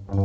We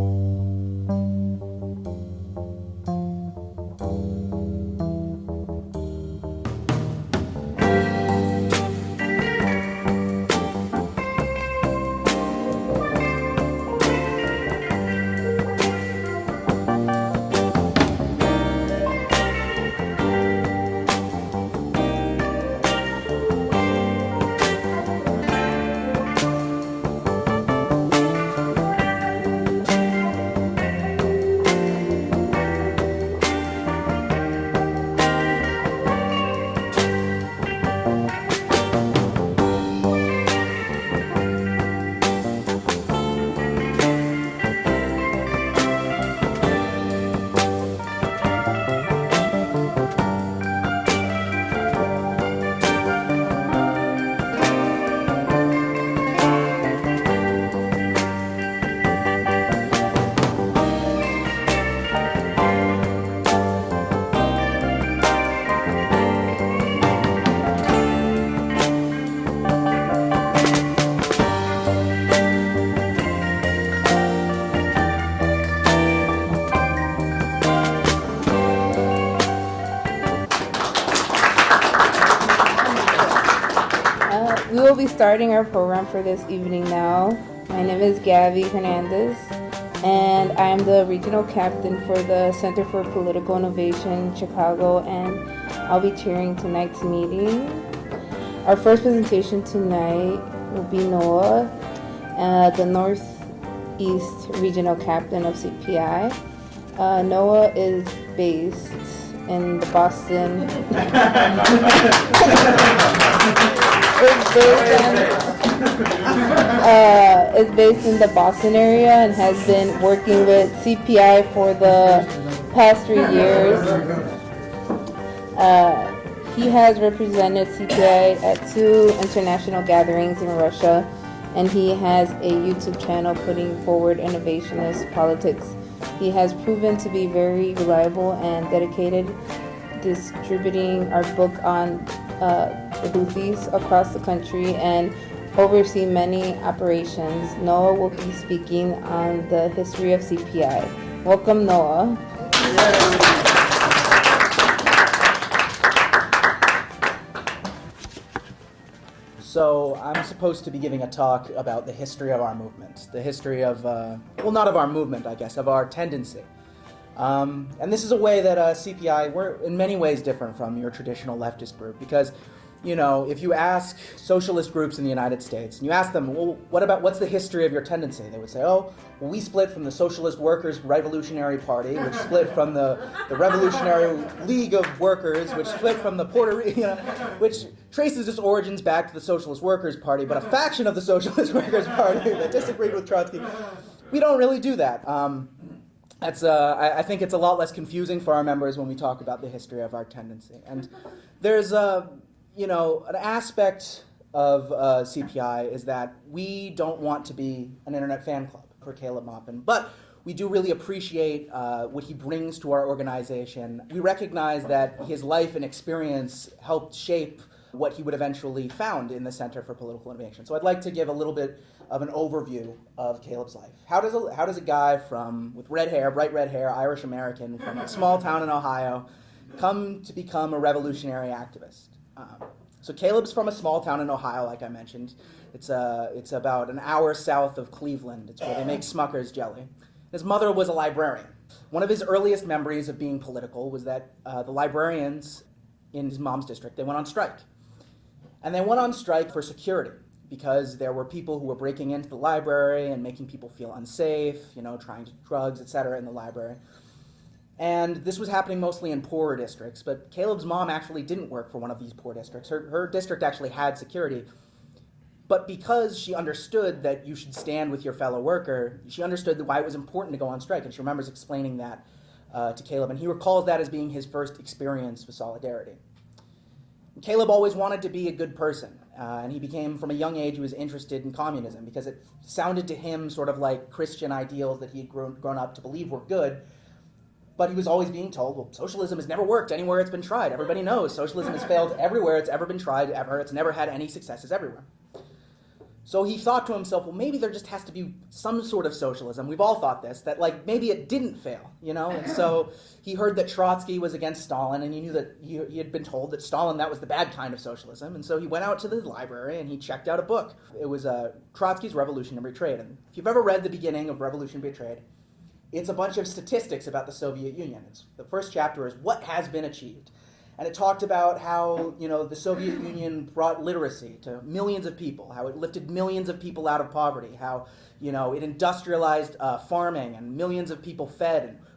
will be starting our program for this evening now. My name is Gabby Hernandez, and I am the regional captain for the Center for Political Innovation, Chicago, and I'll be chairing tonight's meeting. Our first presentation tonight will be Noah, the Northeast Regional Captain of CPI. Noah is based in the Boston. Is based in the Boston area and has been working with CPI for the past 3 years. He has represented CPI at 2 international gatherings in Russia, and he has a YouTube channel putting forward innovationist politics. He has proven to be very reliable and dedicated, distributing our book on the Houthis across the country and oversee many operations. Noah will be speaking on the history of CPI. Welcome, Noah. So I'm supposed to be giving a talk about the history of our movement, the history of, well, not of our movement, I guess, of our tendency. And this is a way that CPI, we're in many ways different from your traditional leftist group because, you know, if you ask socialist groups in the United States and you ask them, well, what's the history of your tendency? They would say, oh, well, we split from the Socialist Workers' Revolutionary Party, which split from the Revolutionary League of Workers, which split from the Puerto Rico, which traces its origins back to the Socialist Workers' Party, but a faction of the Socialist Workers' Party that disagreed with Trotsky. We don't really do that. I think it's a lot less confusing for our members when we talk about the history of our tendency. And there's an aspect of CPI is that we don't want to be an internet fan club for Caleb Maupin, but we do really appreciate what he brings to our organization. We recognize that his life and experience helped shape what he would eventually found in the Center for Political Innovation. So I'd like to give a little bit of an overview of Caleb's life. How does a guy with red hair, bright red hair, Irish American from a small town in Ohio, come to become a revolutionary activist? So Caleb's from a small town in Ohio, like I mentioned. It's about an hour south of Cleveland. It's where they make Smucker's jelly. His mother was a librarian. One of his earliest memories of being political was that the librarians in his mom's district, they went on strike. And they went on strike for security because there were people who were breaking into the library and making people feel unsafe, trying to drugs, etc. in the library. And this was happening mostly in poorer districts, but Caleb's mom actually didn't work for one of these poor districts. Her district actually had security. But because she understood that you should stand with your fellow worker, she understood why it was important to go on strike, and she remembers explaining that to Caleb, and he recalls that as being his first experience with solidarity. Caleb always wanted to be a good person, and he became, from a young age, he was interested in communism because it sounded to him sort of like Christian ideals that he had grown up to believe were good. But he was always being told, well, socialism has never worked anywhere it's been tried. Everybody knows socialism has failed everywhere it's ever been tried, ever. It's never had any successes everywhere. So he thought to himself, well, maybe there just has to be some sort of socialism. We've all thought this, that like maybe it didn't fail, you know? And so he heard that Trotsky was against Stalin, and he knew that he had been told that Stalin, that was the bad kind of socialism. And so he went out to the library and he checked out a book. It was Trotsky's Revolutionary Trade. And if you've ever read the beginning of Revolutionary Trade, it's a bunch of statistics about the Soviet Union. The first chapter is what has been achieved. And it talked about how, you know, the Soviet Union brought literacy to millions of people, how it lifted millions of people out of poverty, how, you know, it industrialized farming and millions of people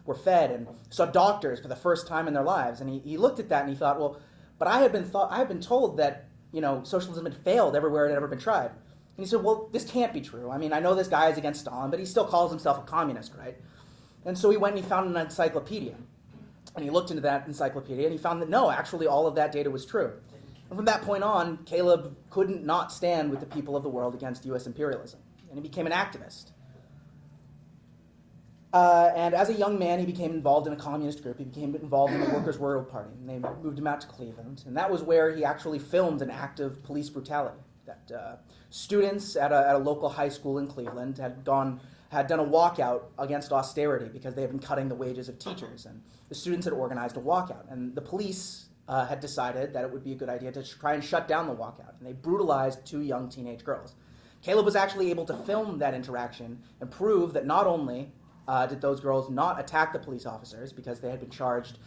were fed and saw doctors for the first time in their lives. And he looked at that and he thought, well, but I had been told that, you know, socialism had failed everywhere it had ever been tried. And he said, well, this can't be true. I mean, I know this guy is against Stalin, but he still calls himself a communist, right? And so he went and he found an encyclopedia. And he looked into that encyclopedia and he found that no, actually all of that data was true. And from that point on, Caleb couldn't not stand with the people of the world against US imperialism. And he became an activist. And as a young man, he became involved in a communist group. He became involved in the Workers' World Party. And they moved him out to Cleveland. And that was where he actually filmed an act of police brutality. That students at a local high school in Cleveland had done a walkout against austerity because they had been cutting the wages of teachers. And the students had organized a walkout. And the police had decided that it would be a good idea to try and shut down the walkout. And they brutalized two young teenage girls. Caleb was actually able to film that interaction and prove that not only did those girls not attack the police officers because they had been charged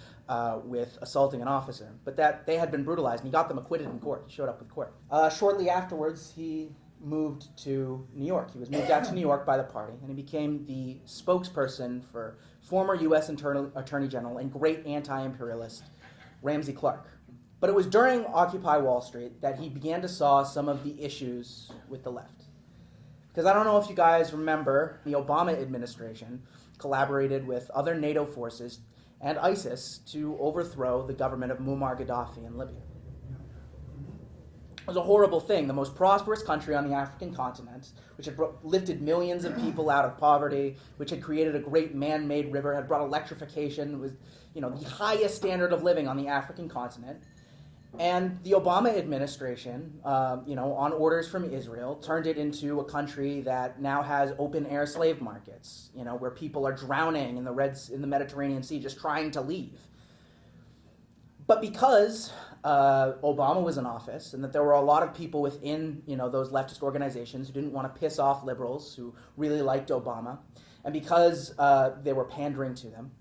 with assaulting an officer, but that they had been brutalized, and he got them acquitted in court. He showed up with court. Shortly afterwards, he moved to New York. He was moved out to New York by the party, and he became the spokesperson for former U.S. Attorney General and great anti-imperialist Ramsey Clark. But it was during Occupy Wall Street that he began to saw some of the issues with the left. Because I don't know if you guys remember, the Obama administration collaborated with other NATO forces and ISIS to overthrow the government of Muammar Gaddafi in Libya. It was a horrible thing. The most prosperous country on the African continent, which had lifted millions of people out of poverty, which had created a great man-made river, had brought electrification, was, you know, the highest standard of living on the African continent. And the Obama administration, on orders from Israel, turned it into a country that now has open-air slave markets, where people are drowning in the Mediterranean Sea just trying to leave. But because Obama was in office, and that there were a lot of people within, those leftist organizations who didn't want to piss off liberals who really liked Obama, and because they were pandering to them,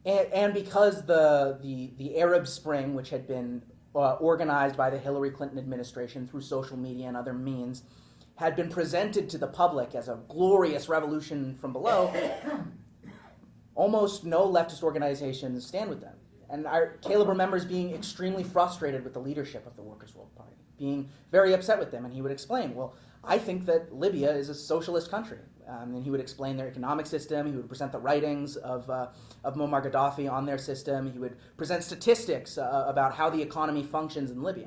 and because the Arab Spring, which had been organized by the Hillary Clinton administration through social media and other means, had been presented to the public as a glorious revolution from below, almost no leftist organizations stand with them. And Caleb remembers being extremely frustrated with the leadership of the Workers' World Party, being very upset with them, and he would explain, well, I think that Libya is a socialist country. And he would explain their economic system. He would present the writings of Muammar Gaddafi on their system. He would present statistics about how the economy functions in Libya.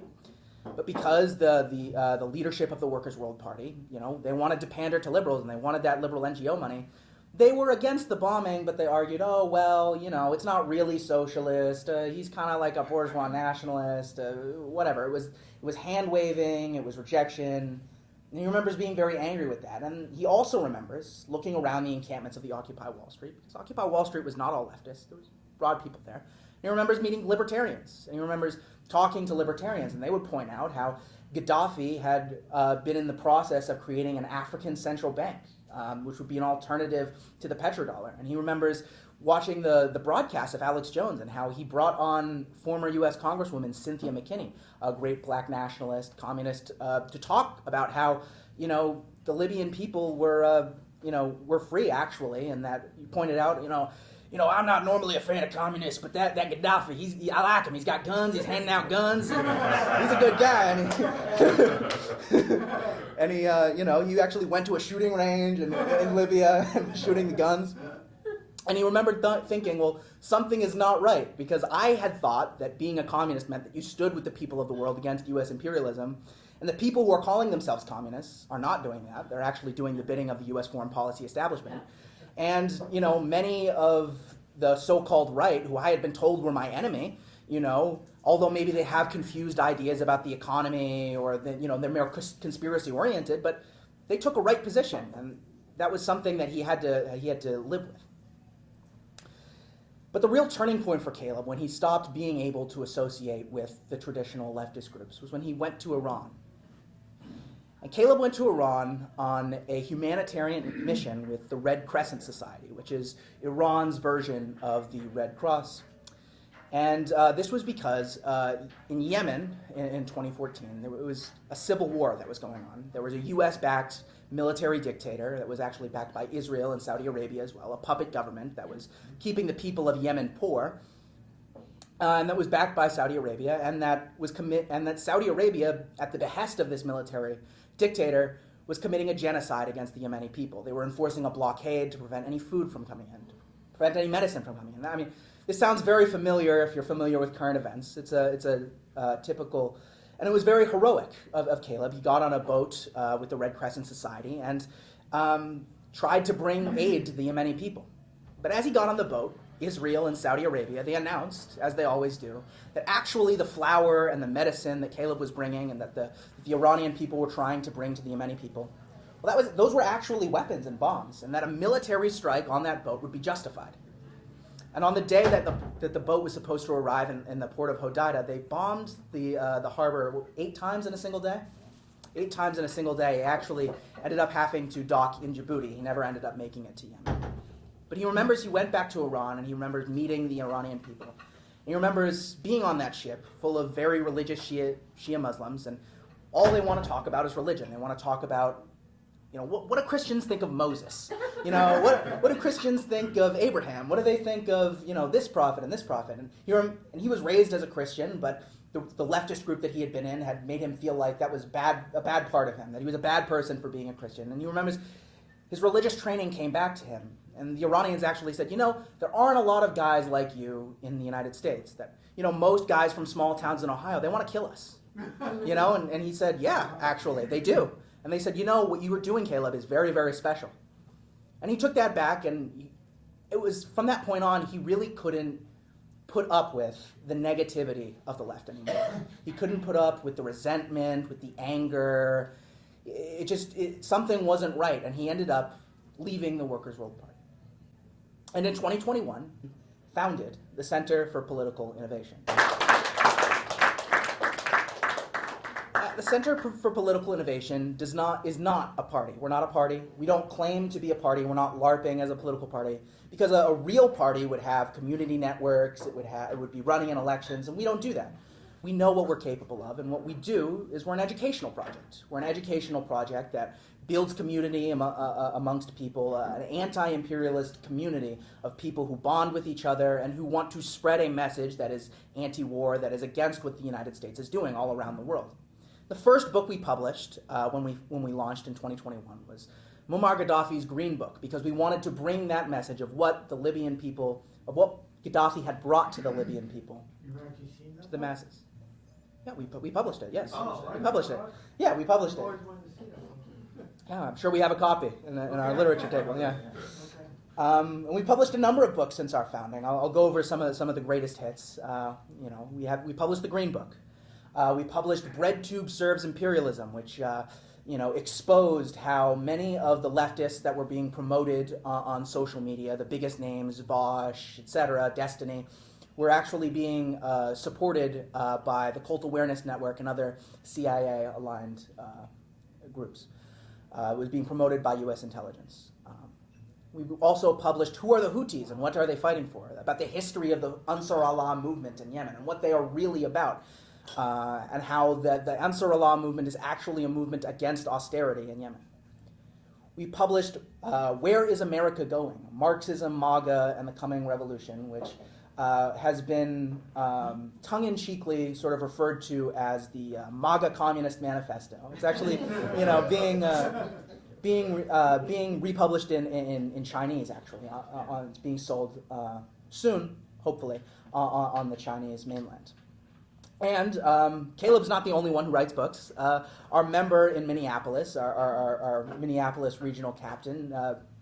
But because the leadership of the Workers' World Party, they wanted to pander to liberals and they wanted that liberal NGO money, they were against the bombing, but they argued, oh, well, it's not really socialist. He's kind of like a bourgeois nationalist, whatever. It was hand-waving. It was rejection. And he remembers being very angry with that. And he also remembers looking around the encampments of the Occupy Wall Street, because Occupy Wall Street was not all leftist. There was broad people there. And he remembers meeting libertarians. And he remembers talking to libertarians. And they would point out how Gaddafi had been in the process of creating an African central bank, which would be an alternative to the petrodollar. And he remembers watching the broadcast of Alex Jones and how he brought on former U.S. Congresswoman Cynthia McKinney, a great black nationalist, communist, to talk about how, the Libyan people were free, actually, and that he pointed out, I'm not normally a fan of communists, but that Gaddafi, I like him. He's got guns. He's handing out guns. He's a good guy. And he actually went to a shooting range in Libya and was shooting the guns. And he remembered thinking, well, something is not right, because I had thought that being a communist meant that you stood with the people of the world against U.S. imperialism, and the people who are calling themselves communists are not doing that. They're actually doing the bidding of the U.S. foreign policy establishment. And, many of the so-called right, who I had been told were my enemy, although maybe they have confused ideas about the economy or, they're more conspiracy-oriented, but they took a right position, and that was something that he had to live with. But the real turning point for Caleb, when he stopped being able to associate with the traditional leftist groups, was when he went to Iran. And Caleb went to Iran on a humanitarian mission with the Red Crescent Society, which is Iran's version of the Red Cross. And this was because in Yemen in 2014, there was a civil war that was going on. There was a US-backed military dictator that was actually backed by Israel and Saudi Arabia as well, a puppet government that was keeping the people of Yemen poor, and that was backed by Saudi Arabia, and that Saudi Arabia, at the behest of this military dictator, was committing a genocide against the Yemeni people. They were enforcing a blockade to prevent any food from coming in, to prevent any medicine from coming in. I mean, this sounds very familiar if you're familiar with current events. It's a typical, and it was very heroic of Caleb. He got on a boat with the Red Crescent Society and tried to bring aid to the Yemeni people. But as he got on the boat, Israel and Saudi Arabia, they announced, as they always do, that actually the flour and the medicine that Caleb was bringing and that the Iranian people were trying to bring to the Yemeni people, well, those were actually weapons and bombs, and that a military strike on that boat would be justified. And on the day that the boat was supposed to arrive in the port of Hodeida, they bombed the harbor 8 times in a single day. 8 times in a single day. He actually ended up having to dock in Djibouti. He never ended up making it to Yemen. But he remembers he went back to Iran, and he remembers meeting the Iranian people. And he remembers being on that ship full of very religious Shia Muslims, and all they want to talk about is religion. They want to talk about, what do Christians think of Moses? What do Christians think of Abraham? What do they think of, this prophet and this prophet? And he was raised as a Christian, but the leftist group that he had been in had made him feel like that was a bad part of him, that he was a bad person for being a Christian. And he remembers his religious training came back to him. And the Iranians actually said, there aren't a lot of guys like you in the United States. That, most guys from small towns in Ohio, they want to kill us. And he said, yeah, actually, they do. And they said, what you were doing, Caleb, is very, very special. And he took that back, and it was from that point on, he really couldn't put up with the negativity of the left anymore. He couldn't put up with the resentment, with the anger. Something wasn't right, and he ended up leaving the Workers' World Party. And in 2021, founded the Center for Political Innovation. The Center for Political Innovation is not a party. We're not a party. We don't claim to be a party. We're not LARPing as a political party, because a real party would have community networks. It would be running in elections, and we don't do that. We know what we're capable of, and what we do is we're an educational project. We're an educational project that builds community amongst people, an anti-imperialist community of people who bond with each other and who want to spread a message that is anti-war, that is against what the United States is doing all around the world. The first book we published when we launched in 2021 was Muammar Gaddafi's Green Book, because we wanted to bring that message of what the Libyan people, of what Gaddafi had brought to the Libyan people, to the masses. Yeah, we published it, yes. We published it. Yeah, we published it. Yeah, I'm sure we have a copy in our literature table, yeah. And we published a number of books since our founding. I'll go over some of the greatest hits. We published the Green Book. We published Bread Tube Serves Imperialism, which exposed how many of the leftists that were being promoted on social media, the biggest names, Bosch, etc., Destiny, were actually being supported by the Cult Awareness Network and other CIA-aligned groups. It was being promoted by U.S. intelligence. We also published Who Are the Houthis and What Are They Fighting For? About the history of the Ansar Allah movement in Yemen and what they are really about, and how the Ansar Allah movement is actually a movement against austerity in Yemen. We published Where is America Going? Marxism, MAGA, and the Coming Revolution, which has been tongue-in-cheekly sort of referred to as the MAGA Communist Manifesto. It's actually, being republished in Chinese. Actually, it's being sold soon, hopefully, on the Chinese mainland. And Caleb's not the only one who writes books. Our member in Minneapolis, our Minneapolis regional captain,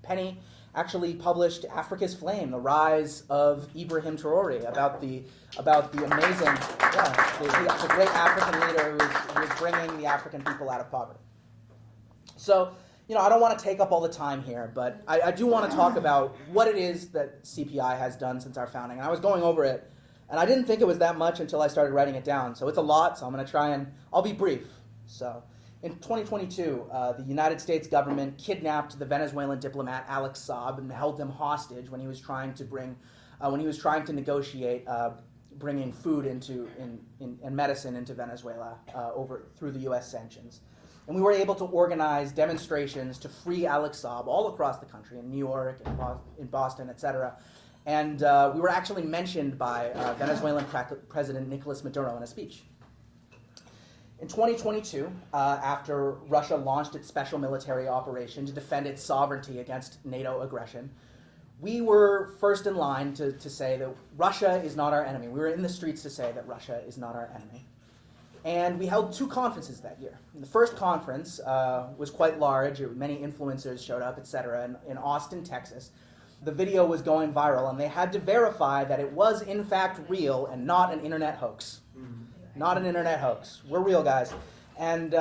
Penny, actually published Africa's Flame, The Rise of Ibrahim Traore, about the amazing, the great African leader who was bringing the African people out of poverty. So, I don't want to take up all the time here, but I do want to talk about what it is that CPI has done since our founding. And I was going over it, and I didn't think it was that much until I started writing it down. So it's a lot, so I'm going to try and I'll be brief. So in 2022, the United States government kidnapped the Venezuelan diplomat Alex Saab and held him hostage when he was trying to negotiate bringing food and medicine into Venezuela through the U.S. sanctions. And we were able to organize demonstrations to free Alex Saab all across the country, in New York, in Boston, etc. And we were actually mentioned by Venezuelan President Nicolas Maduro in a speech. In 2022, after Russia launched its special military operation to defend its sovereignty against NATO aggression, we were first in line to say that Russia is not our enemy. We were in the streets to say that Russia is not our enemy. And we held 2 conferences that year. The first conference was quite large. Many influencers showed up, etc., in Austin, Texas. The video was going viral, and they had to verify that it was, in fact, real and not an internet hoax. Not an internet hoax. We're real, guys. And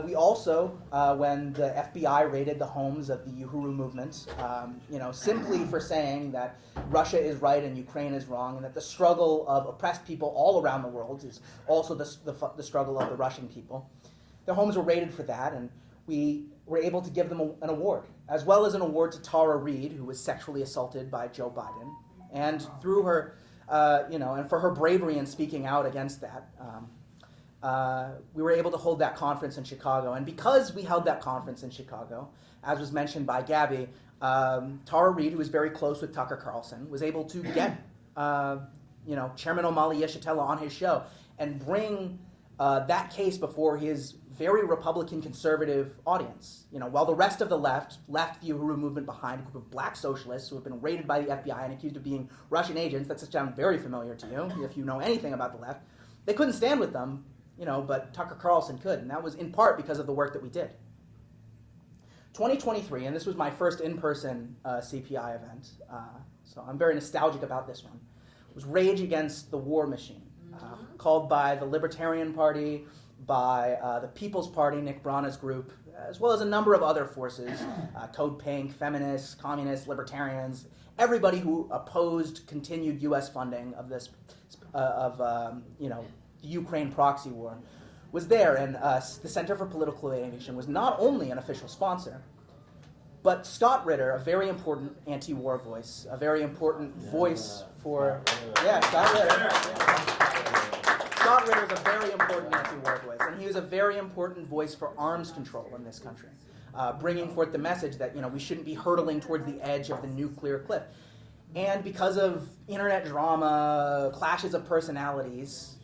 we also, when the FBI raided the homes of the Uhuru movement, simply for saying that Russia is right and Ukraine is wrong, and that the struggle of oppressed people all around the world is also the struggle of the Russian people. Their homes were raided for that, and we were able to give them an award, as well as an award to Tara Reid, who was sexually assaulted by Joe Biden, and through her, and for her bravery in speaking out against that. We were able to hold that conference in Chicago. And because we held that conference in Chicago, as was mentioned by Gabby, Tara Reid, who was very close with Tucker Carlson, was able to get Chairman Omali Yeshitela on his show and bring that case before his very Republican conservative audience. While the rest of the left left the Uhuru movement behind, a group of black socialists who have been raided by the FBI and accused of being Russian agents, that sounds very familiar to you if you know anything about the left, they couldn't stand with them. But Tucker Carlson could, and that was in part because of the work that we did. 2023, and this was my first in-person CPI event, so I'm very nostalgic about this one, was Rage Against the War Machine, called by the Libertarian Party, by the People's Party, Nick Brana's group, as well as a number of other forces, Code Pink, feminists, communists, libertarians, everybody who opposed continued U.S. funding of this, the Ukraine proxy war, was there, and the Center for Political Innovation was not only an official sponsor, but Scott Ritter, a very important anti-war voice, a very important voice for, Scott Ritter. Scott Ritter is a very important anti-war voice, and he was a very important voice for arms control in this country, bringing forth the message that we shouldn't be hurtling towards the edge of the nuclear cliff. And because of internet drama, clashes of personalities,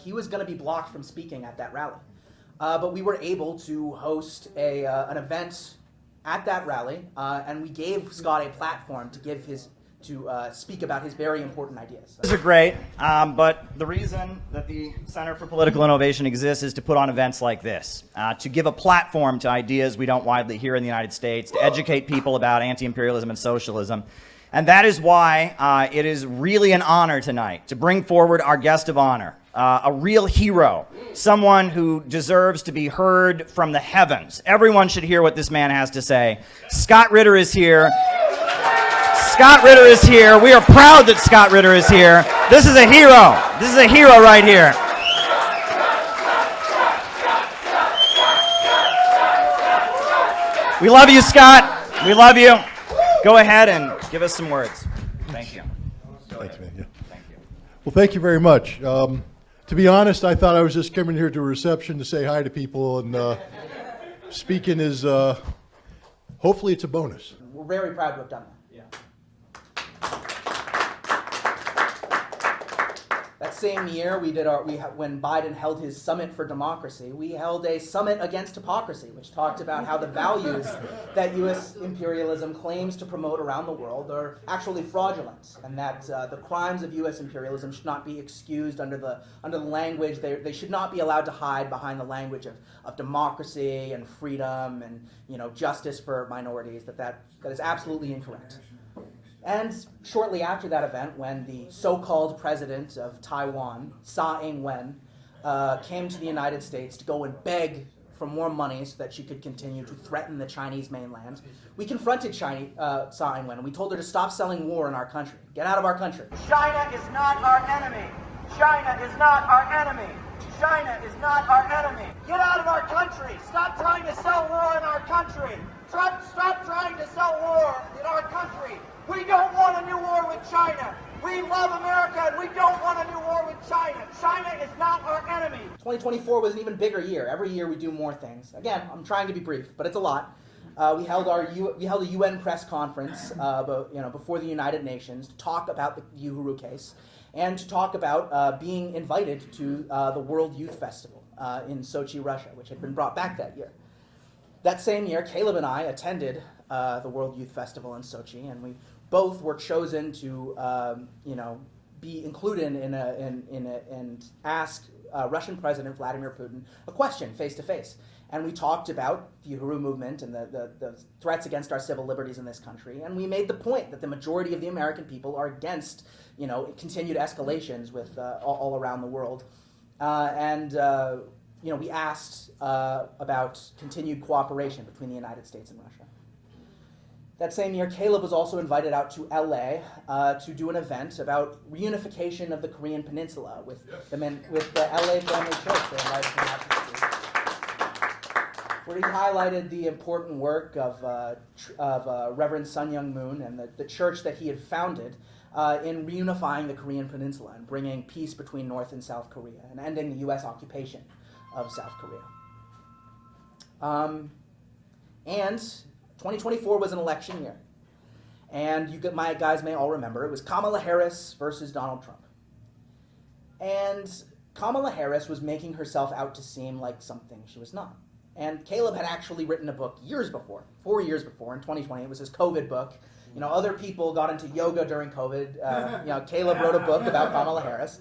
he was going to be blocked from speaking at that rally. But we were able to host an event at that rally, and we gave Scott a platform to speak about his very important ideas. These are great, but the reason that the Center for Political Innovation exists is to put on events like this, to give a platform to ideas we don't widely hear in the United States, to educate people about anti-imperialism and socialism. And that is why it is really an honor tonight to bring forward our guest of honor, a real hero, someone who deserves to be heard from the heavens. Everyone should hear what this man has to say. Scott Ritter is here. Scott Ritter is here. We are proud that Scott Ritter is here. This is a hero. This is a hero right here. We love you, Scott. We love you. Go ahead and give us some words. Thank you. Thanks, man. Yeah. Thank you. Well, thank you very much. To be honest, I thought I was just coming here to a reception to say hi to people, and speaking is, hopefully it's a bonus. We're very proud to have done that. That same year, when Biden held his Summit for Democracy, we held a Summit Against Hypocrisy, which talked about how the values that U.S. imperialism claims to promote around the world are actually fraudulent, and that the crimes of U.S. imperialism should not be excused under the language. They should not be allowed to hide behind the language of democracy and freedom and justice for minorities. That is absolutely incorrect. And shortly after that event, when the so-called president of Taiwan, Tsai Ing-wen, came to the United States to go and beg for more money so that she could continue to threaten the Chinese mainland, we confronted Tsai Ing-wen and we told her to stop selling war in our country. Get out of our country. China is not our enemy. China is not our enemy. China is not our enemy. Get out of our country. Stop trying to sell war in our country. Stop trying to sell war in our country. We don't want a new war with China. We love America and we don't want a new war with China. China is not our enemy. 2024 was an even bigger year. Every year we do more things. Again, I'm trying to be brief, but it's a lot. We held a UN press conference before the United Nations to talk about the Uhuru case and to talk about being invited to the World Youth Festival in Sochi, Russia, which had been brought back that year. That same year, Caleb and I attended the World Youth Festival in Sochi, and we both were chosen to be included and ask Russian President Vladimir Putin a question face to face. And we talked about the Uhuru movement and the threats against our civil liberties in this country. And we made the point that the majority of the American people are against, continued escalations with all around the world. We asked about continued cooperation between the United States and Russia. That same year, Caleb was also invited out to LA to do an event about reunification of the Korean Peninsula with the LA Family Church. They invited him out to speak, where he highlighted the important work of Reverend Sun Myung Moon and the church that he had founded in reunifying the Korean Peninsula and bringing peace between North and South Korea and ending the U.S. occupation of South Korea. And 2024 was an election year. And my guys may all remember, it was Kamala Harris versus Donald Trump. And Kamala Harris was making herself out to seem like something she was not. And Caleb had actually written a book 4 years before, in 2020. It was his COVID book. Other people got into yoga during COVID. Caleb wrote a book about Kamala Harris.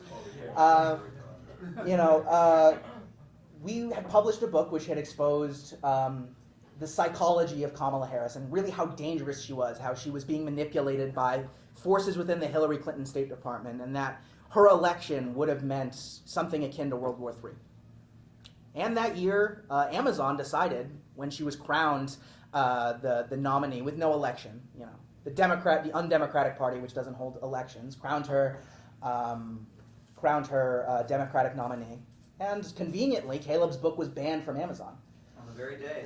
We had published a book which had exposed the psychology of Kamala Harris and really how dangerous she was, how she was being manipulated by forces within the Hillary Clinton State Department, and that her election would have meant something akin to World War III. And that year, Amazon decided, when she was crowned the nominee with no election, the undemocratic party, which doesn't hold elections, crowned her Democratic nominee. And conveniently, Caleb's book was banned from Amazon.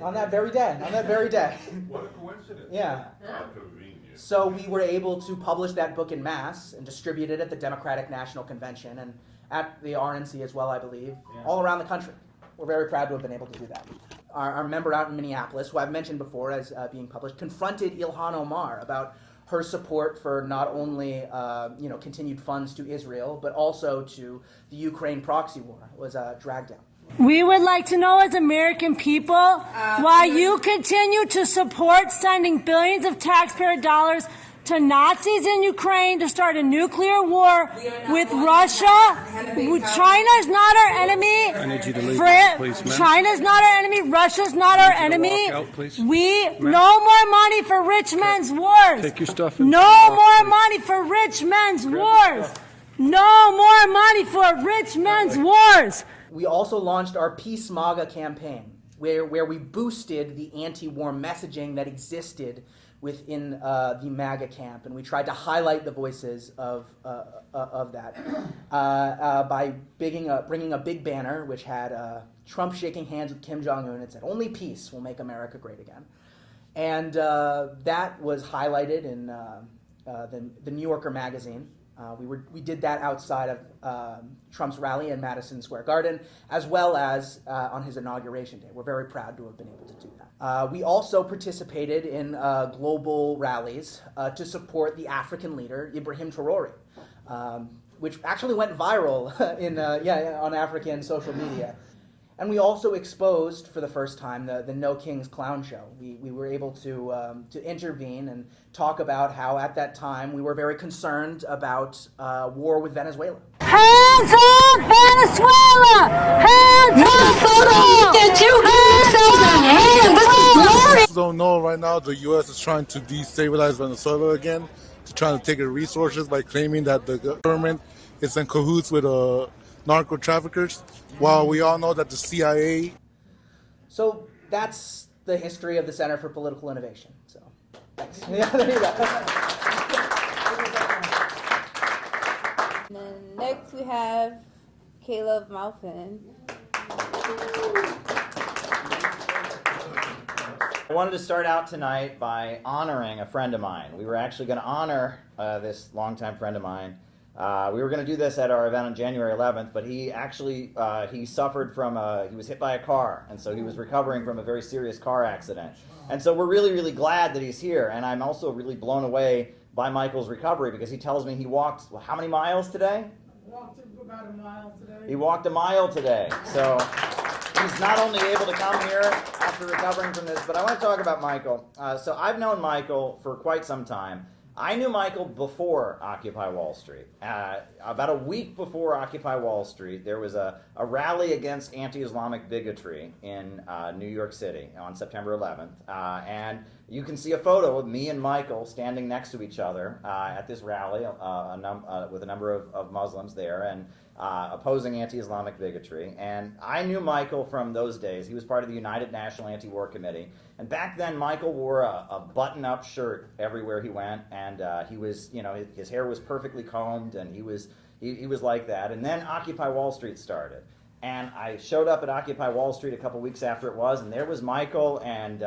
On that very day. What a coincidence. Yeah. How convenient. So we were able to publish that book in mass and distribute it at the Democratic National Convention and at the RNC as well, I believe, all around the country. We're very proud to have been able to do that. Our member out in Minneapolis, who I've mentioned before as being published, confronted Ilhan Omar about her support for not only continued funds to Israel, but also to the Ukraine proxy war. It was dragged down. We would like to know, as American people, why you continue to support sending billions of taxpayer dollars to Nazis in Ukraine to start a nuclear war with Russia. China is not our enemy. I need you to leave, please, ma'am. China's not our enemy. Russia's not our enemy. Walk out, please. No more money for rich men's wars. Take your stuff and No walk, more please. money for rich men's wars. No more money for rich men's wars. We also launched our Peace MAGA campaign, where we boosted the anti-war messaging that existed within the MAGA camp, and we tried to highlight the voices of that by bringing a big banner which had Trump shaking hands with Kim Jong-un. It said, "Only peace will make America great again," and that was highlighted in the New Yorker magazine. We did that outside of Trump's rally in Madison Square Garden, as well as on his inauguration day. We're very proud to have been able to do that. We also participated in global rallies to support the African leader, Ibrahim Traore, which actually went viral on African social media. And we also exposed, for the first time, the No Kings Clown Show. We were able to intervene and talk about how, at that time, we were very concerned about war with Venezuela. Hands up, Venezuela! Hands up, Did you give yourselves a hand? This is glorious. Don't know right now the U.S. is trying to destabilize Venezuela again, to trying to take its resources by claiming that the government is in cahoots with narco traffickers, while we all know that the CIA. So that's the history of the Center for Political Innovation. So, thanks. Yeah, there you go. And then next we have Caleb Maupin. I wanted to start out tonight by honoring a friend of mine. We were actually going to honor this longtime friend of mine. We were going to do this at our event on January 11th, but he actually he suffered from he was hit by a car, and so he was recovering from a very serious car accident. And so we're really, really glad that he's here, and I'm also really blown away by Michael's recovery because he tells me he walked, how many miles today? Walked about a mile today. He walked a mile today. So he's not only able to come here after recovering from this, but I want to talk about Michael. So I've known Michael for quite some time. I knew Michael before Occupy Wall Street. About a week before Occupy Wall Street, there was a rally against anti-Islamic bigotry in New York City on September 11th. And you can see a photo of me and Michael standing next to each other at this rally with a number of Muslims there and opposing anti-Islamic bigotry. And I knew Michael from those days. He was part of the United National Anti-War Committee. And back then, Michael wore a button-up shirt everywhere he went, and he was, his hair was perfectly combed, and he was like that. And then Occupy Wall Street started, and I showed up at Occupy Wall Street a couple weeks after it was, and there was Michael, and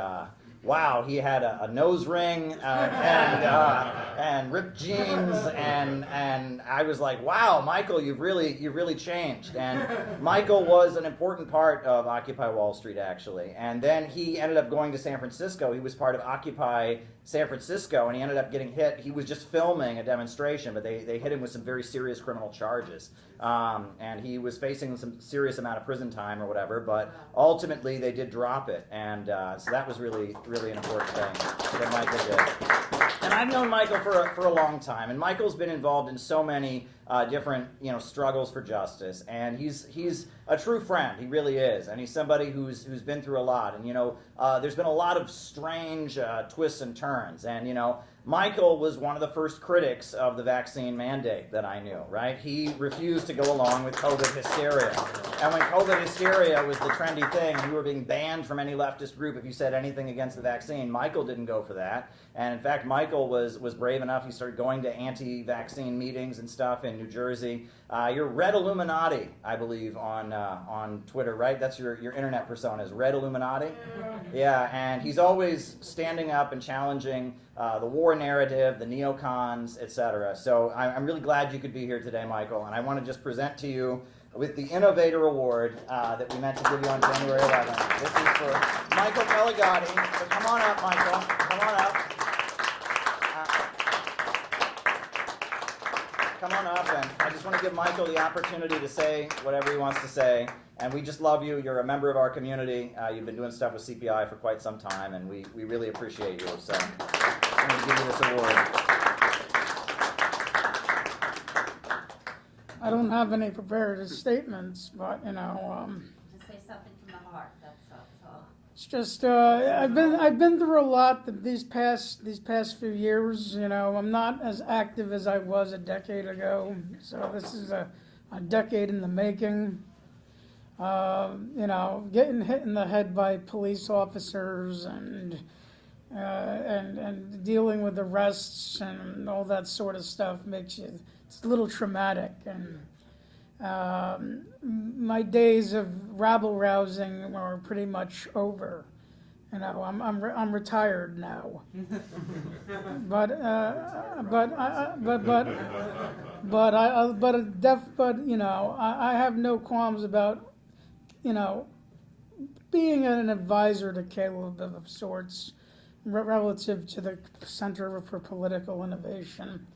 wow, he had a nose ring and ripped jeans, and I was like, wow, Michael, you've really changed. And Michael was an important part of Occupy Wall Street, actually. And then he ended up going to San Francisco. He was part of Occupy San Francisco, and he ended up getting hit. He was just filming a demonstration, but they hit him with some very serious criminal charges. And he was facing some serious amount of prison time or whatever, but ultimately they did drop it. And so that was really an important thing that Michael did. And I've known Michael for a long time, and Michael's been involved in so many different struggles for justice, and he's a true friend. He really is, and he's somebody who's been through a lot. And there's been a lot of strange twists and turns, and Michael was one of the first critics of the vaccine mandate that I knew, right? He refused to go along with COVID hysteria. And when COVID hysteria was the trendy thing, you were being banned from any leftist group if you said anything against the vaccine. Michael didn't go for that. And in fact, Michael was brave enough. He started going to anti-vaccine meetings and stuff in New Jersey. You're Red Illuminati, I believe, on Twitter, right? That's your internet persona, is Red Illuminati? Yeah, and he's always standing up and challenging the war narrative, the neocons, etc. So I'm really glad you could be here today, Michael, and I want to just present to you with the Innovator Award that we meant to give you on January 11th. This is for Michael Pellegatti. So come on up, Michael. Come on up. Come on up, and I just want to give Michael the opportunity to say whatever he wants to say. And we just love you. You're a member of our community. You've been doing stuff with CPI for quite some time, and we really appreciate you. So I'm going to give you this award. I don't have any prepared statements, but Just say something from the heart. That's all. it's just I've been through a lot these past few years. I'm not as active as I was a decade ago, so this is a decade in the making. Getting hit in the head by police officers and dealing with arrests and all that sort of stuff it's a little traumatic. And my days of rabble rousing are pretty much over. I'm retired now. but I have no qualms about being an advisor to Caleb of sorts relative to the Center for Political Innovation.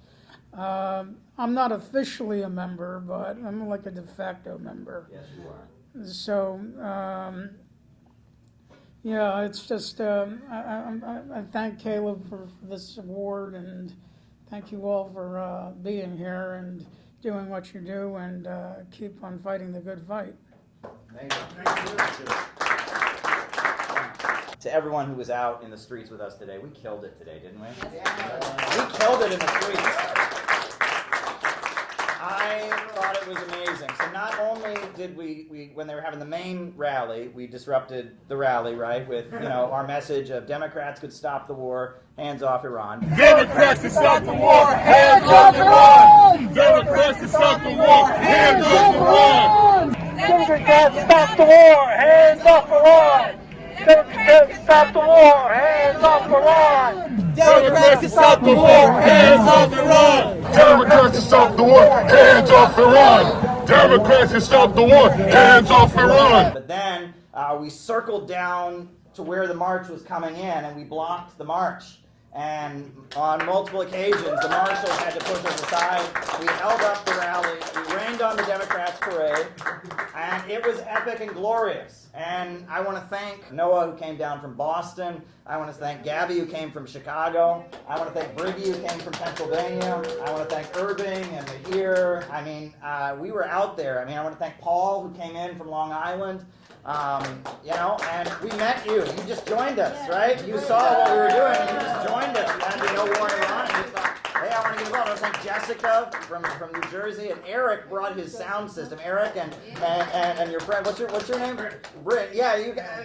I'm not officially a member, but I'm like a de facto member. Yes, you are. So, it's just, I thank Caleb for this award, and thank you all for being here and doing what you do, and keep on fighting the good fight. Thank you. To everyone who was out in the streets with us today, we killed it today, didn't we? We killed it in the streets. I thought thought it was amazing. So not only did we when they were having the main rally, we disrupted the rally, right, with our message of Democrats could stop the war, hands off Iran. Democrats can stop the war, hands off Iran! Democrats can stop the war, hands off Iran! Democrats stop the war, hands off Iran! Democrats stop the war, hands off Iran! Democrats can stop the war, hands off Iran! Democrats can stop the war, hands off Iran! Democrats can stop the war, hands off Iran! But then we circled down to where the march was coming in, and we blocked the march. And on multiple occasions, the marshals had to push us aside. We held up the rally. We rained on the Democrats' parade. And it was epic and glorious. And I want to thank Noah, who came down from Boston. I want to thank Gabby, who came from Chicago. I want to thank Briggy, who came from Pennsylvania. I want to thank Irving and Mahir. I mean, we were out there. I mean, I want to thank Paul, who came in from Long Island. And we met you. You just joined us, right? You saw what we were doing. You just joined us. You had to know war in Iran. And you thought, hey, I want to get involved. I was like Jessica from New Jersey, and Eric brought his sound system. Eric and your friend, what's your name? Britt. Yeah,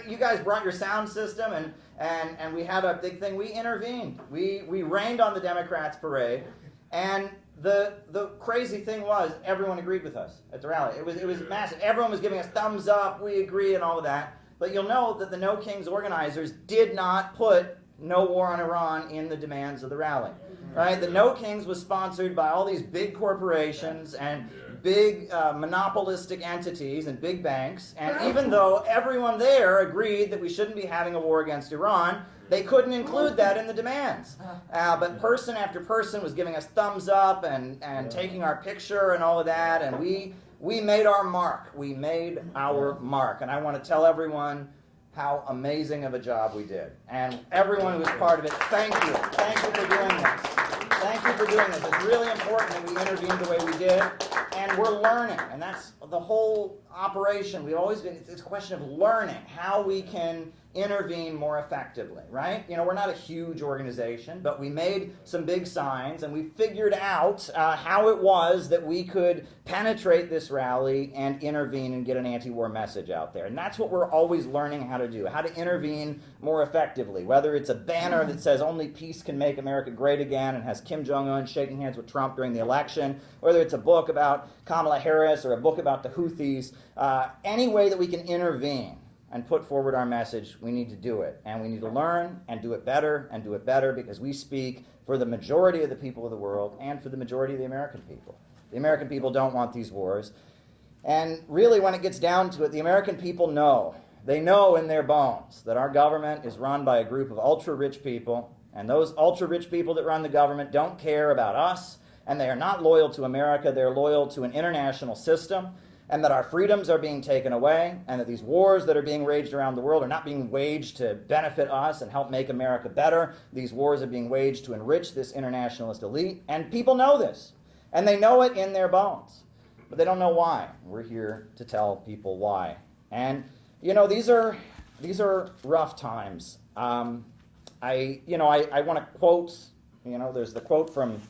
you guys brought your sound system, and we had a big thing. We intervened. We rained on the Democrats' parade, and the crazy thing was everyone agreed with us at the rally. It was massive. Everyone was giving us thumbs up. We agree and all of that. But you'll know that the No Kings organizers did not put no war on Iran in the demands of the rally. Right? The No Kings was sponsored by all these big corporations and big monopolistic entities and big banks. And even though everyone there agreed that we shouldn't be having a war against Iran, they couldn't include that in the demands. But person after person was giving us thumbs up and taking our picture and all of that. And we made our mark. We made our mark. And I want to tell everyone how amazing of a job we did. And everyone who was part of it, thank you. Thank you for doing this. Thank you for doing this. It's really important that we intervened the way we did. And we're learning. And that's the whole operation. We've always been, it's a question of learning how we can intervene more effectively, right? We're not a huge organization, but we made some big signs, and we figured out how it was that we could penetrate this rally and intervene and get an anti-war message out there. And that's what we're always learning how to do, how to intervene more effectively, whether it's a banner that says only peace can make America great again and has Kim Jong-un shaking hands with Trump during the election, whether it's a book about Kamala Harris or a book about the Houthis, any way that we can intervene and put forward our message, we need to do it. And we need to learn and do it better because we speak for the majority of the people of the world and for the majority of the American people. The American people don't want these wars. And really, when it gets down to it, the American people know. They know in their bones that our government is run by a group of ultra-rich people, and those ultra-rich people that run the government don't care about us, and they are not loyal to America. They're loyal to an international system, and that our freedoms are being taken away, and that these wars that are being waged around the world are not being waged to benefit us and help make America better. These wars are being waged to enrich this internationalist elite, and people know this, and they know it in their bones, but they don't know why. We're here to tell people why. And these are rough times. I want to quote. There's the quote from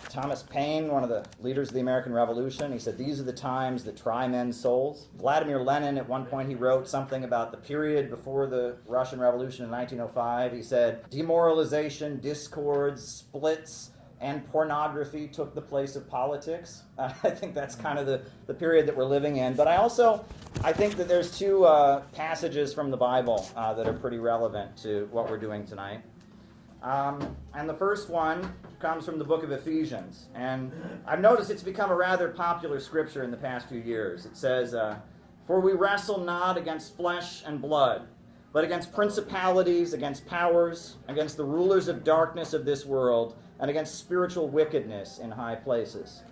Thomas Paine, one of the leaders of the American Revolution. He said, "These are the times that try men's souls." Vladimir Lenin, at one point, he wrote something about the period before the Russian Revolution in 1905. He said, "Demoralization, discords, splits, and pornography took the place of politics." I think that's kind of the period that we're living in. But I think that there's two passages from the Bible that are pretty relevant to what we're doing tonight. And the first one comes from the book of Ephesians. And I've noticed it's become a rather popular scripture in the past few years. It says, "For we wrestle not against flesh and blood, but against principalities, against powers, against the rulers of darkness of this world, and against spiritual wickedness in high places."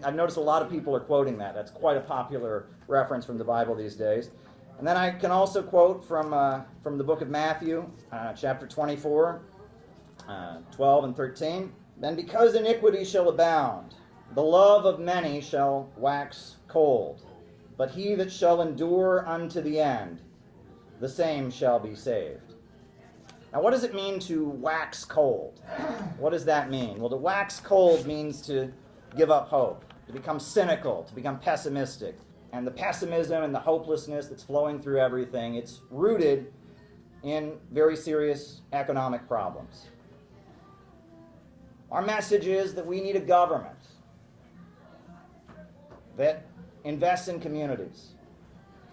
I've noticed a lot of people are quoting that. That's quite a popular reference from the Bible these days. And then I can also quote from the book of Matthew, chapter 24, 12 and 13. "Then because iniquity shall abound, the love of many shall wax cold. But he that shall endure unto the end, the same shall be saved." Now, what does it mean to wax cold? What does that mean? Well, to wax cold means to give up hope. to become cynical, to become pessimistic. And the pessimism and the hopelessness that's flowing through everything, it's rooted in very serious economic problems. Our message is that we need a government that invests in communities,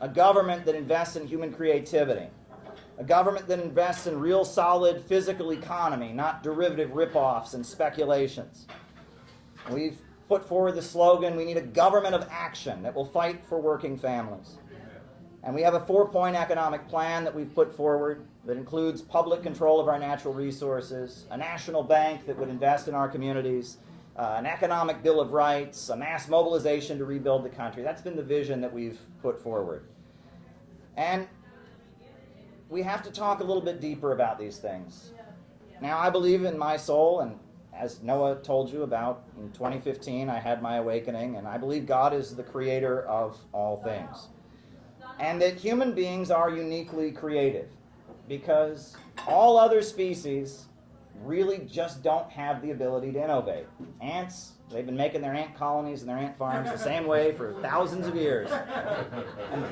a government that invests in human creativity, a government that invests in real solid physical economy, not derivative rip-offs and speculations. We've put forward the slogan, we need a government of action that will fight for working families. And we have a 4-point economic plan that we've put forward that includes public control of our natural resources, a national bank that would invest in our communities, an economic bill of rights, a mass mobilization to rebuild the country. That's been the vision that we've put forward. And we have to talk a little bit deeper about these things. Now, I believe in my soul, and as Noah told you about, in 2015 I had my awakening, and I believe God is the creator of all things. And that human beings are uniquely creative, because all other species really just don't have the ability to innovate. Ants, they've been making their ant colonies and their ant farms the same way for thousands of years. And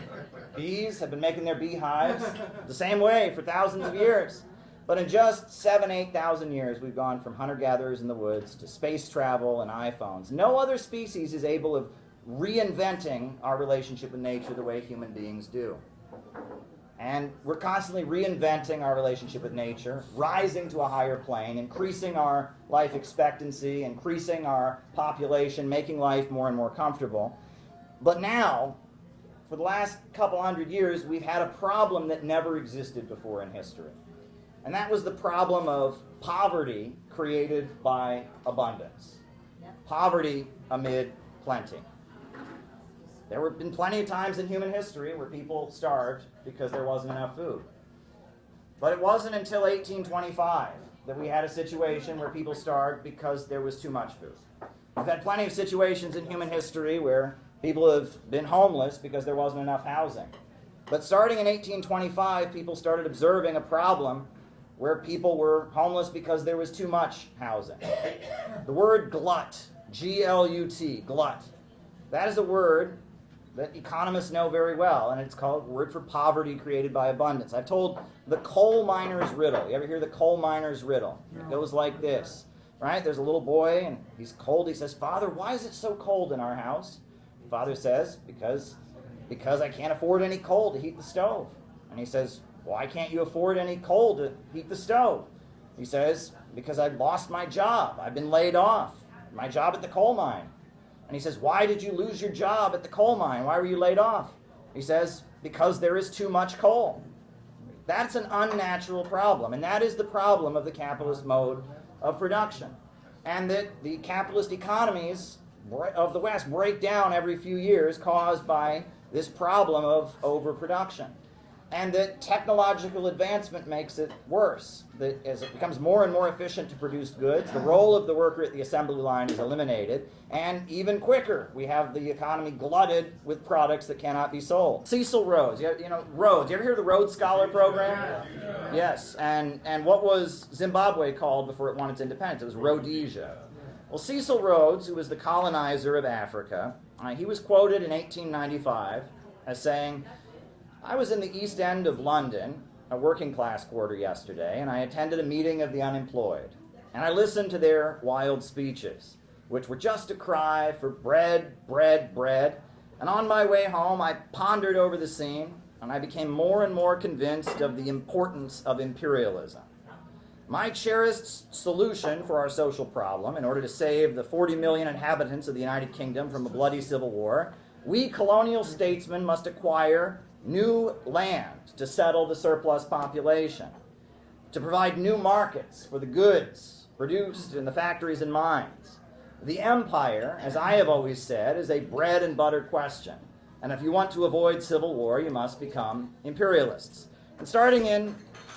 bees have been making their beehives the same way for thousands of years. But in just 8,000 years, we've gone from hunter-gatherers in the woods to space travel and iPhones. No other species is able of reinventing our relationship with nature the way human beings do. And we're constantly reinventing our relationship with nature, rising to a higher plane, increasing our life expectancy, increasing our population, making life more and more comfortable. But now, for the last couple hundred years, we've had a problem that never existed before in history. And that was the problem of poverty created by abundance. Poverty amid plenty. There have been plenty of times in human history where people starved because there wasn't enough food. But it wasn't until 1825 that we had a situation where people starved because there was too much food. We've had plenty of situations in human history where people have been homeless because there wasn't enough housing. But starting in 1825, people started observing a problem where people were homeless because there was too much housing. The word glut, G-L-U-T, glut, that is a word that economists know very well, and it's called a word for poverty created by abundance. I've told the coal miner's riddle. You ever hear the coal miner's riddle? It goes like this, right? There's a little boy, and he's cold. He says, "Father, why is it so cold in our house?" The father says, because I can't afford any coal to heat the stove. And he says, "Why can't you afford any coal to heat the stove?" He says, "Because I lost my job. I've been laid off. My job at the coal mine." And he says, "Why did you lose your job at the coal mine? Why were you laid off?" He says, "Because there is too much coal." That's an unnatural problem, and that is the problem of the capitalist mode of production. And that the capitalist economies of the West break down every few years caused by this problem of overproduction. And that technological advancement makes it worse. That as it becomes more and more efficient to produce goods, the role of the worker at the assembly line is eliminated, and even quicker, we have the economy glutted with products that cannot be sold. Cecil Rhodes, Rhodes. You ever hear of the Rhodes Scholar Program? Yeah. Yes, and what was Zimbabwe called before it won its independence? It was Rhodesia. Well, Cecil Rhodes, who was the colonizer of Africa, he was quoted in 1895 as saying, "I was in the East End of London, a working class quarter yesterday, and I attended a meeting of the unemployed. And I listened to their wild speeches, which were just a cry for bread, bread, bread. And on my way home, I pondered over the scene, and I became more and more convinced of the importance of imperialism. My cherished solution for our social problem, in order to save the 40 million inhabitants of the United Kingdom from a bloody civil war, we colonial statesmen must acquire new land to settle the surplus population, to provide new markets for the goods produced in the factories and mines. The empire, as I have always said, is a bread and butter question. And if you want to avoid civil war, you must become imperialists." And starting in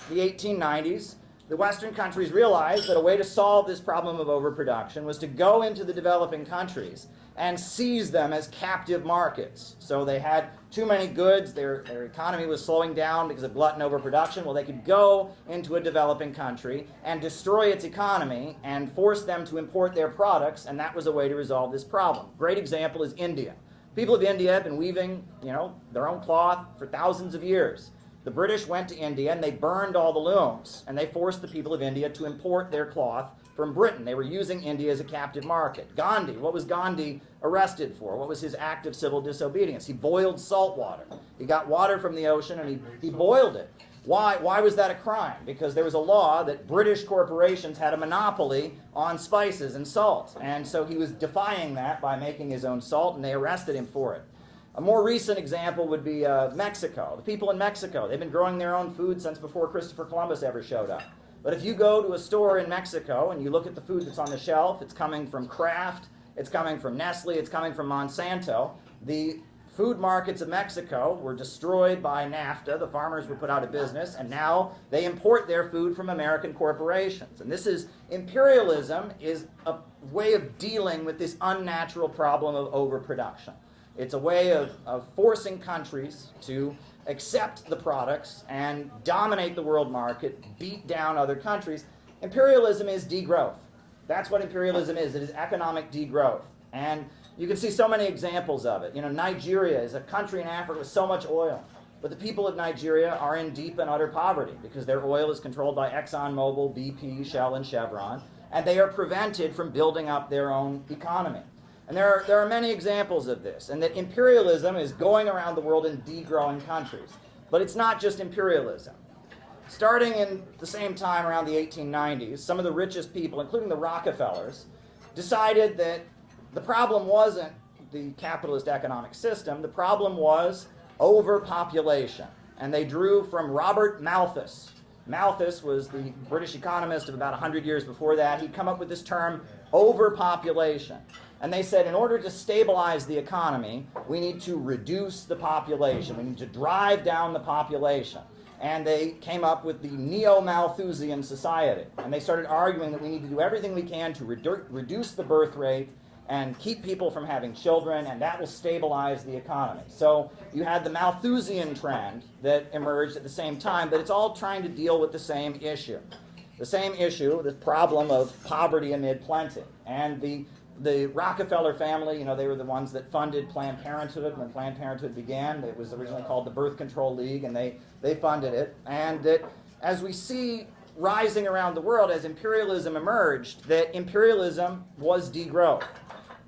the 1890s, the Western countries realized that a way to solve this problem of overproduction was to go into the developing countries and seize them as captive markets. So they had too many goods, their economy was slowing down because of glut and overproduction. Well, they could go into a developing country and destroy its economy and force them to import their products, and that was a way to resolve this problem. Great example is India. People of India have been weaving, their own cloth for thousands of years. The British went to India and they burned all the looms, and they forced the people of India to import their cloth from Britain. They were using India as a captive market. Gandhi, what was Gandhi arrested for? What was his act of civil disobedience? He boiled salt water. He got water from the ocean and he boiled it. Why was that a crime? Because there was a law that British corporations had a monopoly on spices and salt. And so he was defying that by making his own salt, and they arrested him for it. A more recent example would be Mexico. The people in Mexico, they've been growing their own food since before Christopher Columbus ever showed up. But if you go to a store in Mexico and you look at the food that's on the shelf, it's coming from Kraft, it's coming from Nestle, it's coming from Monsanto. The food markets of Mexico were destroyed by NAFTA. The farmers were put out of business, and now they import their food from American corporations. And this is imperialism, is a way of dealing with this unnatural problem of overproduction. It's a way of forcing countries to accept the products and dominate the world market, beat down other countries. Imperialism is degrowth. That's what imperialism is. It is economic degrowth. And you can see so many examples of it. Nigeria is a country in Africa with so much oil. But the people of Nigeria are in deep and utter poverty because their oil is controlled by ExxonMobil, BP, Shell, and Chevron. And they are prevented from building up their own economy. And there are many examples of this, and that imperialism is going around the world in degrowing countries. But it's not just imperialism. Starting in the same time around the 1890s, some of the richest people, including the Rockefellers, decided that the problem wasn't the capitalist economic system, the problem was overpopulation. And they drew from Robert Malthus. Malthus was the British economist of about 100 years before that. He'd come up with this term, overpopulation. And they said, in order to stabilize the economy, we need to reduce the population. We need to drive down the population. And they came up with the Neo-Malthusian Society. And they started arguing that we need to do everything we can to reduce the birth rate and keep people from having children, and that will stabilize the economy. So you had the Malthusian trend that emerged at the same time, but it's all trying to deal with the same issue. The same issue, the problem of poverty amid plenty. And the Rockefeller family, they were the ones that funded Planned Parenthood when Planned Parenthood began. It was originally called the Birth Control League, and they funded it. And that as we see rising around the world, as imperialism emerged, that imperialism was degrowth.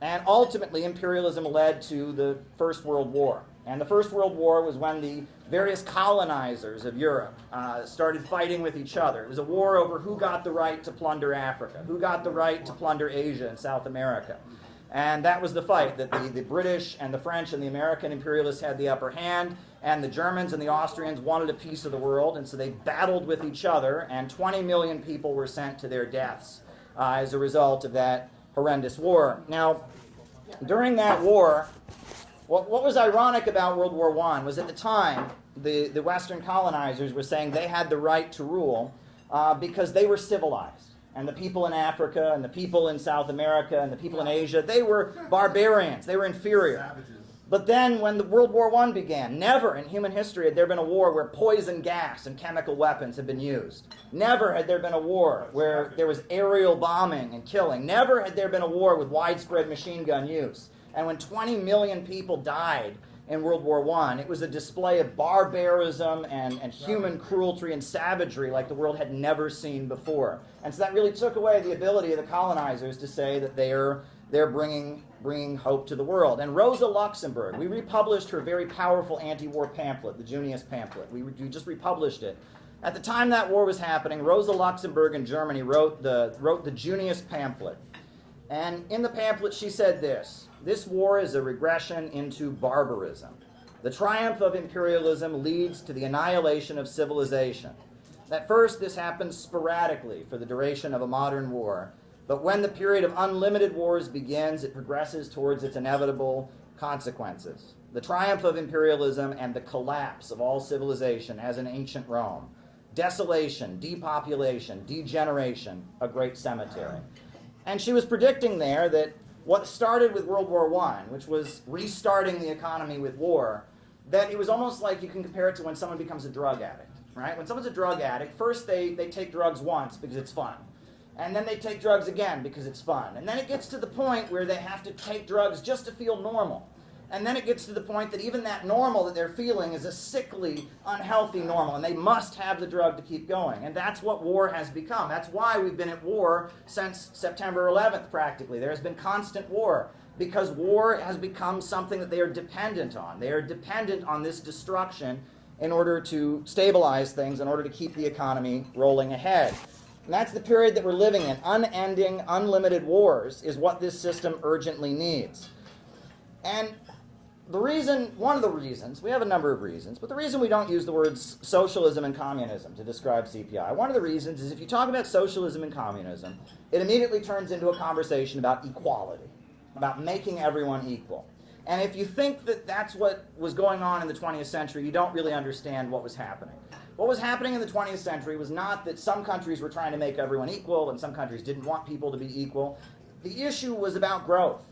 And ultimately, imperialism led to the First World War. And the First World War was when the various colonizers of Europe started fighting with each other. It was a war over who got the right to plunder Africa, who got the right to plunder Asia and South America. And that was the fight, that the British and the French and the American imperialists had the upper hand, and the Germans and the Austrians wanted a piece of the world, and so they battled with each other, and 20 million people were sent to their deaths as a result of that horrendous war. Now, during that war, what was ironic about World War I was at the time, the Western colonizers were saying they had the right to rule because they were civilized. And the people in Africa and the people in South America and the people in Asia, they were barbarians. They were inferior. Savages. But then when the World War I began, never in human history had there been a war where poison gas and chemical weapons had been used. Never had there been a war where there was aerial bombing and killing. Never had there been a war with widespread machine gun use. And when 20 million people died in World War I, it was a display of barbarism and human cruelty and savagery like the world had never seen before. And so that really took away the ability of the colonizers to say that they're bringing hope to the world. And Rosa Luxemburg, we republished her very powerful anti-war pamphlet, the Junius pamphlet. We just republished it. At the time that war was happening, Rosa Luxemburg in Germany wrote the Junius pamphlet. And in the pamphlet she said this: "This war is a regression into barbarism. The triumph of imperialism leads to the annihilation of civilization. At first, this happens sporadically for the duration of a modern war, but when the period of unlimited wars begins, it progresses towards its inevitable consequences. The triumph of imperialism and the collapse of all civilization, as in ancient Rome. desolation, depopulation, degeneration, a great cemetery. And she was predicting there that what started with World War I, which was restarting the economy with war, that it was almost like you can compare it to when someone becomes a drug addict, right? When someone's a drug addict, first they take drugs once because it's fun. And then they take drugs again because it's fun. And then it gets to the point where they have to take drugs just to feel normal. And then it gets to the point that even that normal that they're feeling is a sickly, unhealthy normal, and they must have the drug to keep going. And that's what war has become. That's why we've been at war since September 11th, practically. There has been constant war, because war has become something that they are dependent on. They are dependent on this destruction in order to stabilize things, in order to keep the economy rolling ahead. And that's the period that we're living in. Unending, unlimited wars is what this system urgently needs. And the reason, one of the reasons, we have a number of reasons, but the reason we don't use the words socialism and communism to describe CPI, one of the reasons is if you talk about socialism and communism, it immediately turns into a conversation about equality, about making everyone equal. And if you think that that's what was going on in the 20th century, you don't really understand what was happening. What was happening in the 20th century was not that some countries were trying to make everyone equal and some countries didn't want people to be equal. The issue was about growth.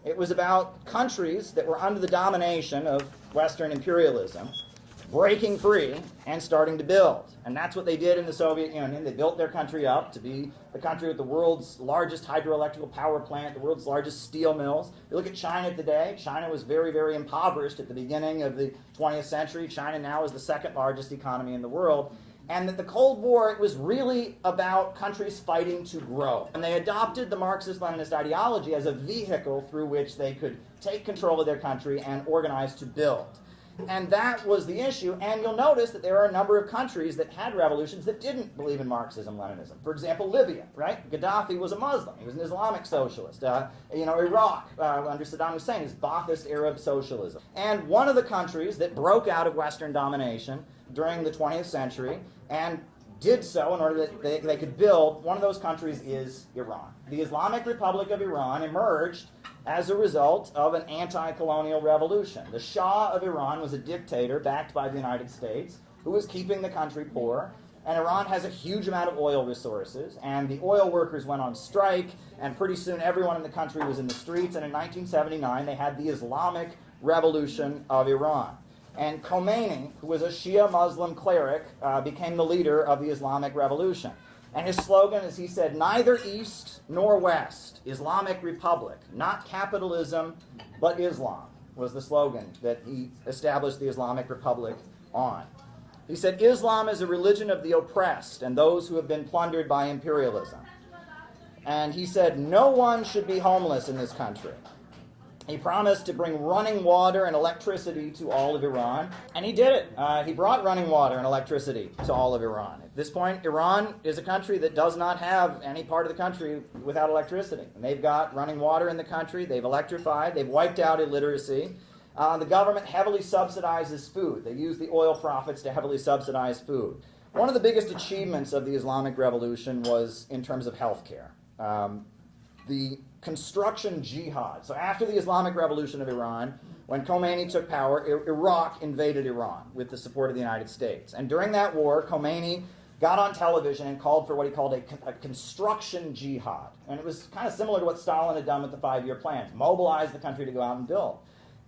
It was about countries that were under the domination of Western imperialism breaking free and starting to build. And that's what they did in the Soviet Union. They built their country up to be the country with the world's largest hydroelectrical power plant, the world's largest steel mills. If you look at China today, China was very, very impoverished at the beginning of the 20th century. China now is the second largest economy in the world. And that the Cold War, it was really about countries fighting to grow. And they adopted the Marxist-Leninist ideology as a vehicle through which they could take control of their country and organize to build. And that was the issue. And you'll notice that there are a number of countries that had revolutions that didn't believe in Marxism-Leninism. For example, Libya, right? Gaddafi was a Muslim. He was an Islamic socialist. Iraq, under Saddam Hussein, is Ba'athist Arab socialism. And one of the countries that broke out of Western domination during the 20th century and did so in order that they could build, one of those countries is Iran. The Islamic Republic of Iran emerged as a result of an anti-colonial revolution. The Shah of Iran was a dictator backed by the United States who was keeping the country poor. And Iran has a huge amount of oil resources, and the oil workers went on strike, and pretty soon everyone in the country was in the streets, and in 1979 they had the Islamic Revolution of Iran. And Khomeini, who was a Shia Muslim cleric, became the leader of the Islamic Revolution. And his slogan, as he said, neither East nor West, Islamic Republic, not capitalism, but Islam, was the slogan that he established the Islamic Republic on. He said, Islam is a religion of the oppressed and those who have been plundered by imperialism. And he said, no one should be homeless in this country. He promised to bring running water and electricity to all of Iran, and he did it. He brought running water and electricity to all of Iran. At this point, Iran is a country that does not have any part of the country without electricity. And they've got running water in the country, they've electrified, they've wiped out illiteracy. The government heavily subsidizes food. They use the oil profits to heavily subsidize food. One of the biggest achievements of the Islamic Revolution was in terms of healthcare. The construction jihad. So after the Islamic Revolution of Iran, when Khomeini took power, Iraq invaded Iran with the support of the United States. And during that war, Khomeini got on television and called for what he called a construction jihad. And it was kind of similar to what Stalin had done with the 5-year plans, mobilize the country to go out and build.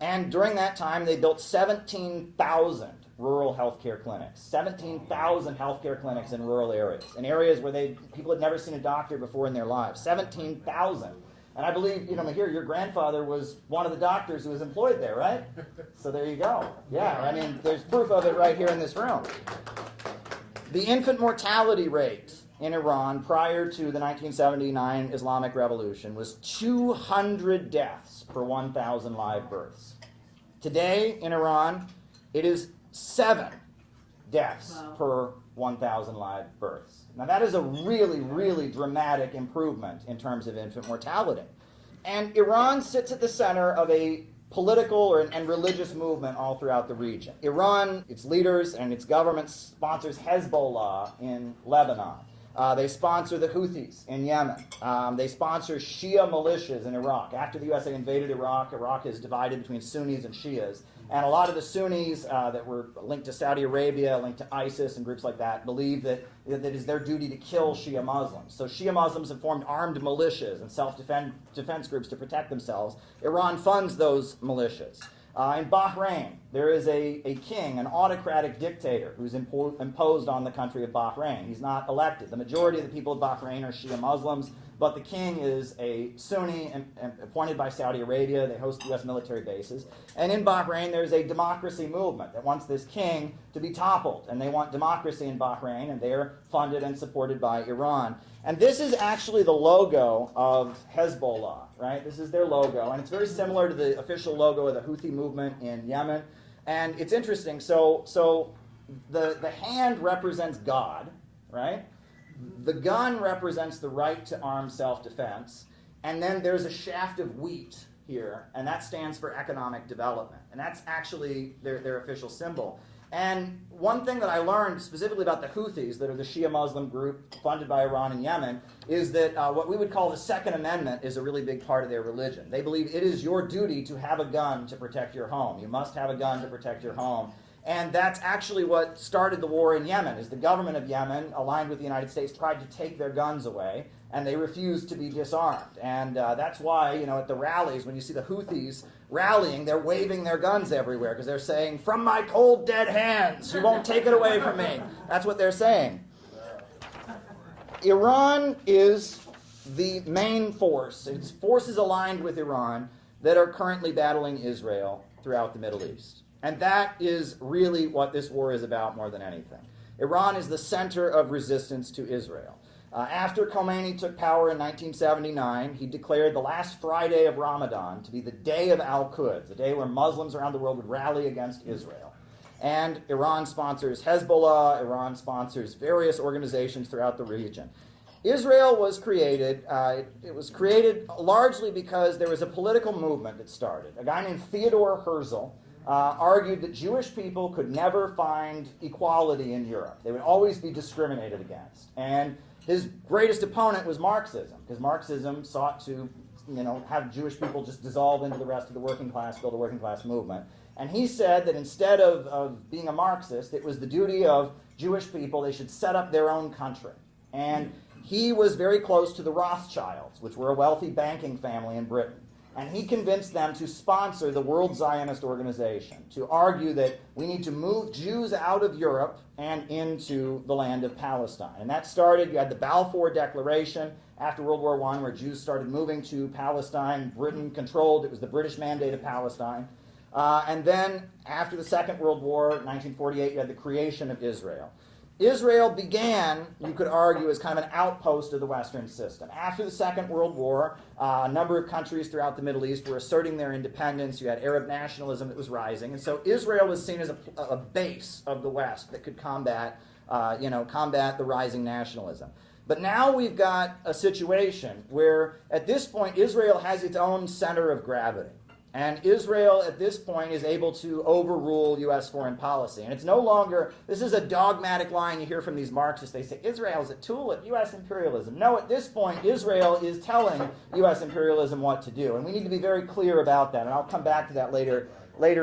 And during that time, they built 17,000 rural healthcare clinics, 17,000 healthcare clinics in rural areas where people had never seen a doctor before in their lives, 17,000. And I believe, here, your grandfather was one of the doctors who was employed there, right? So there you go. Yeah, I mean, there's proof of it right here in this room. The infant mortality rate in Iran prior to the 1979 Islamic Revolution was 200 deaths per 1,000 live births. Today in Iran, it is 7 deaths per 1,000 live births. Now that is a really, really dramatic improvement in terms of infant mortality. And Iran sits at the center of a political and religious movement all throughout the region. Iran, its leaders and its government sponsors Hezbollah in Lebanon. They sponsor the Houthis in Yemen. They sponsor Shia militias in Iraq. After the USA invaded Iraq, Iraq is divided between Sunnis and Shias. And a lot of the Sunnis that were linked to Saudi Arabia, linked to ISIS and groups like that, believe that it is their duty to kill Shia Muslims. So Shia Muslims have formed armed militias and self-defense groups to protect themselves. Iran funds those militias. In Bahrain, there is a king, an autocratic dictator, who's imposed on the country of Bahrain. He's not elected. The majority of the people of Bahrain are Shia Muslims, but the king is a Sunni appointed by Saudi Arabia. They host U.S. military bases. And in Bahrain, there's a democracy movement that wants this king to be toppled, and they want democracy in Bahrain, and they're funded and supported by Iran. And this is actually the logo of Hezbollah, right? This is their logo, and it's very similar to the official logo of the Houthi movement in Yemen. And it's interesting. So the hand represents God, right? The gun represents the right to armed self-defense, and then there's a shaft of wheat here, and that stands for economic development, and that's actually their official symbol. And one thing that I learned specifically about the Houthis, that are the Shia Muslim group funded by Iran and Yemen, is that what we would call the Second Amendment is a really big part of their religion. They believe it is your duty to have a gun to protect your home. You must have a gun to protect your home. And that's actually what started the war in Yemen, is the government of Yemen, aligned with the United States, tried to take their guns away, and they refused to be disarmed. And that's why, at the rallies, when you see the Houthis rallying, they're waving their guns everywhere, because they're saying, "From my cold, dead hands, you won't take it away from me." That's what they're saying. Iran is the main force. It's forces aligned with Iran that are currently battling Israel throughout the Middle East. And that is really what this war is about more than anything. Iran is the center of resistance to Israel. After Khomeini took power in 1979, he declared the last Friday of Ramadan to be the day of Al-Quds, the day where Muslims around the world would rally against Israel. And Iran sponsors Hezbollah, Iran sponsors various organizations throughout the region. Israel was created, it was created largely because there was a political movement that started. A guy named Theodor Herzl argued that Jewish people could never find equality in Europe. They would always be discriminated against. And his greatest opponent was Marxism, because Marxism sought to have Jewish people just dissolve into the rest of the working class, build a working class movement. And he said that instead of being a Marxist, it was the duty of Jewish people, they should set up their own country. And he was very close to the Rothschilds, which were a wealthy banking family in Britain. And he convinced them to sponsor the World Zionist Organization, to argue that we need to move Jews out of Europe and into the land of Palestine. And that started, you had the Balfour Declaration after World War I, where Jews started moving to Palestine. Britain controlled, it was the British Mandate of Palestine. And then after the Second World War, 1948, you had the creation of Israel. Israel began, you could argue, as kind of an outpost of the Western system. After the Second World War, a number of countries throughout the Middle East were asserting their independence. You had Arab nationalism that was rising. And so Israel was seen as a base of the West that could combat the rising nationalism. But now we've got a situation where, at this point, Israel has its own center of gravity. And Israel, at this point, is able to overrule U.S. foreign policy. And it's no longer, this is a dogmatic line you hear from these Marxists. They say, Israel is a tool of U.S. imperialism. No, at this point, Israel is telling U.S. imperialism what to do. And we need to be very clear about that. And I'll come back to that later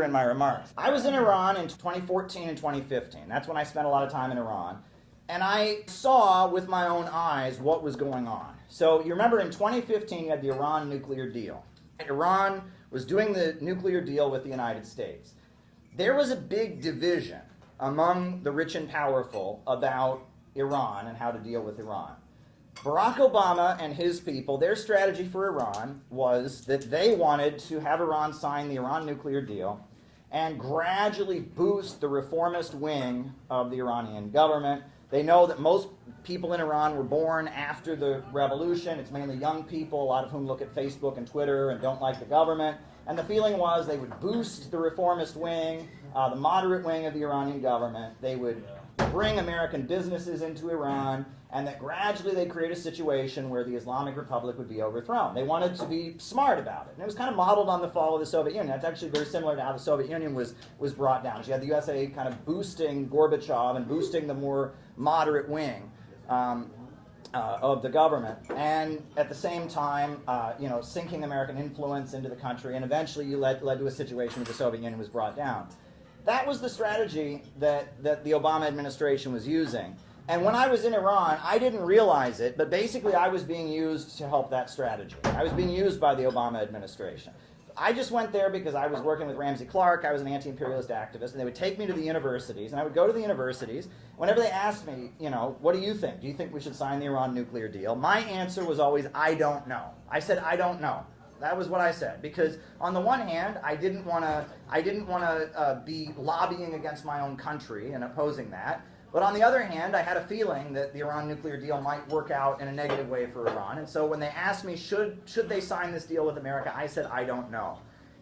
in my remarks. I was in Iran in 2014 and 2015. That's when I spent a lot of time in Iran. And I saw with my own eyes what was going on. So you remember in 2015, you had the Iran nuclear deal. Iran was doing the nuclear deal with the United States. There was a big division among the rich and powerful about Iran and how to deal with Iran. Barack Obama and his people, their strategy for Iran was that they wanted to have Iran sign the Iran nuclear deal and gradually boost the reformist wing of the Iranian government. They know that most people in Iran were born after the revolution. It's mainly young people, a lot of whom look at Facebook and Twitter and don't like the government. And the feeling was they would boost the reformist wing, the moderate wing of the Iranian government. They would bring American businesses into Iran, and that gradually they'd create a situation where the Islamic Republic would be overthrown. They wanted to be smart about it. And it was kind of modeled on the fall of the Soviet Union. That's actually very similar to how the Soviet Union was brought down. So you had the USA kind of boosting Gorbachev and boosting the more moderate wing. of the government, and at the same time, sinking American influence into the country, and eventually you led to a situation where the Soviet Union was brought down. That was the strategy that the Obama administration was using. And when I was in Iran, I didn't realize it, but basically I was being used to help that strategy. I was being used by the Obama administration. I just went there because I was working with Ramsey Clark. I was an anti-imperialist activist, and they would take me to the universities, and I would go to the universities. Whenever they asked me, what do you think? Do you think we should sign the Iran nuclear deal? My answer was always, I don't know. I said, I don't know. That was what I said, because on the one hand, I didn't want to be lobbying against my own country and opposing that. But on the other hand, I had a feeling that the Iran nuclear deal might work out in a negative way for Iran. And so when they asked me, should they sign this deal with America, I said, I don't know.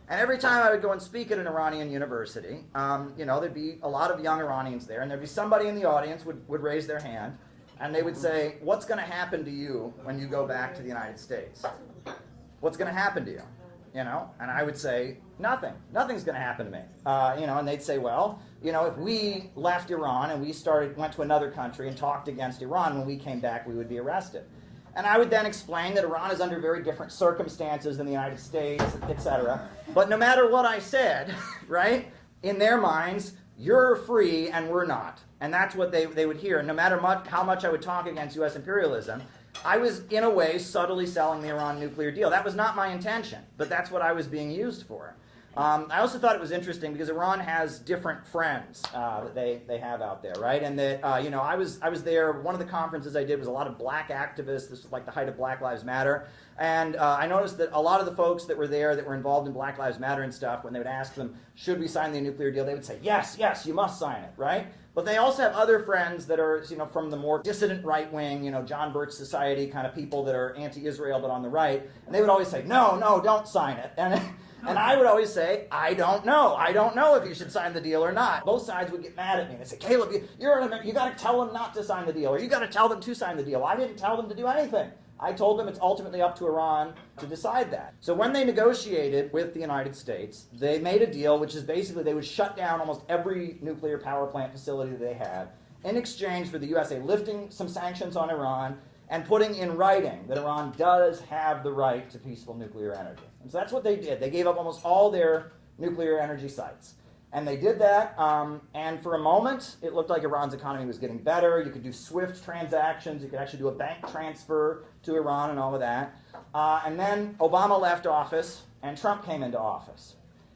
And every time I would go and speak at an Iranian university, there'd be a lot of young Iranians there, and there'd be somebody in the audience would raise their hand, and they would say, what's going to happen to you when you go back to the United States? What's going to happen to you? And I would say, nothing. Nothing's going to happen to me. And they'd say, well, if we left Iran and we went to another country and talked against Iran, when we came back, we would be arrested. And I would then explain that Iran is under very different circumstances than the United States, etc. But no matter what I said, right, in their minds, you're free and we're not. And that's what they would hear. And no matter how much I would talk against U.S. imperialism, I was, in a way, subtly selling the Iran nuclear deal. That was not my intention, but that's what I was being used for. I also thought it was interesting because Iran has different friends that they have out there, right? And that, I was there. One of the conferences I did was a lot of black activists. This was like the height of Black Lives Matter. And I noticed that a lot of the folks that were there that were involved in Black Lives Matter and stuff, when they would ask them, should we sign the nuclear deal, they would say, yes, you must sign it, right? But they also have other friends that are, from the more dissident right wing, John Birch Society kind of people that are anti-Israel but on the right. And they would always say, no, don't sign it. And I would always say, I don't know. I don't know if you should sign the deal or not. Both sides would get mad at me. They say, Caleb, you got to tell them not to sign the deal, or you got to tell them to sign the deal. I didn't tell them to do anything. I told them it's ultimately up to Iran to decide that. So when they negotiated with the United States, they made a deal which is basically they would shut down almost every nuclear power plant facility that they had in exchange for the USA lifting some sanctions on Iran and putting in writing that Iran does have the right to peaceful nuclear energy. And so that's what they did. They gave up almost all their nuclear energy sites. And they did that, and for a moment, it looked like Iran's economy was getting better. You could do SWIFT transactions. You could actually do a bank transfer to Iran and all of that. And then Obama left office, and Trump came into office.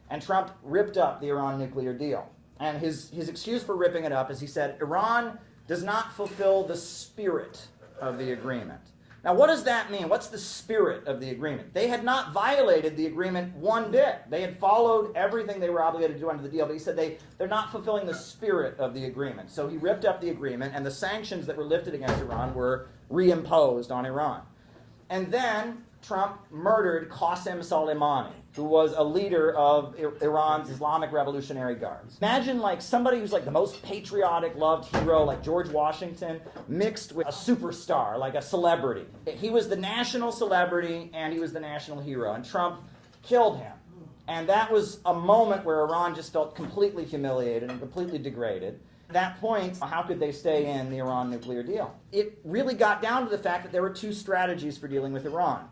And Trump ripped up the Iran nuclear deal. And his excuse for ripping it up is he said, Iran does not fulfill the spirit of the agreement. Now, what does that mean? What's the spirit of the agreement? They had not violated the agreement one bit. They had followed everything they were obligated to do under the deal, but he said they're not fulfilling the spirit of the agreement. So he ripped up the agreement, and the sanctions that were lifted against Iran were reimposed on Iran. And then Trump murdered Qasem Soleimani, who was a leader of Iran's Islamic Revolutionary Guards. Imagine somebody who's the most patriotic, loved hero, like George Washington, mixed with a superstar, like a celebrity. He was the national celebrity and he was the national hero, and Trump killed him. And that was a moment where Iran just felt completely humiliated and completely degraded. At that point, how could they stay in the Iran nuclear deal? It really got down to the fact that there were two strategies for dealing with Iran.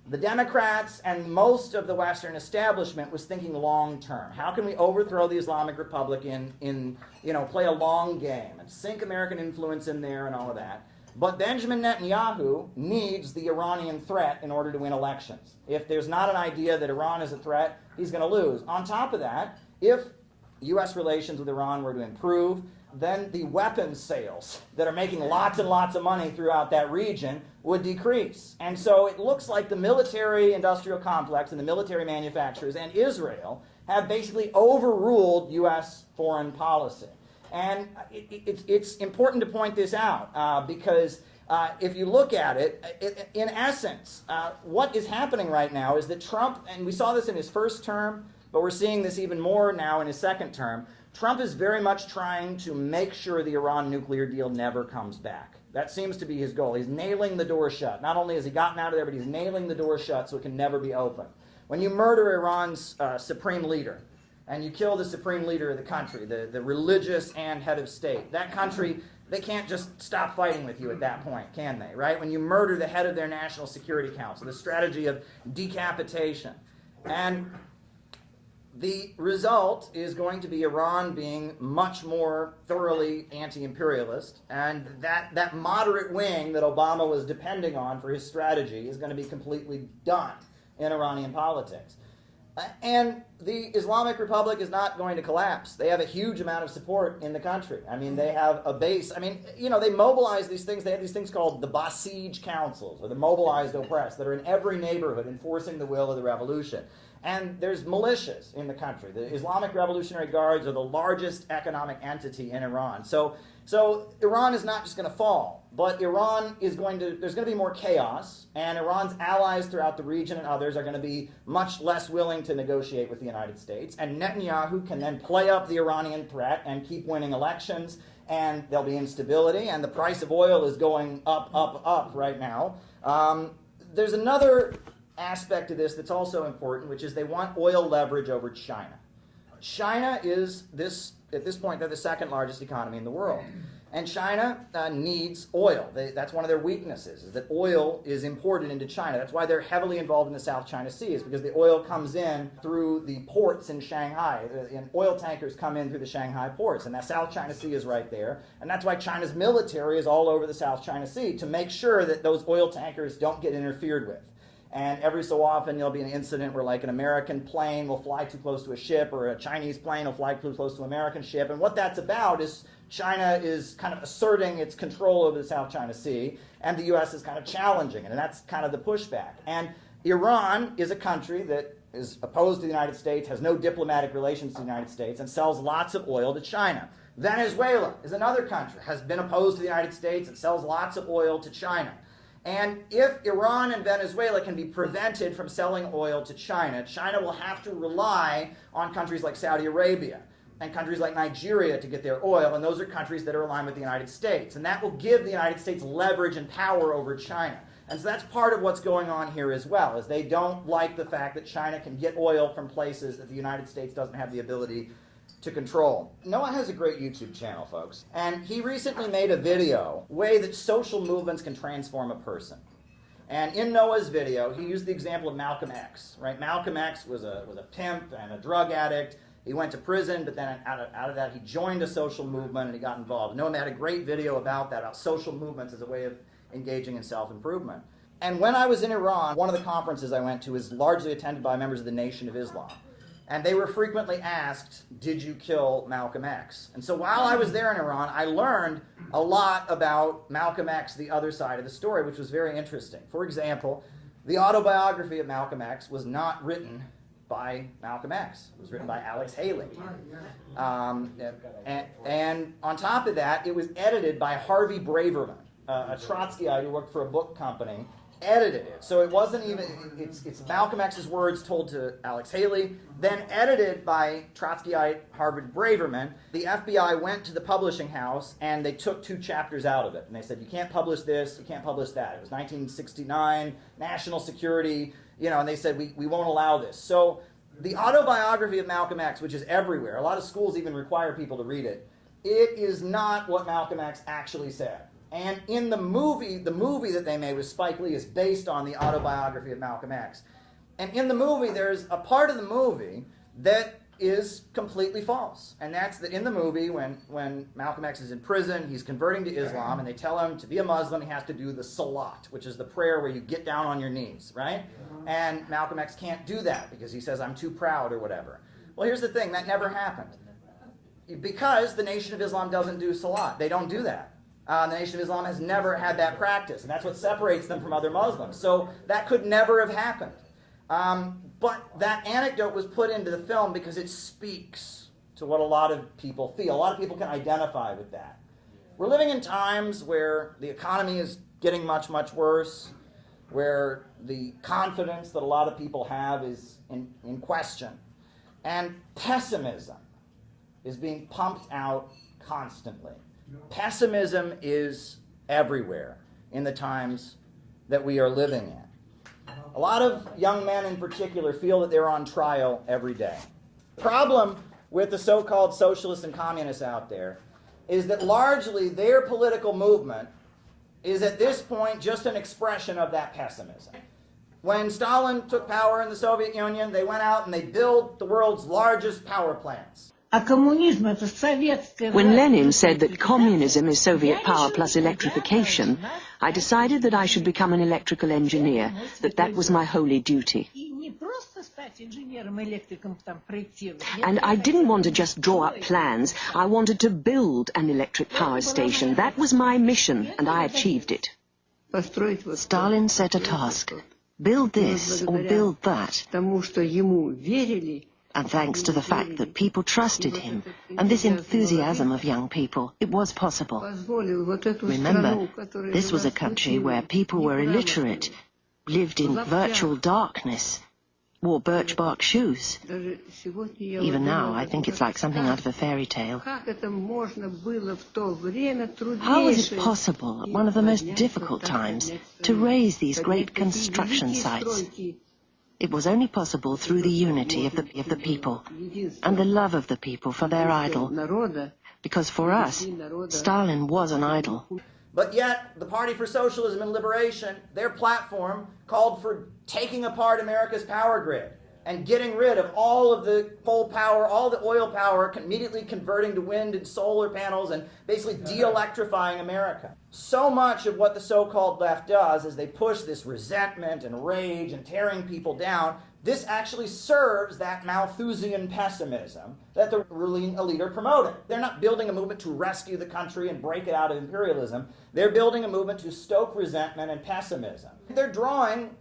The Democrats and most of the Western establishment was thinking long term. How can we overthrow the Islamic Republic play a long game and sink American influence in there and all of that? But Benjamin Netanyahu needs the Iranian threat in order to win elections. If there's not an idea that Iran is a threat, he's going to lose. On top of that, if U.S. relations with Iran were to improve, then the weapons sales that are making lots and lots of money throughout that region would decrease. And so it looks like the military-industrial complex and the military manufacturers and Israel have basically overruled U.S. foreign policy. And it's important to point this out because if you look at it, in essence, what is happening right now is that Trump, and we saw this in his first term, but we're seeing this even more now in his second term, Trump is very much trying to make sure the Iran nuclear deal never comes back. That seems to be his goal. He's nailing the door shut. Not only has he gotten out of there, but he's nailing the door shut so it can never be open. When you murder Iran's supreme leader, and you kill the supreme leader of the country, the religious and head of state, that country, they can't just stop fighting with you at that point, can they, right? When you murder the head of their National Security Council, the strategy of decapitation. And the result is going to be Iran being much more thoroughly anti-imperialist, and that moderate wing that Obama was depending on for his strategy is going to be completely done in Iranian politics. And the Islamic Republic is not going to collapse. They have a huge amount of support in the country. I mean, they have a base. I mean, you know, they mobilize these things. They have these things called the Basij councils, or the mobilized oppressed, that are in every neighborhood enforcing the will of the revolution. And there's militias in the country. The Islamic Revolutionary Guards are the largest economic entity in Iran. So Iran is not just going to fall, but there's going to be more chaos, and Iran's allies throughout the region and others are going to be much less willing to negotiate with the United States. And Netanyahu can then play up the Iranian threat and keep winning elections, and there'll be instability, and the price of oil is going up right now. There's another aspect of this that's also important, which is they want oil leverage over China. China is at this point, they're the second largest economy in the world. And China needs oil. That's one of their weaknesses, is that oil is imported into China. That's why they're heavily involved in the South China Sea, is because the oil comes in through the ports in Shanghai. And oil tankers come in through the Shanghai ports. And that South China Sea is right there. And that's why China's military is all over the South China Sea, to make sure that those oil tankers don't get interfered with. And every so often there'll be an incident where, like, an American plane will fly too close to a ship, or a Chinese plane will fly too close to an American ship. And what that's about is China is kind of asserting its control over the South China Sea, and the U.S. is kind of challenging it, and that's kind of the pushback. And Iran is a country that is opposed to the United States, has no diplomatic relations to the United States, and sells lots of oil to China. Venezuela is another country, has been opposed to the United States and sells lots of oil to China. And if Iran and Venezuela can be prevented from selling oil to China, China will have to rely on countries like Saudi Arabia and countries like Nigeria to get their oil, and those are countries that are aligned with the United States. And that will give the United States leverage and power over China. And so that's part of what's going on here as well, is they don't like the fact that China can get oil from places that the United States doesn't have the ability to control. Noah has a great YouTube channel, folks, and he recently made a video, way that social movements can transform a person. And in Noah's video, he used the example of Malcolm X, right? Malcolm X was a pimp and a drug addict. He went to prison, but then out of that, he joined a social movement and he got involved. Noah had a great video about that, about social movements as a way of engaging in self-improvement. And when I was in Iran, one of the conferences I went to was largely attended by members of the Nation of Islam. And they were frequently asked, did you kill Malcolm X? And so while I was there in Iran, I learned a lot about Malcolm X, the other side of the story, which was very interesting. For example, the autobiography of Malcolm X was not written by Malcolm X. It was written by Alex Haley. And on top of that, it was edited by Harvey Braverman, a Trotskyite who worked for a book company, edited it. So it wasn't even, it's Malcolm X's words told to Alex Haley, then edited by Trotskyite Harvey Braverman. The FBI went to the publishing house and they took 2 chapters out of it. And they said, you can't publish this, you can't publish that. It was 1969, national security, and they said, we won't allow this. So the autobiography of Malcolm X, which is everywhere, a lot of schools even require people to read it, it is not what Malcolm X actually said. And in the movie that they made with Spike Lee is based on the autobiography of Malcolm X. And in the movie, there's a part of the movie that is completely false. And that's that in the movie, when Malcolm X is in prison, he's converting to Islam, and they tell him to be a Muslim, he has to do the salat, which is the prayer where you get down on your knees, right? And Malcolm X can't do that because he says, I'm too proud or whatever. Well, here's the thing, that never happened. Because the Nation of Islam doesn't do salat. They don't do that. The Nation of Islam has never had that practice, and that's what separates them from other Muslims. So that could never have happened. But that anecdote was put into the film because it speaks to what a lot of people feel. A lot of people can identify with that. We're living in times where the economy is getting much, much worse, where the confidence that a lot of people have is in question. And pessimism is being pumped out constantly. Pessimism is everywhere in the times that we are living in. A lot of young men in particular feel that they're on trial every day. The problem with the so-called socialists and communists out there is that largely their political movement is at this point just an expression of that pessimism. When Stalin took power in the Soviet Union, they went out and they built the world's largest power plants. When Lenin said that communism is Soviet power plus electrification, I decided that I should become an electrical engineer, that was my holy duty. And I didn't want to just draw up plans, I wanted to build an electric power station. That was my mission, and I achieved it. Stalin set a task. Build this or build that. And thanks to the fact that people trusted him, and this enthusiasm of young people, it was possible. Remember, this was a country where people were illiterate, lived in virtual darkness, wore birch bark shoes. Even now, I think it's like something out of a fairy tale. How was it possible, at one of the most difficult times, to raise these great construction sites? It was only possible through the unity of the people, and the love of the people for their idol. Because for us, Stalin was an idol. But yet, the Party for Socialism and Liberation, their platform called for taking apart America's power grid and getting rid of all of the coal power, all the oil power, immediately converting to wind and solar panels and basically de-electrifying America. So much of what the so-called left does is they push this resentment and rage and tearing people down. This actually serves that Malthusian pessimism that the ruling elite are promoting. They're not building a movement to rescue the country and break it out of imperialism. They're building a movement to stoke resentment and pessimism. They're drawing,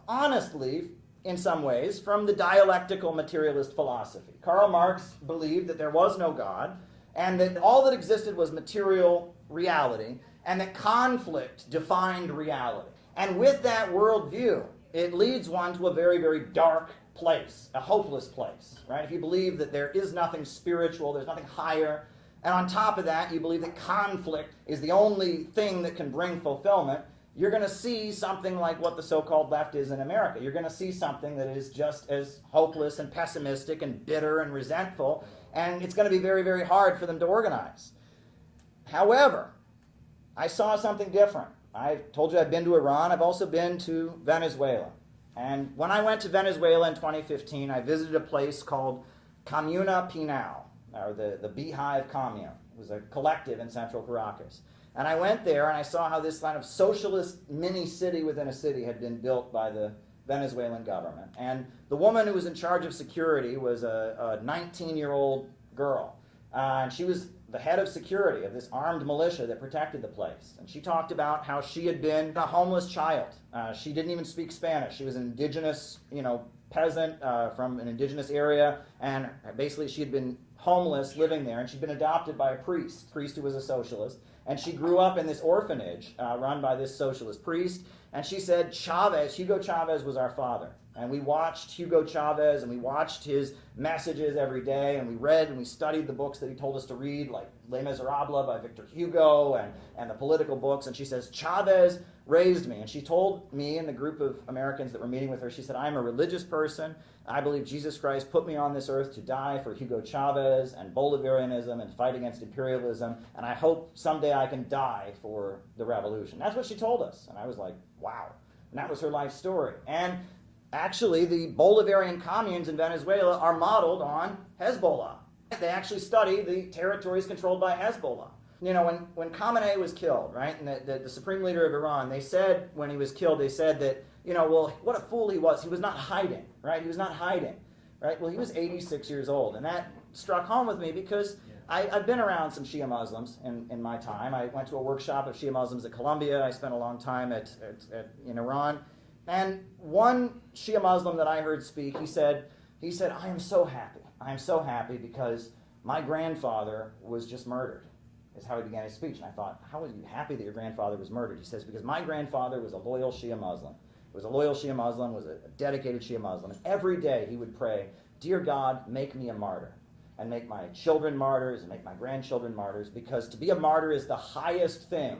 honestly, in some ways, from the dialectical materialist philosophy. Karl Marx believed that there was no God, and that all that existed was material reality, and that conflict defined reality. And with that worldview, it leads one to a very, very dark place, a hopeless place, right? If you believe that there is nothing spiritual, there's nothing higher, and on top of that, you believe that conflict is the only thing that can bring fulfillment, you're going to see something like what the so-called left is in America. You're going to see something that is just as hopeless and pessimistic and bitter and resentful, and it's going to be very, very hard for them to organize. However, I saw something different. I told you I've been to Iran. I've also been to Venezuela. And when I went to Venezuela in 2015, I visited a place called Comuna Pinal, or the Beehive Commune. It was a collective in central Caracas. And I went there and I saw how this kind of socialist mini-city within a city had been built by the Venezuelan government. And the woman who was in charge of security was a 19-year-old girl. And she was the head of security of this armed militia that protected the place. And she talked about how she had been a homeless child. She didn't even speak Spanish. She was an indigenous, peasant from an indigenous area, and basically she had been homeless living there, and she'd been adopted by a priest who was a socialist. And she grew up in this orphanage run by this socialist priest. And she said, Hugo Chavez was our father. And we watched Hugo Chavez, and we watched his messages every day, and we read and we studied the books that he told us to read, like Les Miserables by Victor Hugo, and the political books. And she says, Chavez raised me. And she told me and the group of Americans that were meeting with her, she said, I'm a religious person. I believe Jesus Christ put me on this earth to die for Hugo Chavez and Bolivarianism and fight against imperialism, and I hope someday I can die for the revolution. That's what she told us. And I was like, wow. And that was her life story. And actually, the Bolivarian communes in Venezuela are modeled on Hezbollah. They actually study the territories controlled by Hezbollah. When Khamenei was killed, right, and the supreme leader of Iran, they said when he was killed, they said that, what a fool he was. He was not hiding, right? He was not hiding, right? Well, he was 86 years old, and that struck home with me because I've been around some Shia Muslims in my time. I went to a workshop of Shia Muslims at Columbia. I spent a long time in Iran. And one Shia Muslim that I heard speak, he said, I am so happy. I am so happy because my grandfather was just murdered, is how he began his speech. And I thought, how are you happy that your grandfather was murdered? He says, because my grandfather was a loyal Shia Muslim. Was a loyal Shia Muslim, was a dedicated Shia Muslim. And every day he would pray, dear God, make me a martyr. And make my children martyrs, and make my grandchildren martyrs, because to be a martyr is the highest thing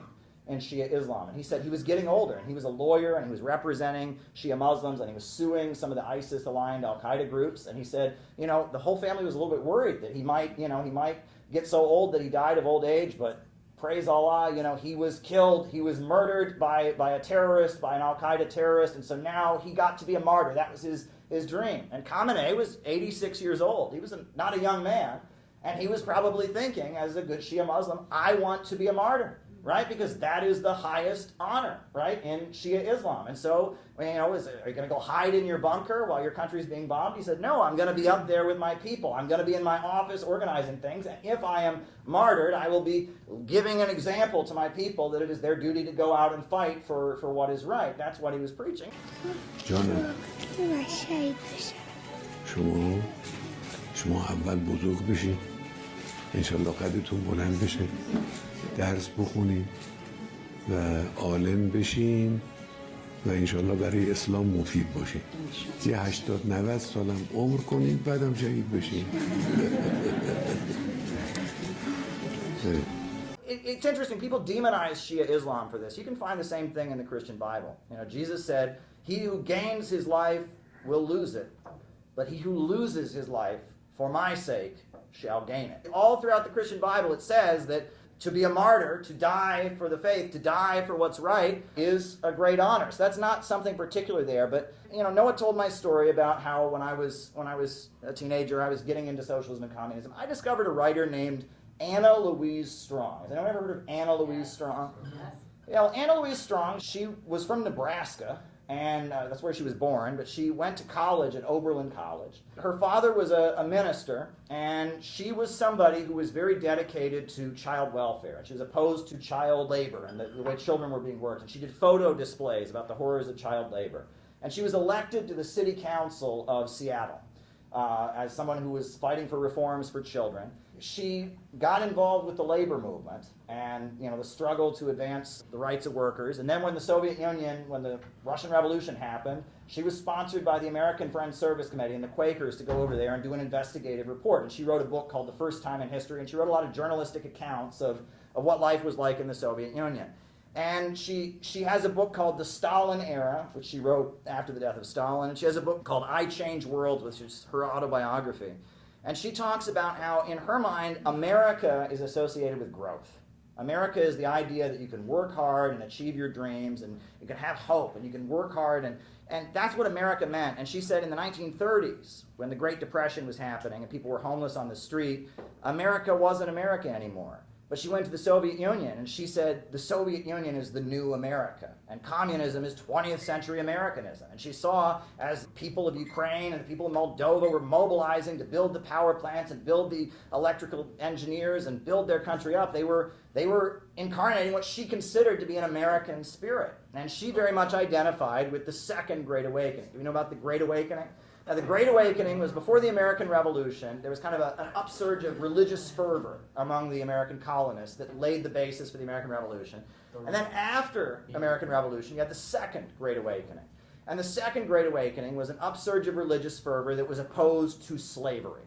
in Shia Islam. And he said he was getting older, and he was a lawyer, and he was representing Shia Muslims, and he was suing some of the ISIS-aligned Al-Qaeda groups. And he said, the whole family was a little bit worried that he might get so old that he died of old age, but praise Allah, he was killed, he was murdered by a terrorist, by an Al-Qaeda terrorist, and so now he got to be a martyr. That was his dream. And Khamenei was 86 years old. He was not a young man, and he was probably thinking, as a good Shia Muslim, I want to be a martyr, right? Because that is the highest honor, right, in Shia Islam. And so, are you going to go hide in your bunker while your country's being bombed? He said, no, I'm going to be up there with my people. I'm going to be in my office organizing things. And if I am martyred, I will be giving an example to my people that it is their duty to go out and fight for what is right. That's what he was preaching. جانم شما اول بزرگ بشین انشالله قدرتون بلند بشه درس بخونین و عالم بشین و انشالله برای اسلام مفید باشین یه 80-90 سالم عمر کنین بعدم شهید بشین It's interesting. People demonize Shia Islam for this. You can find the same thing in the Christian Bible. Jesus said, he who gains his life will lose it, but he who loses his life for my sake shall gain it. All throughout the Christian Bible it says that to be a martyr, to die for the faith, to die for what's right, is a great honor. So that's not something particular there, but Noah told my story about how when I was a teenager, I was getting into socialism and communism. I discovered a writer named Anna Louise Strong. Has anyone ever heard of Anna Louise Strong? Yes. Anna Louise Strong, she was from Nebraska, and that's where she was born, but she went to college at Oberlin College. Her father was a minister, and she was somebody who was very dedicated to child welfare. She was opposed to child labor and the way children were being worked, and she did photo displays about the horrors of child labor. And she was elected to the city council of Seattle as someone who was fighting for reforms for children. She got involved with the labor movement and the struggle to advance the rights of workers. And then when the Soviet Union, when the Russian Revolution happened, she was sponsored by the American Friends Service Committee and the Quakers to go over there and do an investigative report. And she wrote a book called The First Time in History, and she wrote a lot of journalistic accounts of what life was like in the Soviet Union. And she has a book called The Stalin Era, which she wrote after the death of Stalin. And she has a book called I Change Worlds, which is her autobiography. And she talks about how, in her mind, America is associated with growth. America is the idea that you can work hard and achieve your dreams, and you can have hope, and you can work hard, and that's what America meant. And she said in the 1930s, when the Great Depression was happening and people were homeless on the street, America wasn't America anymore. But she went to the Soviet Union, and she said the Soviet Union is the new America, and communism is 20th century Americanism. And she saw, as the people of Ukraine and the people of Moldova were mobilizing to build the power plants and build the electrical engineers and build their country up, they were incarnating what she considered to be an American spirit. And she very much identified with the Second Great Awakening. Do you know about the Great Awakening? Now, the Great Awakening was before the American Revolution. There was kind of an upsurge of religious fervor among the American colonists that laid the basis for the American Revolution. And then after American Revolution, you had the Second Great Awakening. And the Second Great Awakening was an upsurge of religious fervor that was opposed to slavery.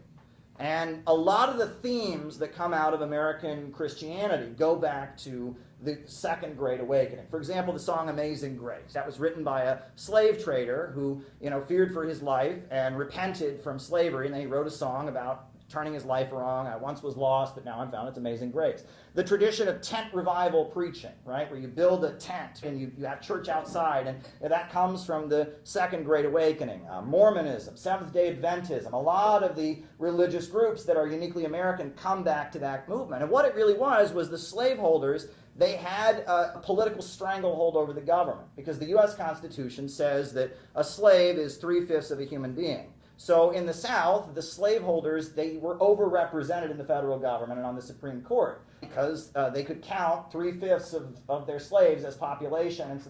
And a lot of the themes that come out of American Christianity go back to the Second Great Awakening. For example, the song Amazing Grace. That was written by a slave trader who, feared for his life and repented from slavery, and then he wrote a song about turning his life wrong. I once was lost, but now I'm found. It's amazing grace. The tradition of tent revival preaching, right, where you build a tent and you have church outside, and that comes from the Second Great Awakening. Mormonism, Seventh-day Adventism, a lot of the religious groups that are uniquely American come back to that movement. And what it really was the slaveholders, they had a political stranglehold over the government, because the U.S. Constitution says that a slave is 3/5 of a human being. So in the South, the slaveholders, they were overrepresented in the federal government and on the Supreme Court, because they could count 3/5 of their slaves as population. And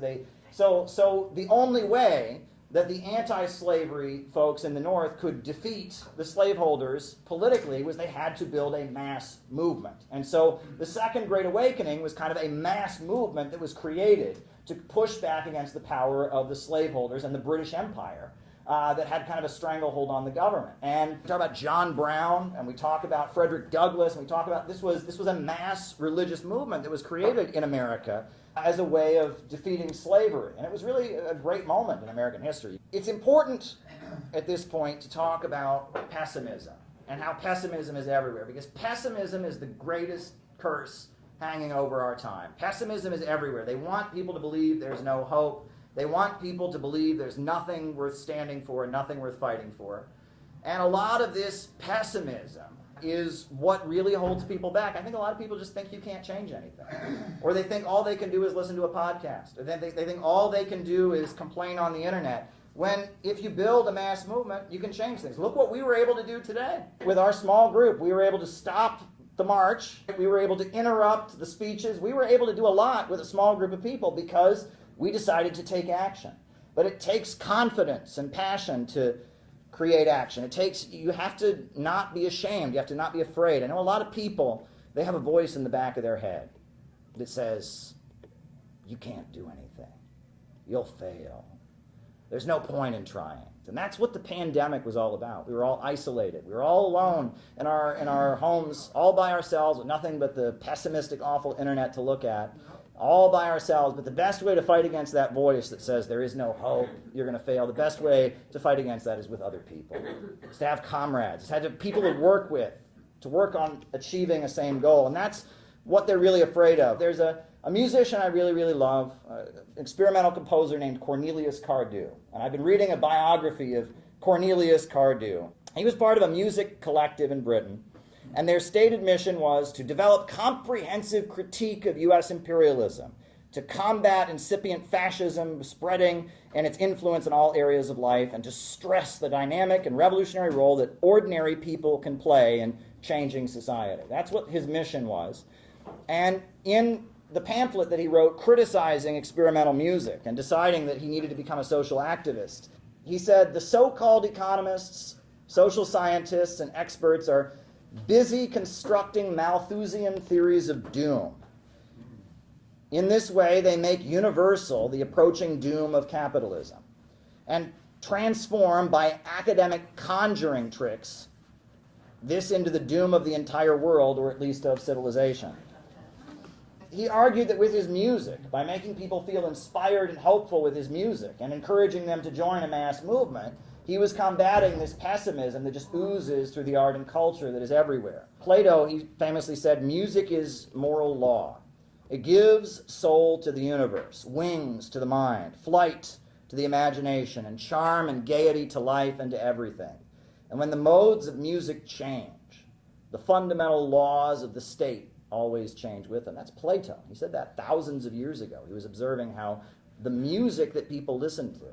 so the only way that the anti-slavery folks in the North could defeat the slaveholders politically was they had to build a mass movement. And so the Second Great Awakening was kind of a mass movement that was created to push back against the power of the slaveholders and the British Empire. that had kind of a stranglehold on the government. And we talk about John Brown, and we talk about Frederick Douglass, and we talk about this was a mass religious movement that was created in America as a way of defeating slavery. And it was really a great moment in American history. It's important at this point to talk about pessimism and how pessimism is everywhere, because pessimism is the greatest curse hanging over our time. Pessimism is everywhere. They want people to believe there's no hope. They want people to believe there's nothing worth standing for, nothing worth fighting for. And a lot of this pessimism is what really holds people back. I think a lot of people just think you can't change anything. Or they think all they can do is listen to a podcast. Or they think all they can do is complain on the internet. When if you build a mass movement, you can change things. Look what we were able to do today. With our small group, we were able to stop the march. We were able to interrupt the speeches. We were able to do a lot with a small group of people because we decided to take action. But it takes confidence and passion to create action. You have to not be ashamed. You have to not be afraid. I know a lot of people, they have a voice in the back of their head that says, you can't do anything. You'll fail. There's no point in trying. And that's what the pandemic was all about. We were all isolated. We were all alone in our homes, all by ourselves, with nothing but the pessimistic, awful internet to look at, all by ourselves. But the best way to fight against that voice that says there is no hope, you're going to fail, the best way to fight against that is with other people. It's to have comrades. It's to have people to work with, to work on achieving a same goal. And that's what they're really afraid of. There's a musician I really, really love, an experimental composer named Cornelius Cardew. And I've been reading a biography of Cornelius Cardew. He was part of a music collective in Britain, and their stated mission was to develop comprehensive critique of U.S. imperialism, to combat incipient fascism spreading and its influence in all areas of life, and to stress the dynamic and revolutionary role that ordinary people can play in changing society. That's what his mission was. And in the pamphlet that he wrote criticizing experimental music and deciding that he needed to become a social activist, he said, the so-called economists, social scientists, and experts are busy constructing Malthusian theories of doom. In this way, they make universal the approaching doom of capitalism and transform by academic conjuring tricks this into the doom of the entire world, or at least of civilization. He argued that with his music, by making people feel inspired and hopeful with his music and encouraging them to join a mass movement, he was combating this pessimism that just oozes through the art and culture that is everywhere. Plato, he famously said, music is moral law. It gives soul to the universe, wings to the mind, flight to the imagination, and charm and gaiety to life and to everything. And when the modes of music change, the fundamental laws of the state always change with them. That's Plato. He said that thousands of years ago. He was observing how the music that people listen to.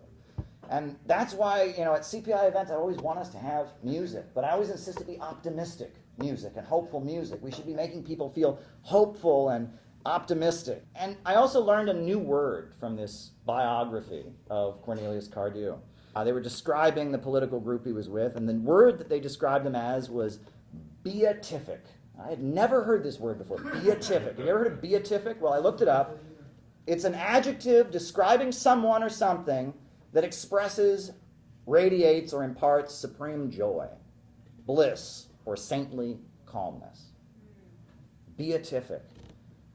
And that's why, at CPI events, I always want us to have music, but I always insist to be optimistic music and hopeful music. We should be making people feel hopeful and optimistic. And I also learned a new word from this biography of Cornelius Cardew. They were describing the political group he was with, and the word that they described him as was beatific. I had never heard this word before, beatific. Have you ever heard of beatific? Well, I looked it up. It's an adjective describing someone or something that expresses, radiates, or imparts supreme joy, bliss, or saintly calmness. Beatific.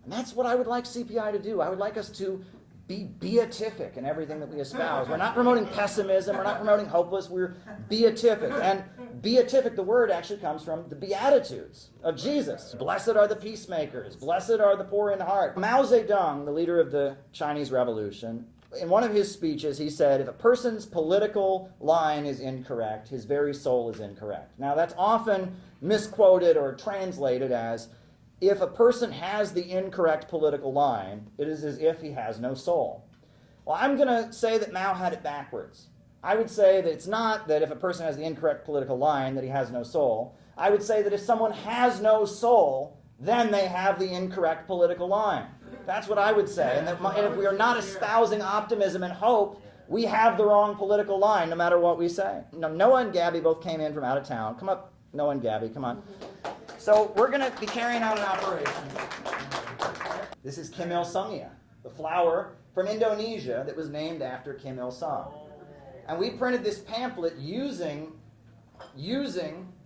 And that's what I would like CPI to do. I would like us to be beatific in everything that we espouse. We're not promoting pessimism. We're not promoting hopeless. We're beatific. And beatific, the word actually comes from the Beatitudes of Jesus. Blessed are the peacemakers. Blessed are the poor in heart. Mao Zedong, the leader of the Chinese Revolution, in one of his speeches, he said, if a person's political line is incorrect, his very soul is incorrect. Now, that's often misquoted or translated as, if a person has the incorrect political line, it is as if he has no soul. Well, I'm going to say that Mao had it backwards. I would say that it's not that if a person has the incorrect political line that he has no soul. I would say that if someone has no soul, then they have the incorrect political line. That's what I would say. And if we are not espousing optimism and hope, we have the wrong political line, no matter what we say. Noah and Gabby both came in from out of town. Come up, Noah and Gabby, come on. So we're going to be carrying out an operation. This is Kim Il-sungia, the flower from Indonesia that was named after Kim Il-sung. And we printed this pamphlet using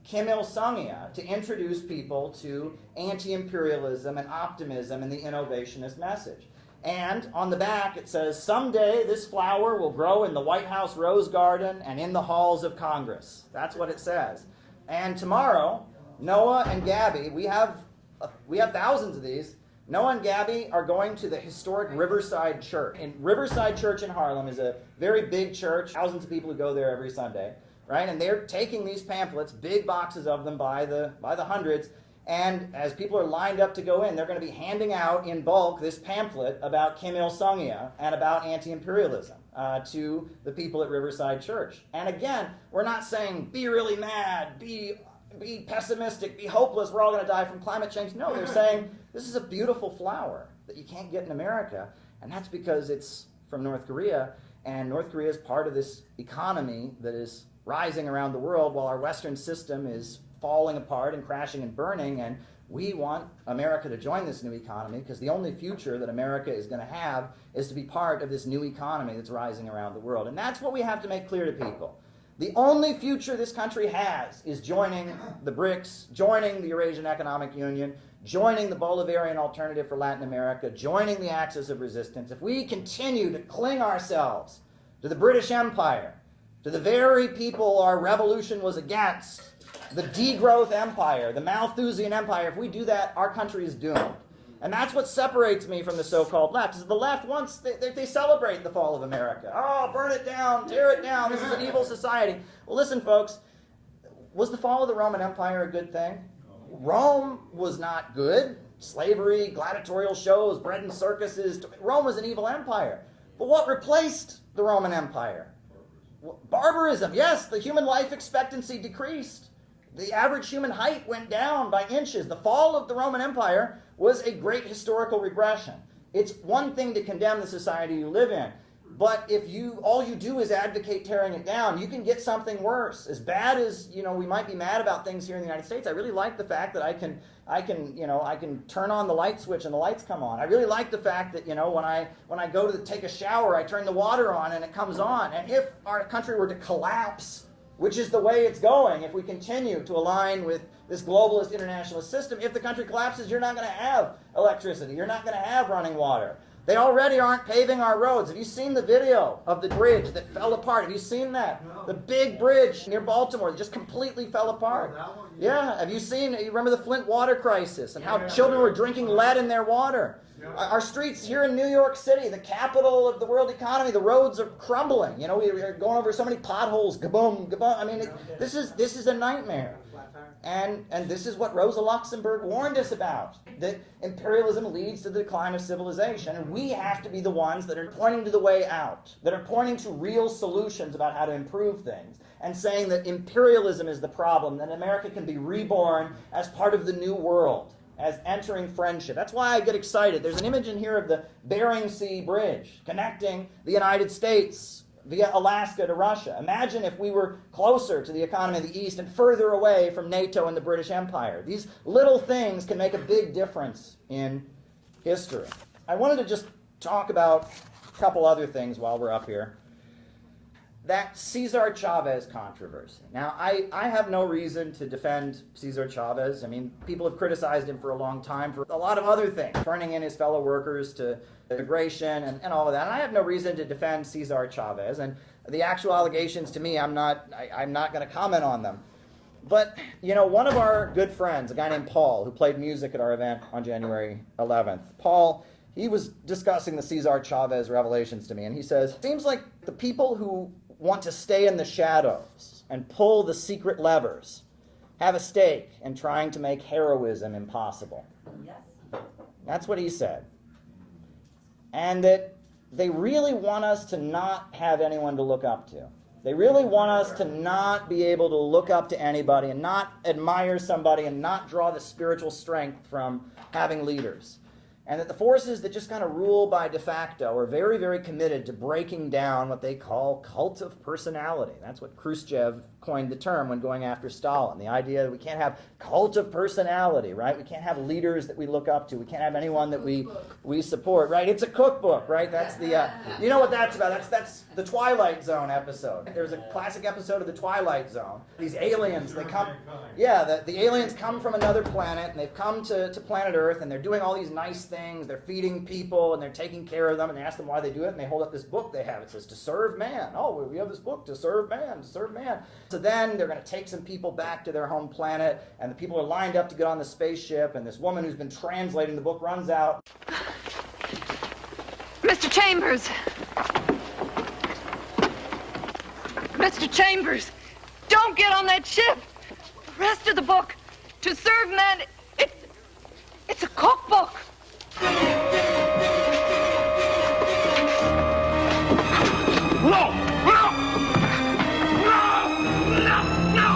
Kim Il-sungya to introduce people to anti-imperialism and optimism and the innovationist message. And on the back it says, "Someday this flower will grow in the White House rose garden and in the halls of Congress." That's what it says. And tomorrow, Noah and Gabby, we have thousands of these. Noah and Gabby are going to the historic Riverside Church. And Riverside Church in Harlem is a very big church, thousands of people who go there every Sunday, right? And they're taking these pamphlets, big boxes of them by the hundreds, and as people are lined up to go in, they're going to be handing out in bulk this pamphlet about Kim Il-sungya and about anti-imperialism to the people at Riverside Church. And again, we're not saying be really mad, be pessimistic, be hopeless, we're all going to die from climate change. No, they're saying this is a beautiful flower that you can't get in America, and that's because it's from North Korea, and North Korea is part of this economy that is rising around the world while our Western system is falling apart and crashing and burning, and we want America to join this new economy because the only future that America is going to have is to be part of this new economy that's rising around the world. And that's what we have to make clear to people. The only future this country has is joining the BRICS, joining the Eurasian Economic Union, joining the Bolivarian Alternative for Latin America, joining the Axis of Resistance. If we continue to cling ourselves to the British Empire, to the very people our revolution was against, the degrowth empire, the Malthusian empire, if we do that, our country is doomed. And that's what separates me from the so-called left, is the left wants, they celebrate the fall of America. Oh, burn it down, tear it down, this is an evil society. Well, listen, folks, was the fall of the Roman Empire a good thing? Rome was not good. Slavery, gladiatorial shows, bread and circuses. Rome was an evil empire. But what replaced the Roman Empire? Barbarism. Yes, the human life expectancy decreased. The average human height went down by inches. The fall of the Roman Empire was a great historical regression. It's one thing to condemn the society you live in, but if all you do is advocate tearing it down, you can get something worse. As bad as we might be mad about things here in the United States, I really like the fact that I can turn on the light switch and the lights come on. I really like the fact that when I go to take a shower, I turn the water on and it comes on. And if our country were to collapse, which is the way it's going, if we continue to align with this globalist internationalist system, if the country collapses, you're not going to have electricity. You're not going to have running water. They already aren't paving our roads. Have you seen the video of the bridge that fell apart? Have you seen that? No. The big bridge near Baltimore that just completely fell apart. Oh, yeah. Have you remember the Flint water crisis and how children were drinking lead in their water? Yeah. Our streets here in New York City, the capital of the world economy, the roads are crumbling. We're going over so many potholes. Kaboom, kaboom. I mean, this is a nightmare. And this is what Rosa Luxemburg warned us about, that imperialism leads to the decline of civilization. And we have to be the ones that are pointing to the way out, that are pointing to real solutions about how to improve things, and saying that imperialism is the problem, that America can be reborn as part of the new world, as entering friendship. That's why I get excited. There's an image in here of the Bering Sea Bridge connecting the United States via Alaska to Russia. Imagine if we were closer to the economy of the East and further away from NATO and the British Empire. These little things can make a big difference in history. I wanted to just talk about a couple other things while we're up here. That Cesar Chavez controversy. Now, I have no reason to defend Cesar Chavez. I mean, people have criticized him for a long time for a lot of other things, turning in his fellow workers to immigration and all of that. And I have no reason to defend Cesar Chavez. And the actual allegations, to me, I'm not going to comment on them. But, one of our good friends, a guy named Paul, who played music at our event on January 11th, Paul, he was discussing the Cesar Chavez revelations to me, and he says, it seems like the people who want to stay in the shadows and pull the secret levers have a stake in trying to make heroism impossible. Yes. That's what he said. And that they really want us to not have anyone to look up to. They really want us to not be able to look up to anybody and not admire somebody and not draw the spiritual strength from having leaders. And that the forces that just kind of rule by de facto are very, very committed to breaking down what they call cult of personality. That's what Khrushchev coined the term when going after Stalin. The idea that we can't have cult of personality, right? We can't have leaders that we look up to. We can't have anyone that we support, right? It's a cookbook, right? That's the, you know what that's about? That's the Twilight Zone episode. There's a classic episode of the Twilight Zone. These aliens, they come, yeah, the aliens come from another planet, and they've come to planet Earth, and they're doing all these nice things. They're feeding people, and they're taking care of them, and they ask them why they do it, and they hold up this book they have. It says, to serve man. Oh, we have this book, to serve man, to serve man. So then they're going to take some people back to their home planet, and the people are lined up to get on the spaceship, and this woman who's been translating the book runs out. Mr. Chambers! Mr. Chambers! Don't get on that ship! The rest of the book, To Serve Man, it's a cookbook! No! No! No! No! No!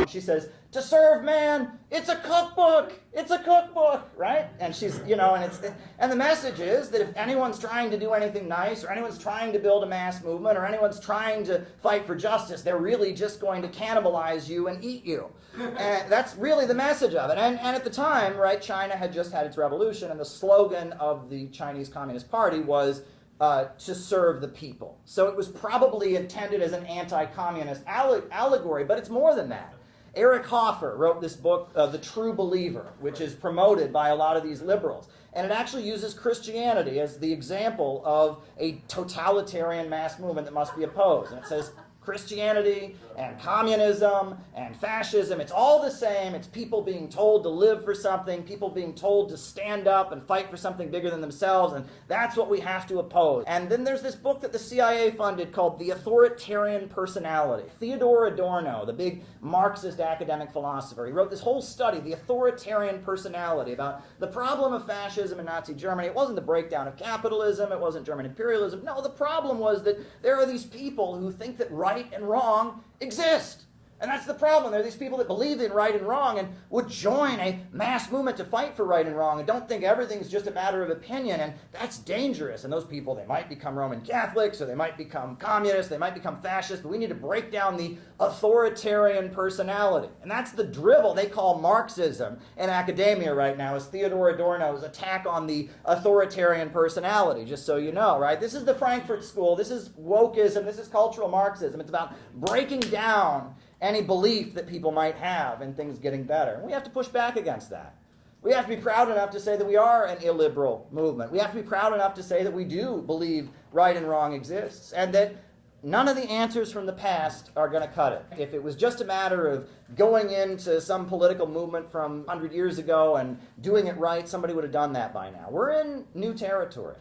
She says, to serve man, it's a cookbook. It's a cookbook, right? And she's, you know, and the message is that if anyone's trying to do anything nice, or anyone's trying to build a mass movement, or anyone's trying to fight for justice, they're really just going to cannibalize you and eat you. And that's really the message of it. And at the time, right, China had just had its revolution, and the slogan of the Chinese Communist Party was to serve the people. So it was probably intended as an anti-communist allegory, but it's more than that. Eric Hoffer wrote this book, The True Believer, which is promoted by a lot of these liberals. And it actually uses Christianity as the example of a totalitarian mass movement that must be opposed. And it says Christianity and communism and fascism, it's all the same. It's people being told to live for something, people being told to stand up and fight for something bigger than themselves, and that's what we have to oppose. And then there's this book that the CIA funded called The Authoritarian Personality. Theodore Adorno, the big Marxist academic philosopher, he wrote this whole study, The Authoritarian Personality, about the problem of fascism in Nazi Germany. It wasn't the breakdown of capitalism, it wasn't German imperialism. No, the problem was that there are these people who think that right and wrong exist. And that's the problem. There are these people that believe in right and wrong and would join a mass movement to fight for right and wrong and don't think everything's just a matter of opinion, and that's dangerous. And those people, they might become Roman Catholics, or they might become communists, they might become fascists, but we need to break down the authoritarian personality. And that's the drivel they call Marxism in academia right now, is Theodore Adorno's attack on the authoritarian personality, just so you know, right? This is the Frankfurt School, this is wokeism, this is cultural Marxism. It's about breaking down any belief that people might have in things getting better. And we have to push back against that. We have to be proud enough to say that we are an illiberal movement. We have to be proud enough to say that we do believe right and wrong exists, and that none of the answers from the past are going to cut it. If it was just a matter of going into some political movement from 100 years ago and doing it right, somebody would have done that by now. We're in new territory.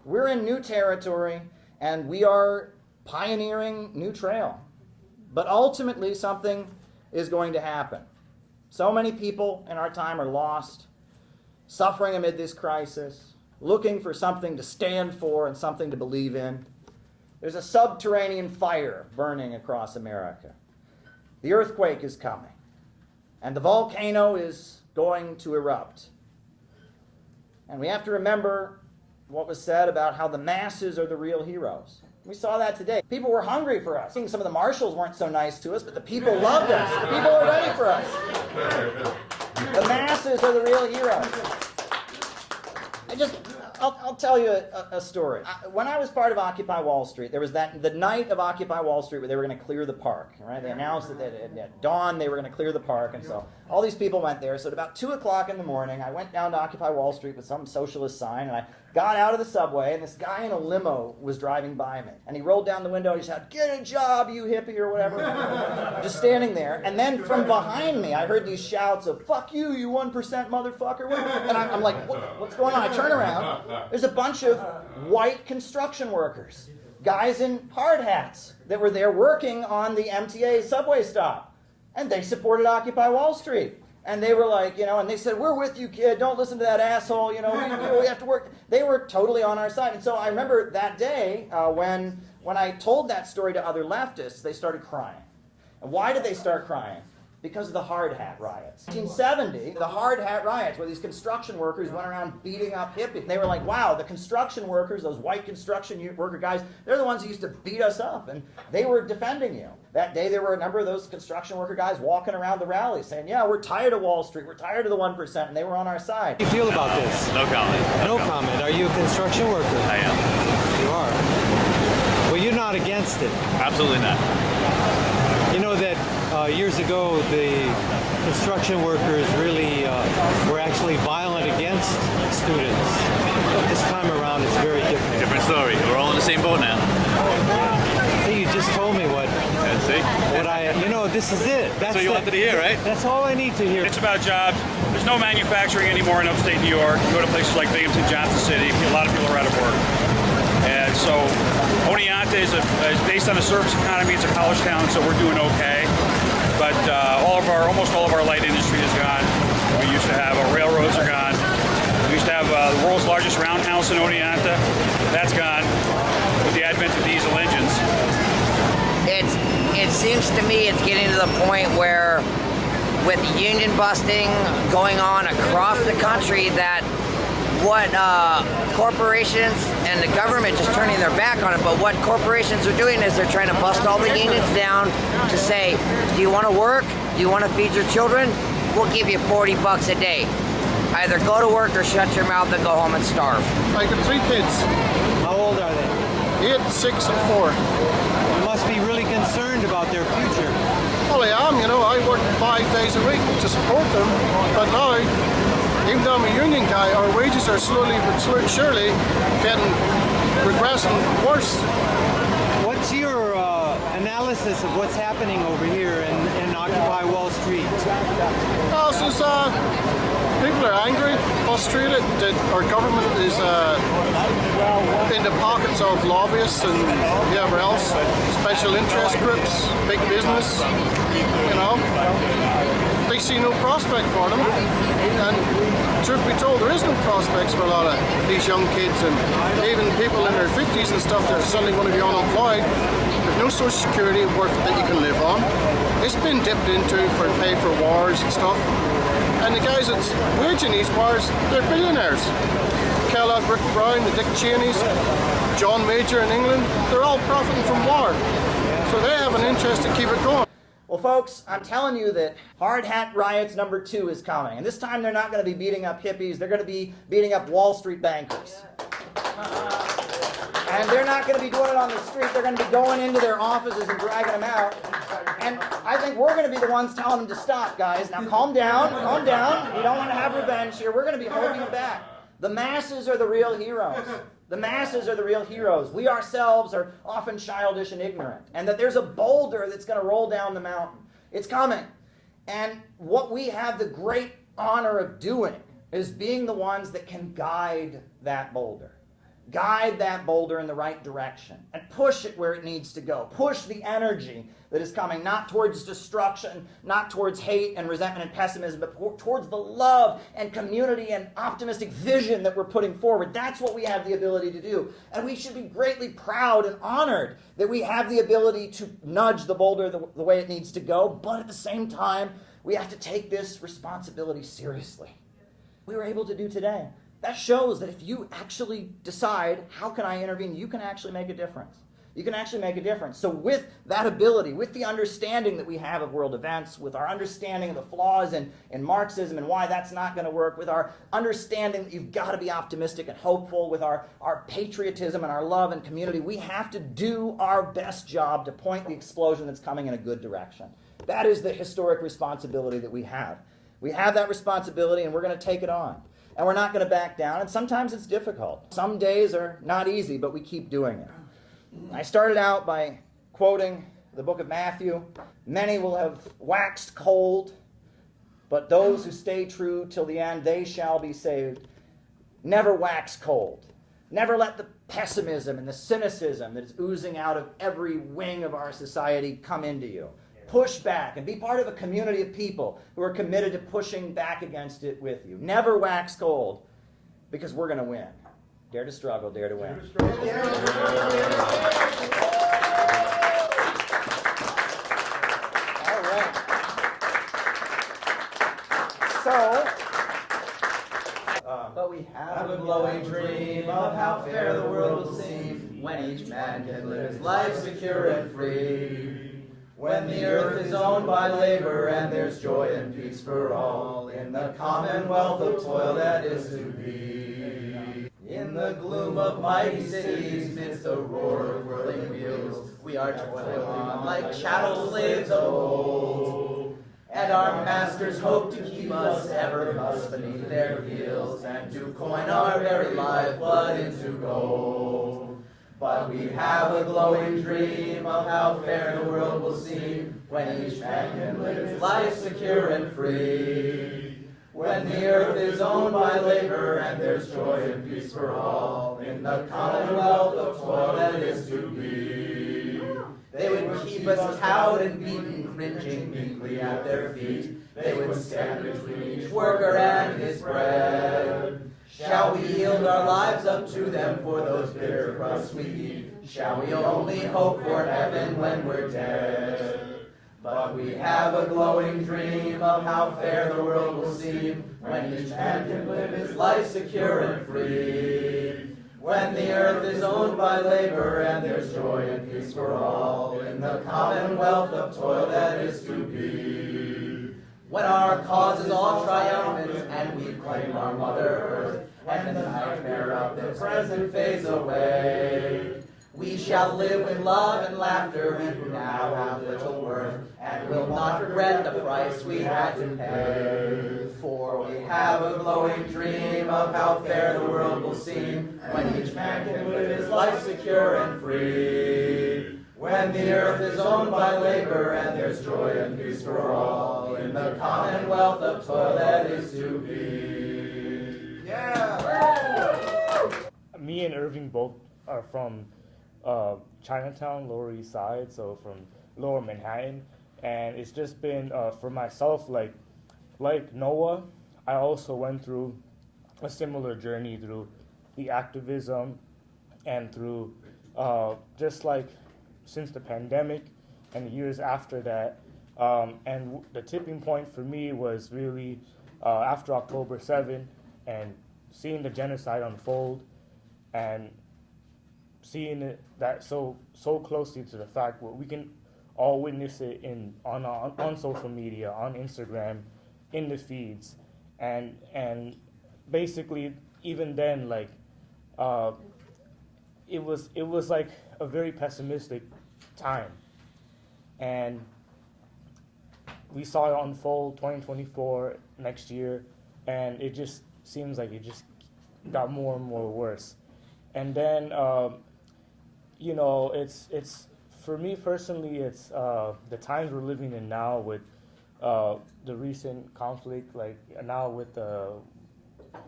We're in new territory, and we are pioneering new trail. But ultimately, something is going to happen. So many people in our time are lost, suffering amid this crisis, looking for something to stand for and something to believe in. There's a subterranean fire burning across America. The earthquake is coming, and the volcano is going to erupt. And we have to remember what was said about how the masses are the real heroes. We saw that today. People were hungry for us. Some of the marshals weren't so nice to us, but the people loved us. The people were ready for us. The masses are the real heroes. I'll tell you a story. When I was part of Occupy Wall Street, there was the night of Occupy Wall Street where they were going to clear the park. Right? They announced that at dawn they were going to clear the park, and so all these people went there. So at about 2 o'clock in the morning, I went down to Occupy Wall Street with some socialist sign, and I got out of the subway, and this guy in a limo was driving by me. And he rolled down the window and he shouted, "Get a job, you hippie," or whatever. Just standing there. And then from behind me, I heard these shouts of, "Fuck you, you 1% motherfucker." And I'm like, what's going on? I turn around. There's a bunch of white construction workers, guys in hard hats that were there working on the MTA subway stop. And they supported Occupy Wall Street. And they were like, and they said, "We're with you, kid. Don't listen to that asshole. We have to work." They were totally on our side. And so I remember that day when I told that story to other leftists, they started crying. And why did they start crying? because of the hard hat riots. 1970, the hard hat riots, where these construction workers went around beating up hippies. They were like, wow, the construction workers, those white construction worker guys, they're the ones who used to beat us up, and they were defending you. That day, there were a number of those construction worker guys walking around the rally saying, yeah, we're tired of Wall Street, we're tired of the 1%, and they were on our side. How do you feel about this? No comment. No comment. Are you a construction worker? I am. You are. Well, you're not against it. Absolutely not. You know that years ago, the construction workers really were actually violent against students. But this time around, it's very different. Different story. We're all in the same boat now. See, you just told me what. See? What this is it. That's what you wanted to hear, right? That's all I need to hear. It's about jobs. There's no manufacturing anymore in upstate New York. You go to places like Binghamton, Johnson City, a lot of people are out of work. And so Oneonta is based on a service economy. It's a college town, so we're doing okay. But almost all of our light industry is gone. We used to have our railroads are gone. We used to have the world's largest roundhouse in Oneonta. That's gone with the advent of diesel engines. It seems to me it's getting to the point where, with union busting going on across the country, that what corporations and the government just turning their back on it, but what corporations are doing is they're trying to bust all the unions down to say, do you want to work? Do you want to feed your children? We'll give you $40 a day. Either go to work or shut your mouth and go home and starve. I got 3 kids. How old are they? 8, 6, and 4. You must be really concerned about their future. Well, I am, I work 5 days a week to support them, but now, even though I'm a union guy, our wages are slowly but surely getting regressing worse. What's your analysis of what's happening over here in Occupy Wall Street? Well, since people are angry, frustrated that our government is in the pockets of lobbyists and whoever else, special interest groups, big business, they see no prospect for them. And truth be told, there is no prospects for a lot of these young kids and even people in their 50s and stuff that are suddenly going to be unemployed. There's no social security work that you can live on. It's been dipped into for pay for wars and stuff. And the guys that's waging these wars, they're billionaires. Kellogg, Rick Brown, the Dick Cheneys, John Major in England, they're all profiting from war. So they have an interest to keep it going. Well, folks, I'm telling you that Hard Hat Riots #2 is coming. And this time they're not going to be beating up hippies. They're going to be beating up Wall Street bankers. And they're not going to be doing it on the street. They're going to be going into their offices and dragging them out. And I think we're going to be the ones telling them to stop, guys. Now calm down, calm down. We don't want to have revenge here. We're going to be holding them back. The masses are the real heroes. The masses are the real heroes. We ourselves are often childish and ignorant. And that there's a boulder that's going to roll down the mountain. It's coming. And what we have the great honor of doing is being the ones that can guide that boulder. Guide that boulder in the right direction and push it where it needs to go. Push the energy that is coming, not towards destruction, not towards hate and resentment and pessimism, but towards the love and community and optimistic vision that we're putting forward. That's what we have the ability to do. And we should be greatly proud and honored that we have the ability to nudge the boulder the way it needs to go, but at the same time, we have to take this responsibility seriously. We were able to do today. That shows that if you actually decide, how can I intervene, you can actually make a difference. You can actually make a difference. So with that ability, with the understanding that we have of world events, with our understanding of the flaws in Marxism and why that's not going to work, with our understanding that you've got to be optimistic and hopeful, with our patriotism and our love and community, we have to do our best job to point the explosion that's coming in a good direction. That is the historic responsibility that we have. We have that responsibility and we're going to take it on. And we're not going to back down, and sometimes it's difficult. Some days are not easy, but we keep doing it. I started out by quoting the book of Matthew. Many will have waxed cold, but those who stay true till the end, they shall be saved. Never wax cold. Never let the pessimism and the cynicism that is oozing out of every wing of our society come into you. Push back and be part of a community of people who are committed to pushing back against it with you. Never wax cold, because we're going to win. Dare to struggle, dare to win. All right. how fair the world will seem when each man can live his life secure and free. When the earth is owned by labor and there's joy and peace for all in the commonwealth of toil that is to be. In the gloom of mighty cities, midst the roar of whirling wheels, we are toiling on like chattel slaves of old. And our masters hope to keep us ever thus beneath their heels, and to coin our very lifeblood into gold. But we have a glowing dream of how fair the world will seem when each man can live his life secure and free. When the earth is owned by labor and there's joy and peace for all in the commonwealth of toil that is to be. They would keep us cowed and beaten, cringing meekly at their feet. They would stand between each worker and his bread. Shall we yield our lives up to them for those bitter crusts we eat? Shall we only hope for heaven when we're dead? But we have a glowing dream of how fair the world will seem when each man can live his life secure and free. When the earth is owned by labor and there's joy and peace for all in the commonwealth of toil that is to be. When our cause is all triumphant and we've claimed our Mother Earth and the nightmare of the present fades away, we shall live with love and laughter and who now have little worth and will not regret the price we had to pay. For we have a glowing dream of how fair the world will seem when each man can live his life secure and free. When the earth is owned by labor and there's joy and peace for all in the commonwealth of toil that is to be. Yeah! Me and Irving both are from Chinatown, Lower East Side, so from Lower Manhattan, and it's just been for myself, like Noah, I also went through a similar journey through the activism and through just like since the pandemic and the years after that, and the tipping point for me was really after October 7 and seeing the genocide unfold and seeing it that so closely to the fact where we can all witness it on social media, on Instagram, in the feeds, and basically even then, like it was like a very pessimistic time, and we saw it unfold 2024 next year, and it just seems like it just got more and more worse. And then you know, it's for me personally, it's the times we're living in now with the recent conflict, like now with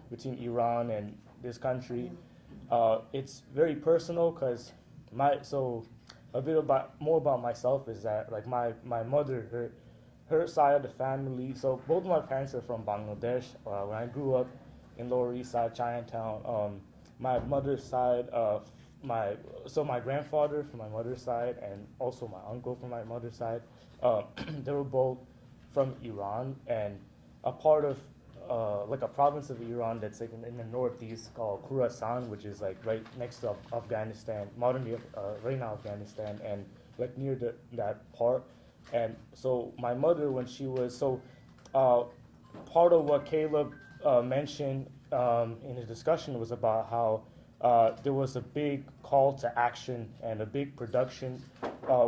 between Iran and this country. It's very personal because a bit more about myself is that like my mother, her side of the family. So both of my parents are from Bangladesh. When I grew up in Lower East Side, Chinatown, my mother's side, my grandfather from my mother's side and also my uncle from my mother's side, they were both from Iran and a part of like a province of Iran that's like in the northeast called Khorasan, which is like right next to Afghanistan, modern day right now Afghanistan, and like near that part. And so my mother, when she was part of what Caleb mentioned in his discussion was about how there was a big call to action and a big production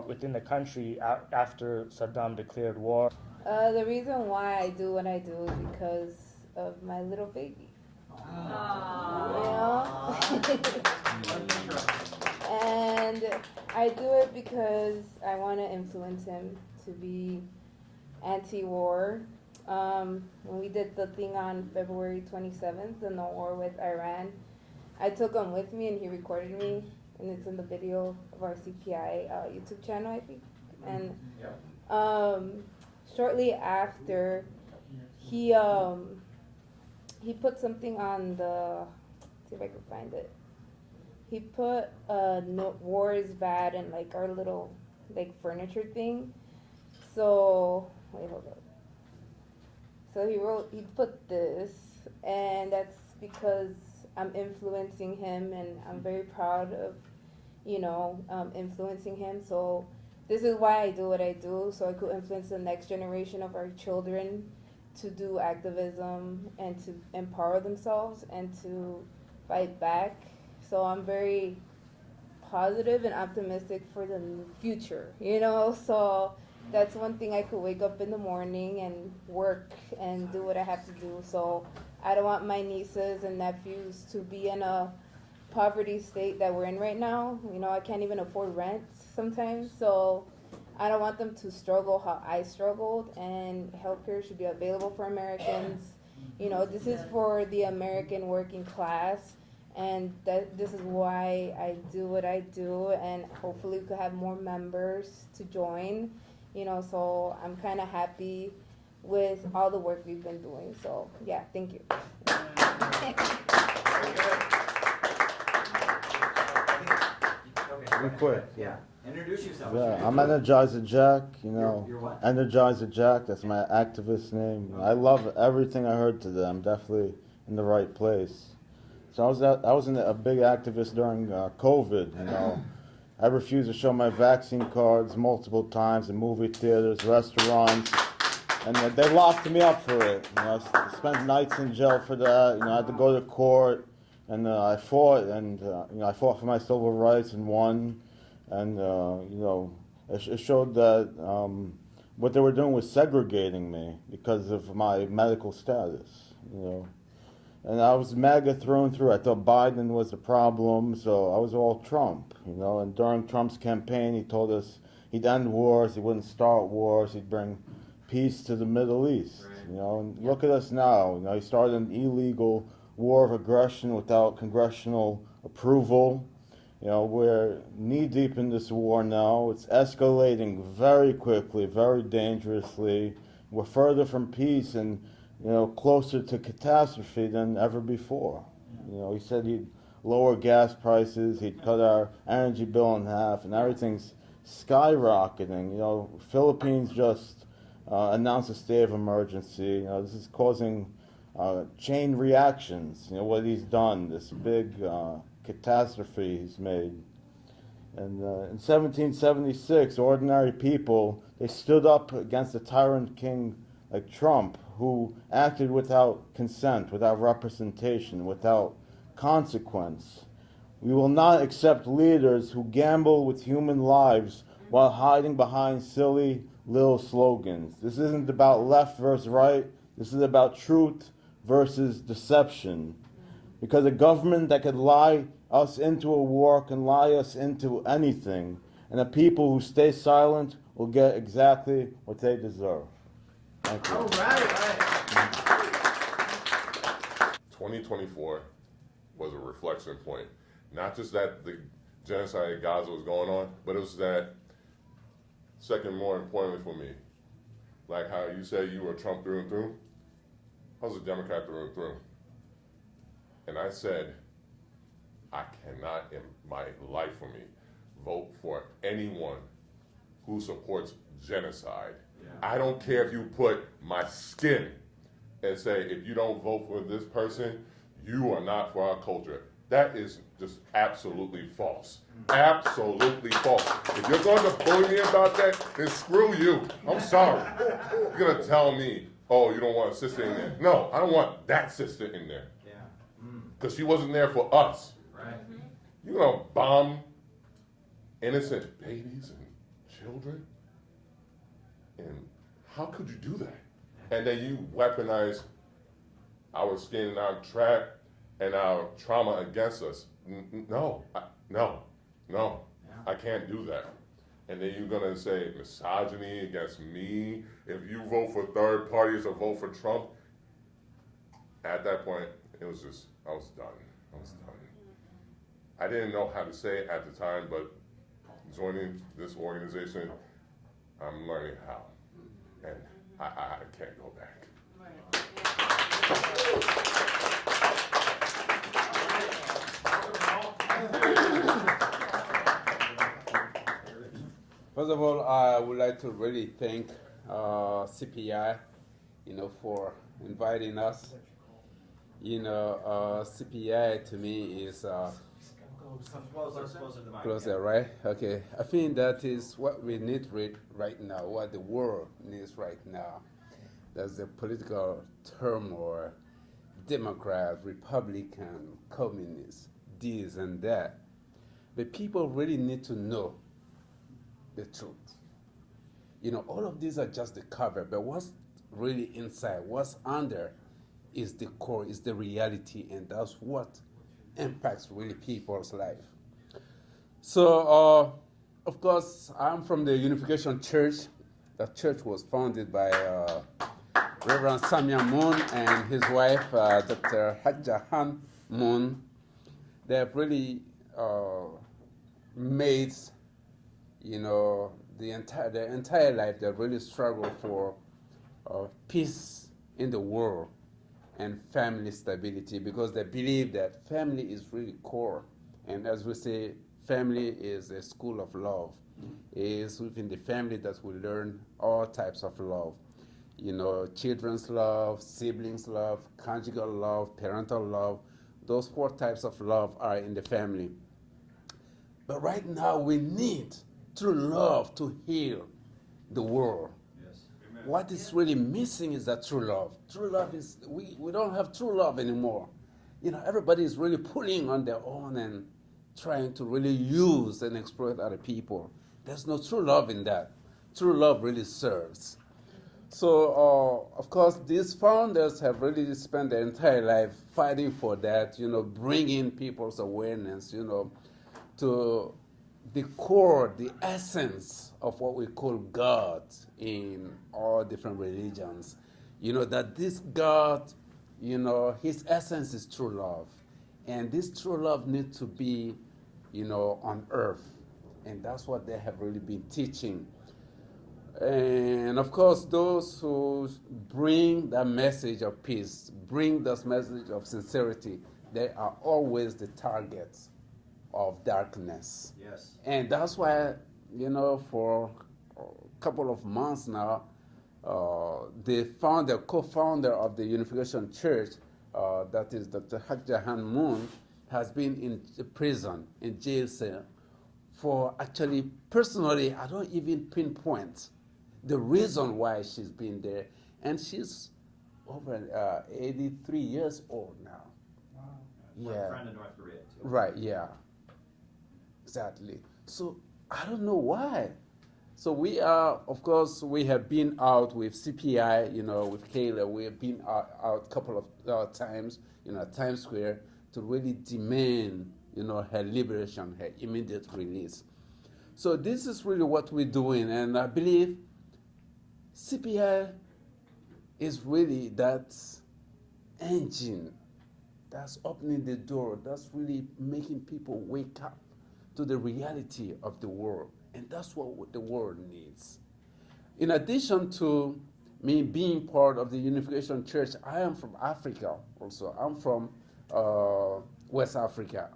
within the country after Saddam declared war. The reason why I do what I do is because of my little baby. You know? And I do it because I want to influence him to be anti-war. When we did the thing on February 27th, the no war with Iran, I took him with me and he recorded me, and it's in the video of our CPI YouTube channel, I think. And shortly after, he put something on see if I can find it. He put no, war is bad and like our little like furniture thing. So wait, hold up. So he put this, and that's because I'm influencing him, and I'm very proud of, influencing him. So this is why I do what I do, so I could influence the next generation of our children to do activism and to empower themselves and to fight back. So I'm very positive and optimistic for the future, so that's one thing. I could wake up in the morning and work and do what I have to do. So I don't want my nieces and nephews to be in a poverty state that we're in right now. I can't even afford rent sometimes, so I don't want them to struggle how I struggled, and healthcare should be available for Americans. This is for the American working class, and this is why I do what I do, and hopefully we could have more members to join. So I'm kind of happy with all the work we've been doing. So yeah, thank you. Real quick. Yeah. Introduce yourself. Yeah, I'm Energizer Jack, You're what? Energizer Jack, that's my activist name. I love everything I heard today. I'm definitely in the right place. So I was a big activist during COVID, I refused to show my vaccine cards multiple times in movie theaters, restaurants, and they locked me up for it. I spent nights in jail for that. I had to go to court, and I fought, and I fought for my civil rights and won. And it showed that what they were doing was segregating me because of my medical status. And I was MAGA through and through. I thought Biden was the problem, so I was all Trump, And during Trump's campaign, he told us he'd end wars, he wouldn't start wars, he'd bring peace to the Middle East, And look at us now. He started an illegal war of aggression without congressional approval. We're knee-deep in this war now. It's escalating very quickly, very dangerously. We're further from peace and closer to catastrophe than ever before. He said he'd lower gas prices, he'd cut our energy bill in half, and everything's skyrocketing. Philippines just announced a state of emergency. This is causing chain reactions. What he's done, this big catastrophe he's made. And in 1776, ordinary people, they stood up against a tyrant king like Trump, who acted without consent, without representation, without consequence. We will not accept leaders who gamble with human lives while hiding behind silly little slogans. This isn't about left versus right. This is about truth versus deception. Because a government that could lie us into a war can lie us into anything. And the people who stay silent will get exactly what they deserve. Thank you. All right. 2024 was a reflection point. Not just that the genocide in Gaza was going on, but it was that, second more importantly for me, like how you said you were Trump through and through, I was a Democrat through and through. And I said, I cannot in my life for me vote for anyone who supports genocide. Yeah. I don't care if you put my skin and say, if you don't vote for this person, you are not for our culture. That is just absolutely false. Absolutely false. If you're going to bully me about that, then screw you. I'm sorry. You're going to tell me, oh, you don't want a sister in there. No, I don't want that sister in there. Because she wasn't there for us. Right. You're going to bomb innocent babies and children? And how could you do that? And then you weaponize our skin and our trap and our trauma against us. No, I can't do that. And then you're going to say misogyny against me. If you vote for third parties or vote for Trump, at that point, it was just, I was done. I didn't know how to say it at the time, but joining this organization, I'm learning how. And I can't go back. First of all, I would like to really thank CPI, for inviting us. CPI to me is Closer to the mic. closer, right? Okay. I think that is what we need right now, what the world needs right now. There's the political turmoil, Democrat, Republican, communist, this and that. But people really need to know the truth. All of these are just the cover, but what's really inside, what's under is the core, is the reality, and that's what impacts really people's life. So, of course, I'm from the Unification Church. That church was founded by Reverend Samuel Moon and his wife, Dr. Hajjahan Moon. They have really made, their entire life, they really struggled for peace in the world and family stability, because they believe that family is really core. And as we say, family is a school of love. It is within the family that we learn all types of love. Children's love, siblings love, conjugal love, parental love. Those 4 types of love are in the family. But right now we need true love to heal the world. What is really missing is that true love. True love is, we don't have true love anymore. Everybody is really pulling on their own and trying to really use and exploit other people. There's no true love in that. True love really serves. So, of course, these founders have really spent their entire life fighting for that, bringing people's awareness, to the core, the essence of what we call God in all different religions. That this God, his essence is true love. And this true love needs to be, on earth. And that's what they have really been teaching. And of course, those who bring that message of peace, bring this message of sincerity, they are always the targets of darkness. Yes. And that's why, for a couple of months now, the co-founder of the Unification Church, that is Dr. Hajjahan Moon, has been in prison, in jail cell, for actually, personally, I don't even pinpoint the reason why she's been there. And she's over 83 years old now. Wow. Yeah. Friend in North Korea, too. Right, yeah. Exactly. So I don't know why. So we are, of course, we have been out with CPI, with Caleb. We have been out a couple of times, at Times Square, to really demand, her liberation, her immediate release. So this is really what we're doing, and I believe CPI is really that engine that's opening the door, that's really making people wake up to the reality of the world. And that's what the world needs. In addition to me being part of the Unification Church, I am from Africa also. I'm from West Africa.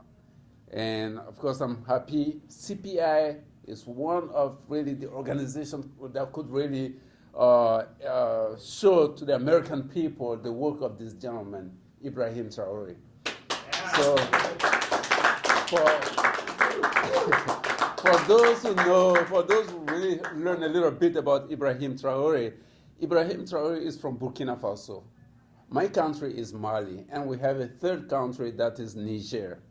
And of course, I'm happy. CPI is one of really the organizations that could really show to the American people the work of this gentleman, Ibrahim Traore. Yeah. So, for those who know, for those who really learn a little bit about Ibrahim Traore is from Burkina Faso. My country is Mali, and we have a third country that is Niger.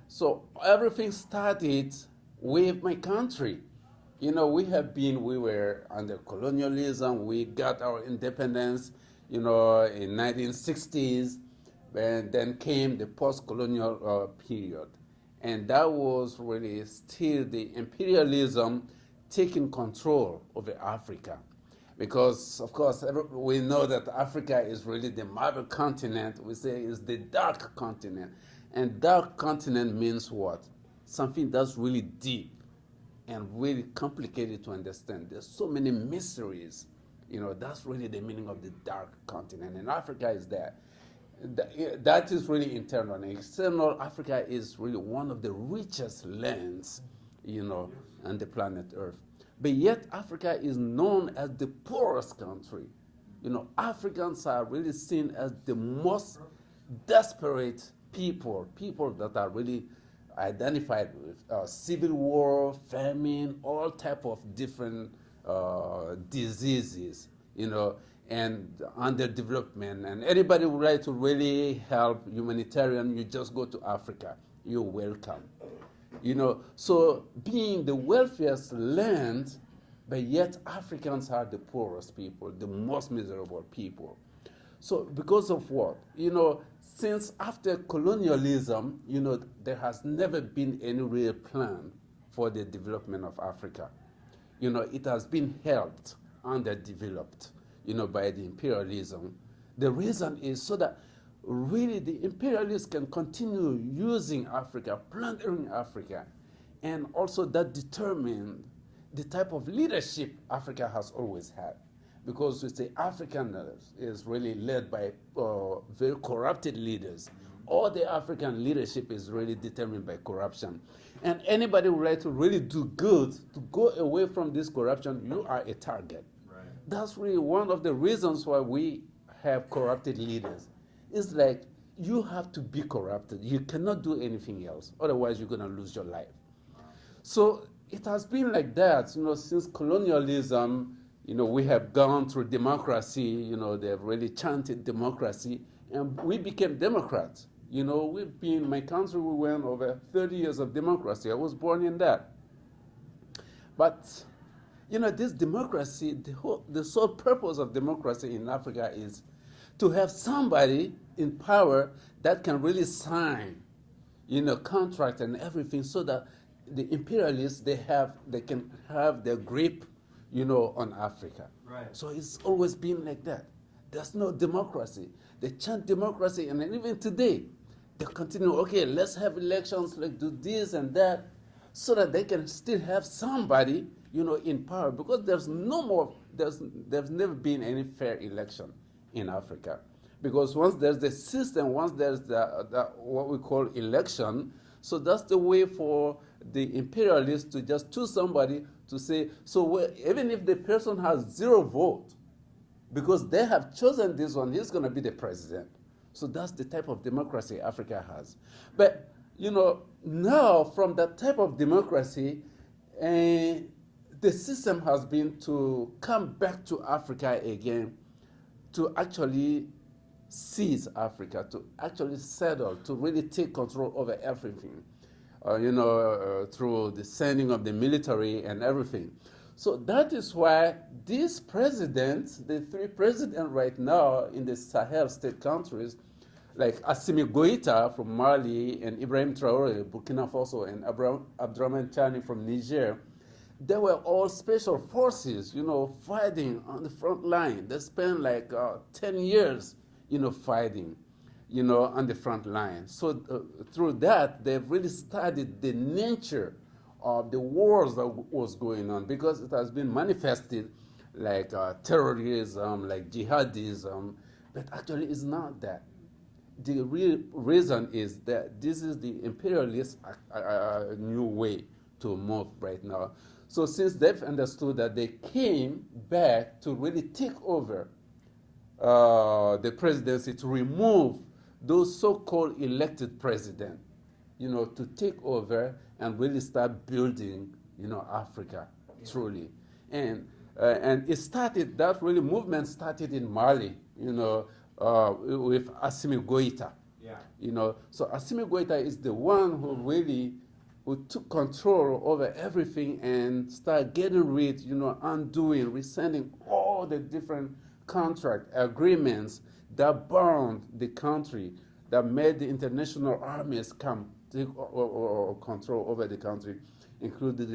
So everything started with my country. We were under colonialism. We got our independence, in 1960s, and then came the post-colonial period. And that was really still the imperialism taking control over Africa. Because, of course, we know that Africa is really the mother continent. We say it's the dark continent. And dark continent means what? Something that's really deep and really complicated to understand. There's so many mysteries. That's really the meaning of the dark continent. And Africa is there. That is really internal. And external, Africa is really one of the richest lands, on the planet Earth. But yet, Africa is known as the poorest country. Africans are really seen as the most desperate people, people that are really identified with civil war, famine, all type of different diseases, and underdevelopment. And anybody would like to really help humanitarian, you just go to Africa. You're welcome. So being the wealthiest land, but yet Africans are the poorest people, the most miserable people. So because of what? Since after colonialism, there has never been any real plan for the development of Africa. It has been held underdeveloped, by the imperialism. The reason is so that really the imperialists can continue using Africa, plundering Africa, and also that determined the type of leadership Africa has always had. Because we say African is really led by very corrupted leaders. All the African leadership is really determined by corruption. And anybody who would like to really do good, to go away from this corruption, you are a target. Right. That's really one of the reasons why we have corrupted leaders. It's like you have to be corrupted. You cannot do anything else. Otherwise, you're going to lose your life. So it has been like that, since colonialism. We have gone through democracy, they've really chanted democracy, and we became Democrats. My country, we went over 30 years of democracy. I was born in that. But, this democracy, the sole purpose of democracy in Africa is to have somebody in power that can really sign, contract and everything so that the imperialists, they can have their grip on Africa. Right. So it's always been like that. There's no democracy. They chant democracy, and even today, they continue, okay, let's have elections, let's do this and that, so that they can still have somebody, in power, because there's never been any fair election in Africa. Because once there's the system, once there's the what we call election, so that's the way for the imperialists to just choose somebody to say, so even if the person has 0 vote, because they have chosen this one, he's going to be the president. So that's the type of democracy Africa has. But, now from that type of democracy, the system has been to come back to Africa again, to actually seize Africa, to actually settle, to really take control over everything. Through the sending of the military and everything. So that is why these presidents, the 3 presidents right now in the Sahel state countries, like Assimi Goïta from Mali and Ibrahim Traoré, Burkina Faso, and Abdraman Chani from Niger, they were all special forces, fighting on the front line. They spent like 10 years, fighting. On the front line. So through that, they've really studied the nature of the wars that was going on, because it has been manifested like terrorism, like jihadism, but actually it's not that. The real reason is that this is the imperialist new way to move right now. So since they've understood that, they came back to really take over the presidency, to remove those so-called elected presidents, to take over and really start building, Africa, truly. And it started, that really movement started in Mali, with Assimi Goïta. Yeah. So Assimi Goïta is the one who took control over everything and started getting rid, undoing, rescinding all the different contract agreements that bound the country, that made the international armies come take control over the country, including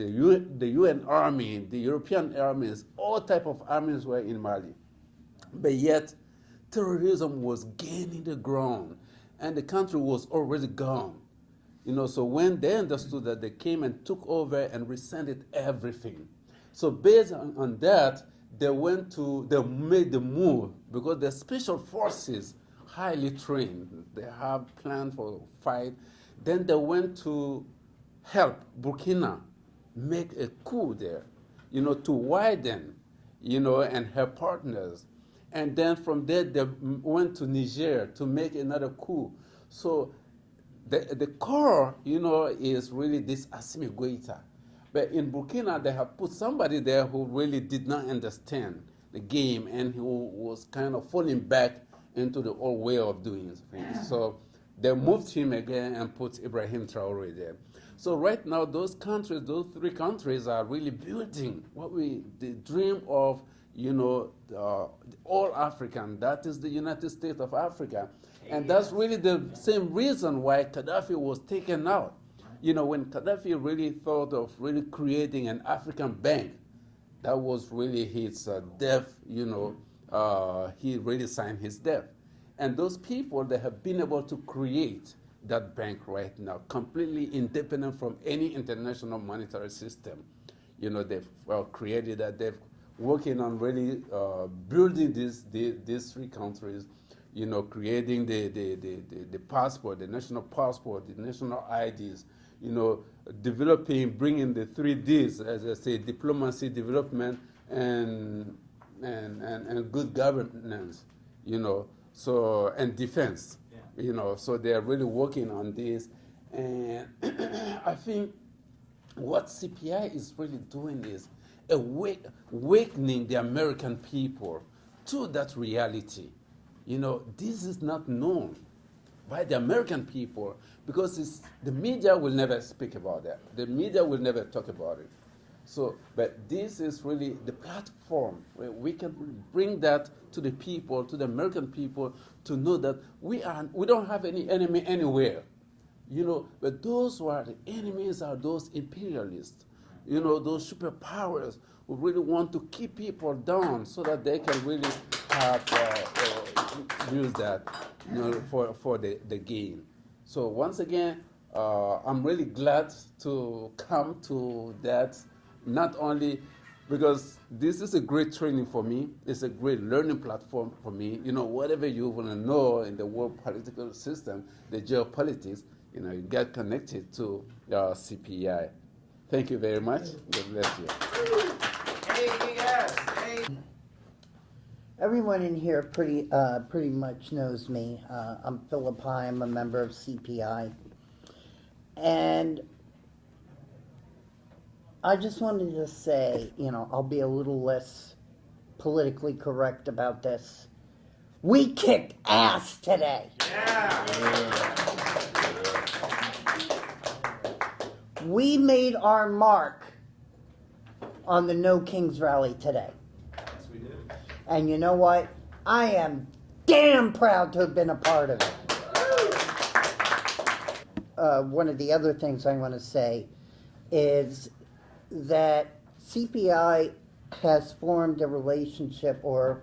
the UN army, the European armies, all type of armies were in Mali. But yet, terrorism was gaining the ground, and the country was already gone. So when they understood that, they came and took over and rescinded everything. So based on that, they made the move, because the special forces, highly trained, they have planned for fight. Then they went to help Burkina make a coup there, to widen, and her partners. And then from there, they went to Niger to make another coup. So the core, is really this Assimi Goïta. But in Burkina, they have put somebody there who really did not understand the game and who was kind of falling back into the old way of doing things. So they moved him again and put Ibrahim Traoré there. So right now, those three countries are really building the dream of, all African. That is the United States of Africa. And that's really the same reason why Gaddafi was taken out. When Gaddafi really thought of really creating an African bank, that was really his death, he really signed his death. And those people, they have been able to create that bank right now, completely independent from any international monetary system. They've created that. They've working on really building these three countries, creating the passport, the national passport, the national IDs, developing, bringing the 3Ds, as I say, diplomacy, development, and good governance, so, and defense, so they are really working on this. And I think what CPI is really doing is awakening the American people to that reality. This is not known by the American people because the media will never speak about that. The media will never talk about it. So, but this is really the platform where we can bring that to the people, to the American people, to know that we don't have any enemy anywhere. But those who are the enemies are those imperialists, those superpowers who really want to keep people down so that they can really have use that, for the gain. So once again, I'm really glad to come to that, not only because this is a great training for me, it's a great learning platform for me. Whatever you want to know in the world political system, the geopolitics, you get connected to CPI. Thank you very much. God bless you. Everyone in here pretty much knows me. I'm Philip High. I'm a member of CPI. And I just wanted to say, I'll be a little less politically correct about this. We kicked ass today. We made our mark on the No Kings rally today. Yes, we did. And you know what? I am damn proud to have been a part of it. One of the other things I want to say is that CPI has formed a relationship or,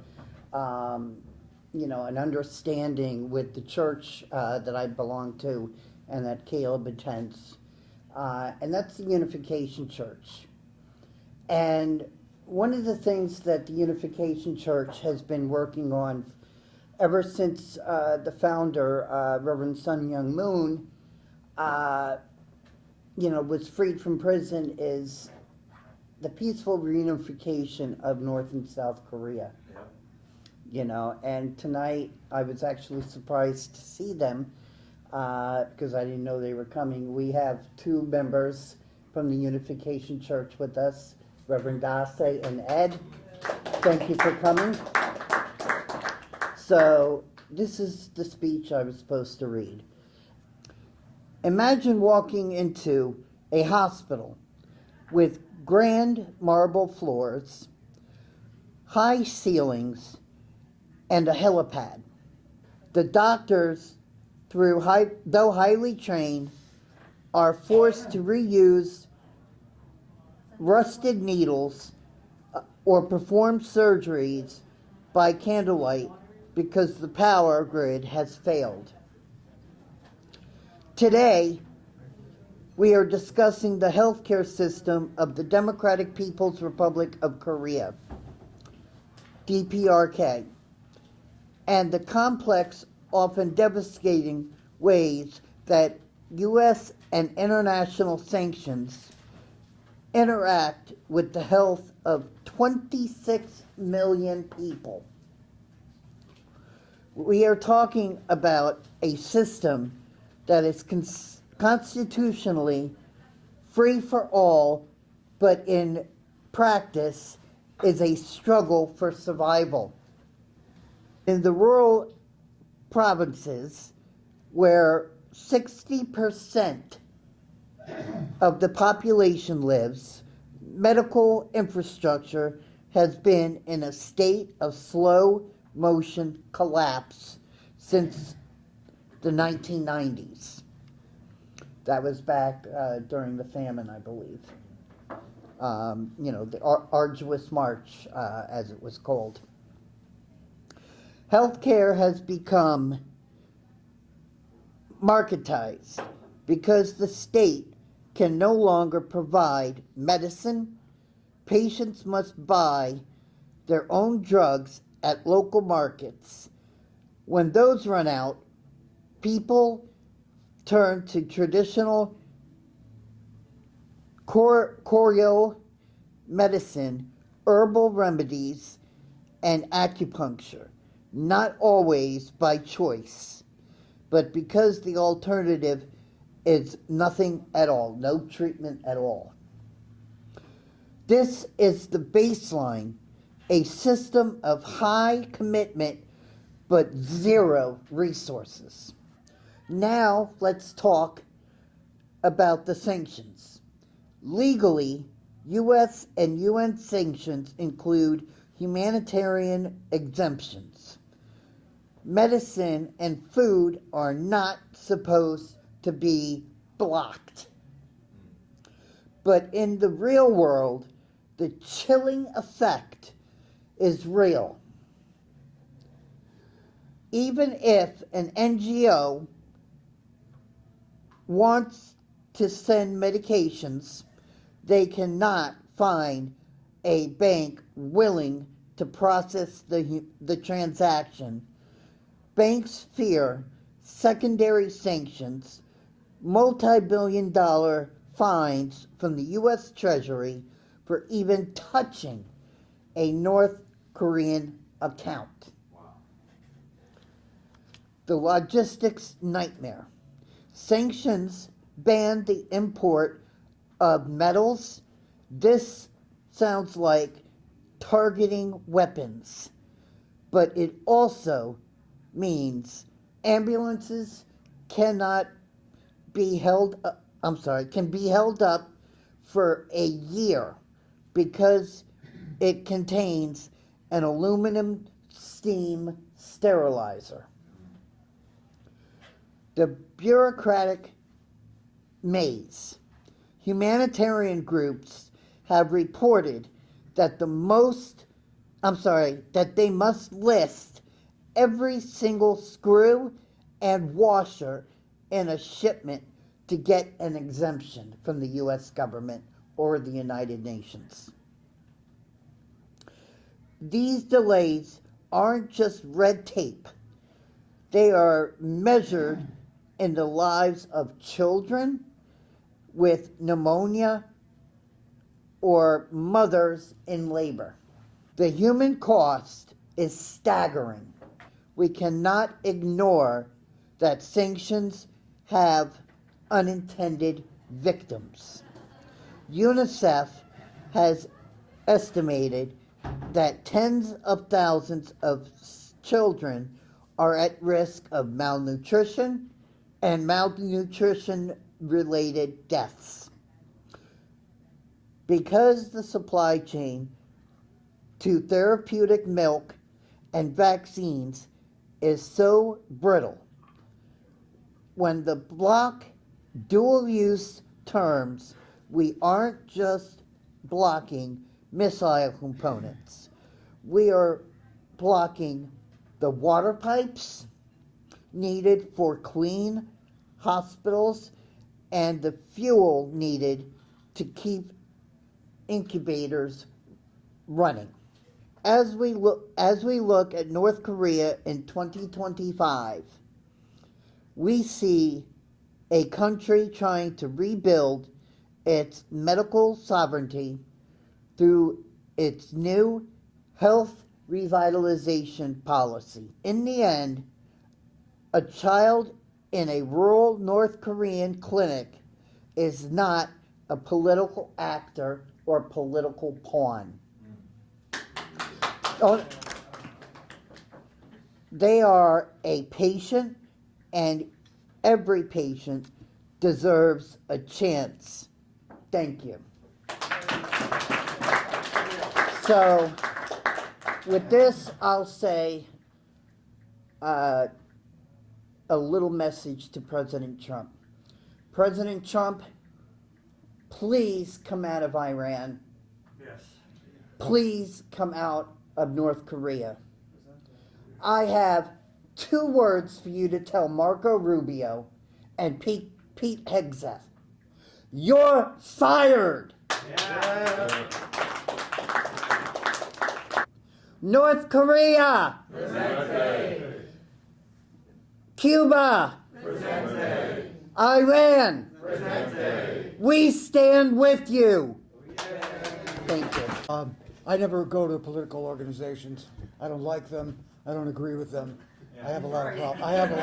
an understanding with the church that I belong to and that Caleb attends. And that's the Unification Church. And one of the things that the Unification Church has been working on ever since the founder, Reverend Sun Myung Moon, was freed from prison is the peaceful reunification of North and South Korea. And tonight I was actually surprised to see them because I didn't know they were coming. We have two members from the Unification Church with us, Reverend Dase and Ed. Thank you for coming. So this is the speech I was supposed to read. Imagine walking into a hospital with grand marble floors, high ceilings, and a helipad. The doctors, though highly trained, are forced to reuse rusted needles or perform surgeries by candlelight because the power grid has failed. Today, we are discussing the healthcare system of the Democratic People's Republic of Korea, DPRK, and the complex, often devastating ways that U.S. and international sanctions interact with the health of 26 million people. We are talking about a system that is constitutionally free for all, but in practice is a struggle for survival. In the rural provinces, where 60% of the population lives, medical infrastructure has been in a state of slow motion collapse since the 1990s. That was back during the famine, I believe. The arduous march, as it was called. Healthcare has become marketized because the state can no longer provide medicine. Patients must buy their own drugs at local markets. When those run out, people turn to traditional choreo medicine, herbal remedies, and acupuncture, not always by choice, but because the alternative is nothing at all, no treatment at all. This is the baseline, a system of high commitment but zero resources. Now let's talk about the sanctions. Legally, U.S. and UN sanctions include humanitarian exemptions. Medicine and food are not supposed to be blocked. But in the real world, the chilling effect is real. Even if an NGO wants to send medications, they cannot find a bank willing to process the transaction. Banks fear secondary sanctions, multi-billion-dollar fines from the U.S. Treasury for even touching a North Korean account. The logistics nightmare. Sanctions ban the import of metals. This sounds like targeting weapons, but it also means ambulances can be held up for a year because it contains an aluminum steam sterilizer. The bureaucratic maze. Humanitarian groups have reported that they must list every single screw and washer in a shipment to get an exemption from the U.S. government or the United Nations. These delays aren't just red tape. They are measured in the lives of children with pneumonia or mothers in labor. The human cost is staggering. We cannot ignore that sanctions have unintended victims. UNICEF has estimated that tens of thousands of children are at risk of malnutrition and malnutrition-related deaths. Because the supply chain to therapeutic milk and vaccines is so brittle, when the block dual-use terms, we aren't just blocking missile components. We are blocking the water pipes needed for clean hospitals and the fuel needed to keep incubators running. As we look at North Korea in 2025, we see a country trying to rebuild its medical sovereignty through its new health revitalization policy. In the end, a child in a rural North Korean clinic is not a political actor or political pawn. They are a patient, and every patient deserves a chance. Thank you. So, with this, I'll say a little message to President Trump. President Trump, please come out of Iran. Yes. Please come out of North Korea. I have 2 words for you to tell Marco Rubio and Pete Hegseth. You're fired! Yeah. North Korea! Presente. Cuba! Presente. Iran! Presente. We stand with you! Thank you. I never go to political organizations. I don't like them. I don't agree with them. I have a lot of problems. I have a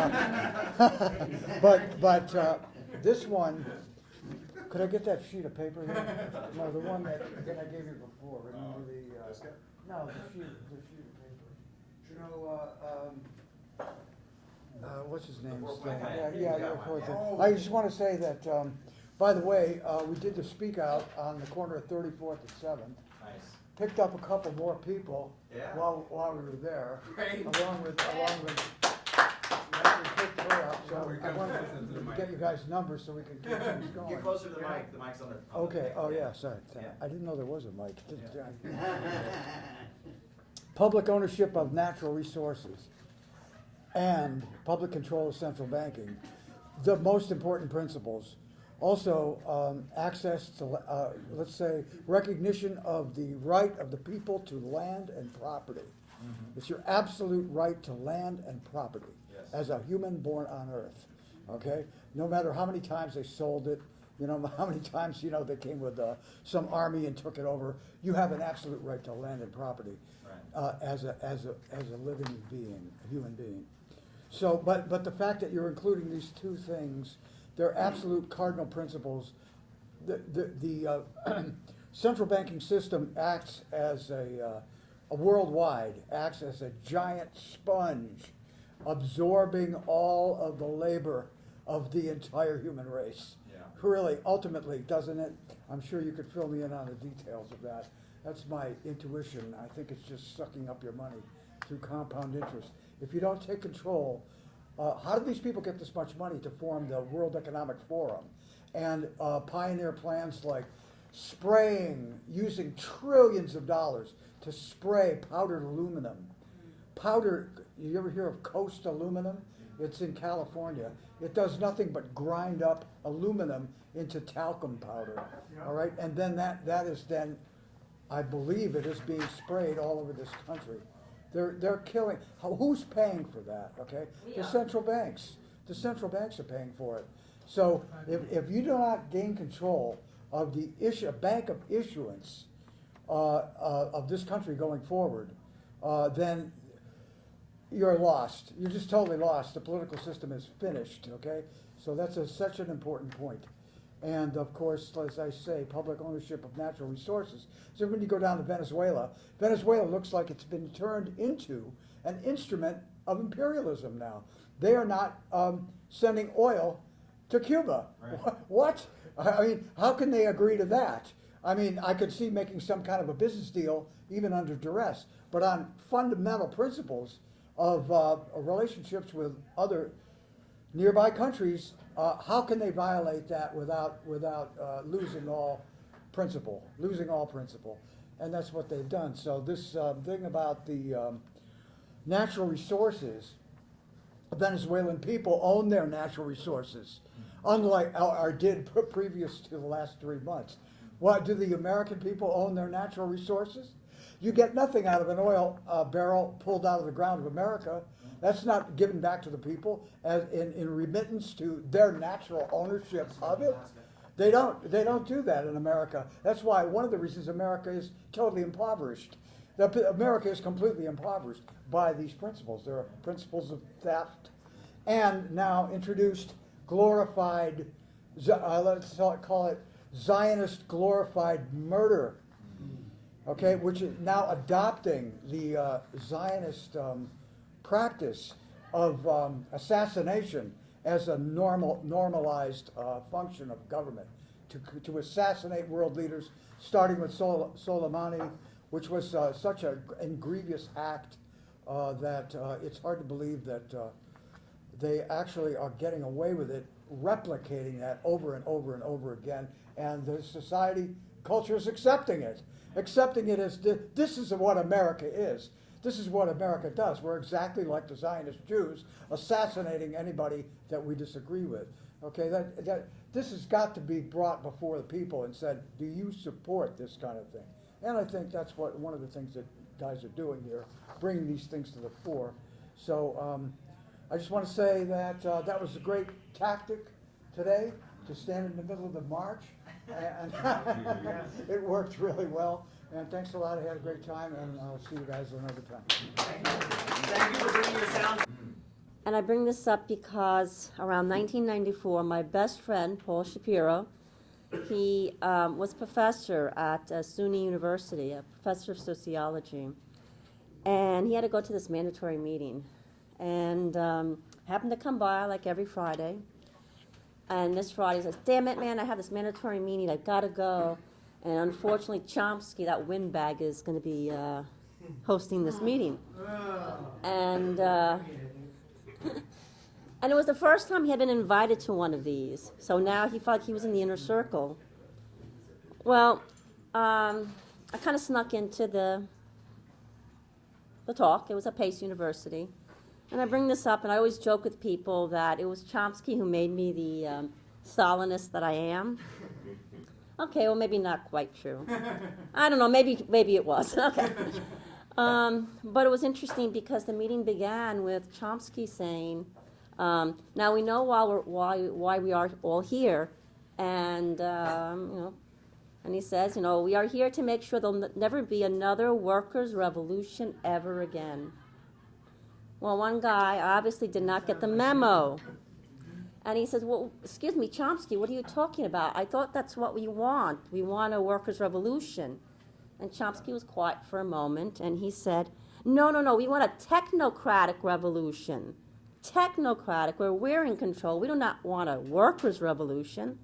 lot. but this one, could I get that sheet of paper here? No, the one that I gave you before. Remember no, the sheet of paper. You know, what's his name? I just want to say that, by the way, we did the speak out on the corner of 34th and 7th. Nice. Picked up a couple more people while we were there, along with picked her up. So I wanted to get you guys' numbers so we can keep things going. Get closer to the mic. The mic's on the. Okay. Oh yeah. Sorry. I didn't know there was a mic. Public ownership of natural resources and public control of central banking, the most important principles. Also, access to, let's say, recognition of the right of the people to land and property. Mm-hmm. It's your absolute right to land and property as a human born on earth, okay? No matter how many times they sold it, you know, how many times, you know, they came with some army and took it over, you have an absolute right to land and property as a living being, a human being. So, but the fact that you're including these 2 things, they're absolute cardinal principles. The central banking system acts as a worldwide, acts as a giant sponge, absorbing all of the labor of the entire human race. Yeah. Really, ultimately, doesn't it? I'm sure you could fill me in on the details of that. That's my intuition. I think it's just sucking up your money through compound interest. If you don't take control, how did these people get this much money to form the World Economic Forum and pioneer plans like spraying, using trillions of dollars to spray powdered aluminum? You ever hear of Coast Aluminum? It's in California. It does nothing but grind up aluminum into talcum powder, all right? And then that is then, I believe it is being sprayed all over this country. They're killing. Who's paying for that? Okay, the central banks. The central banks are paying for it. So if you do not gain control of the bank of issuance of this country going forward, then you're lost. You're just totally lost. The political system is finished. Okay, so that's such an important point. And of course, as I say, public ownership of natural resources. So when you go down to Venezuela, Venezuela looks like it's been turned into an instrument of imperialism now. They are not sending oil to Cuba. Right. What? I mean, how can they agree to that? I mean, I could see making some kind of a business deal even under duress, but on fundamental principles of relationships with other nearby countries, how can they violate that without losing all principle? And that's what they've done. So this thing about the natural resources, Venezuelan people own their natural resources, unlike or did previous to the last 3 months. What, do the American people own their natural resources? You get nothing out of an oil barrel pulled out of the ground of America. That's not given back to the people as in remittance to their natural ownership of it. They don't do that in America. That's why one of the reasons America is totally impoverished. America is completely impoverished by these principles. There are principles of theft, and now introduced glorified, let's call it Zionist glorified murder, okay, which is now adopting the Zionist practice of assassination as a normalized function of government, to assassinate world leaders, starting with Soleimani, which was such a grievous act that it's hard to believe that they actually are getting away with it, replicating that over and over and over again, and the society culture is accepting it as this is what America is. This is what America does. We're exactly like the Zionist Jews, assassinating anybody that we disagree with. Okay, that this has got to be brought before the people and said, do you support this kind of thing? And I think that's one of the things that guys are doing here, bringing these things to the fore. So I just want to say that that was a great tactic today, to stand in the middle of the march, and it worked really well. And thanks a lot. I had a great time, and I'll see you guys another time. Thank you for bringing your sound. And I bring this up because around 1994, my best friend, Paul Shapiro, he was a professor at SUNY University, a professor of sociology. And he had to go to this mandatory meeting. And happened to come by like every Friday. And this Friday he says, damn it, man, I have this mandatory meeting. I've got to go. And unfortunately, Chomsky, that windbag, is going to be hosting this meeting. And and it was the first time he had been invited to one of these. So now he felt like he was in the inner circle. Well, I kind of snuck into the talk. It was at Pace University. And I bring this up, and I always joke with people that it was Chomsky who made me the Stalinist that I am. Okay, well, maybe not quite true. I don't know, maybe it was. Okay. But it was interesting because the meeting began with Chomsky saying, now we know why we are all here, and and he says, we are here to make sure there'll never be another workers' revolution ever again. Well, one guy obviously did not get the memo. And he says, well, excuse me, Chomsky, what are you talking about? I thought that's what we want. We want a workers' revolution. And Chomsky was quiet for a moment, and he said, no, we want a technocratic revolution. Technocratic, where we're in control. We do not want a workers' revolution.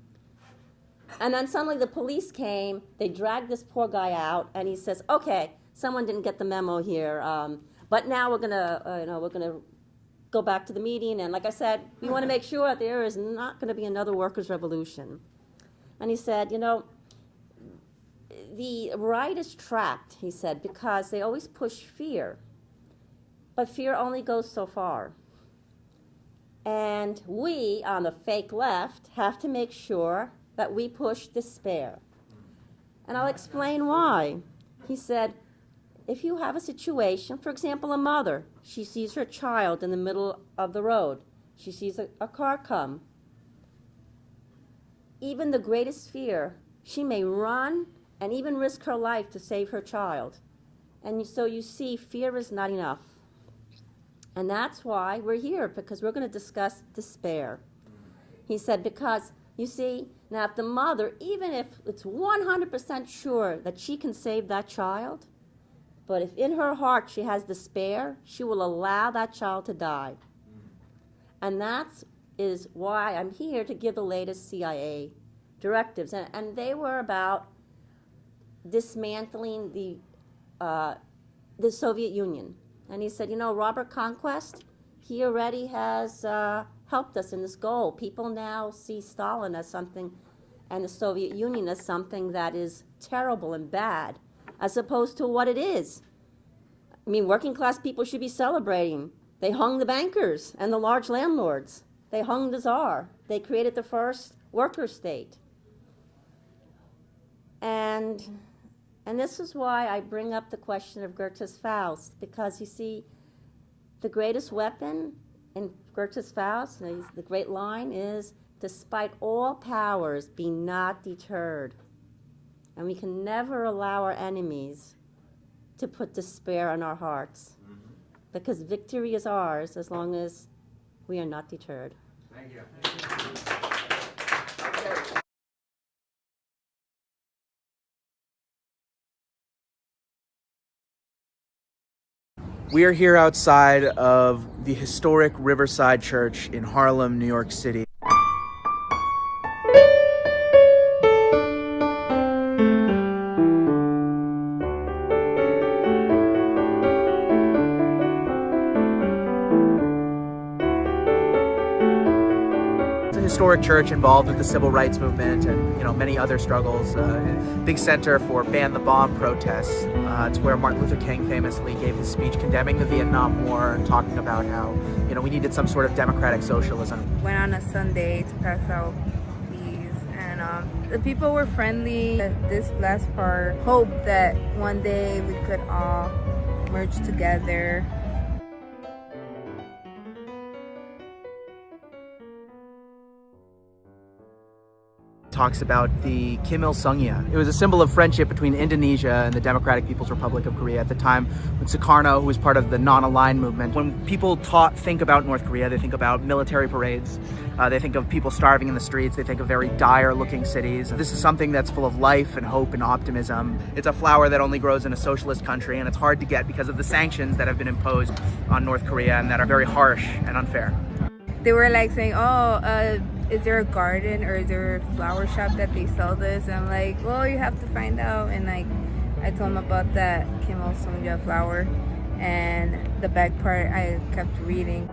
And then suddenly the police came, they dragged this poor guy out, and he says, okay, someone didn't get the memo here, but now we're gonna go back to the meeting, and like I said, we want to make sure that there is not going to be another workers' revolution. And he said, the right is trapped, he said, because they always push fear, but fear only goes so far. And we, on the fake left, have to make sure that we push despair. And I'll explain why. He said, if you have a situation, for example, a mother, she sees her child in the middle of the road. She sees a car come. Even the greatest fear, she may run and even risk her life to save her child. And so you see, fear is not enough. And that's why we're here, because we're going to discuss despair. He said, because, you see, now if the mother, even if it's 100% sure that she can save that child, but if in her heart she has despair, she will allow that child to die. And that is why I'm here to give the latest CIA directives. And they were about dismantling the Soviet Union. And he said, Robert Conquest, he already has helped us in this goal. People now see Stalin as something, and the Soviet Union as something that is terrible and bad, as opposed to what it is. I mean, working class people should be celebrating. They hung the bankers and the large landlords. They hung the Tsar. They created the first worker state. And this is why I bring up the question of Goethe's Faust, because you see, the greatest weapon in Goethe's Faust, the great line is, despite all powers, be not deterred. And we can never allow our enemies to put despair in our hearts. Because victory is ours as long as we are not deterred. Thank you. We are here outside of the historic Riverside Church in Harlem, New York City. Historic church involved with the civil rights movement and many other struggles. Big center for ban the bomb protests. It's where Martin Luther King famously gave his speech condemning the Vietnam War and talking about how we needed some sort of democratic socialism. Went on a Sunday to pass out these, and the people were friendly. This last part, hope that one day we could all merge together. Talks about the Kim Il-sungya. It was a symbol of friendship between Indonesia and the Democratic People's Republic of Korea at the time when Sukarno, who was part of the non-aligned movement. When people think about North Korea, they think about military parades. They think of people starving in the streets. They think of very dire looking cities. This is something that's full of life and hope and optimism. It's a flower that only grows in a socialist country, and it's hard to get because of the sanctions that have been imposed on North Korea and that are very harsh and unfair. They were like saying, is there a garden or is there a flower shop that they sell this? And I'm like, well, you have to find out. And I told them about that Kim Il-sungya flower, and the back part I kept reading.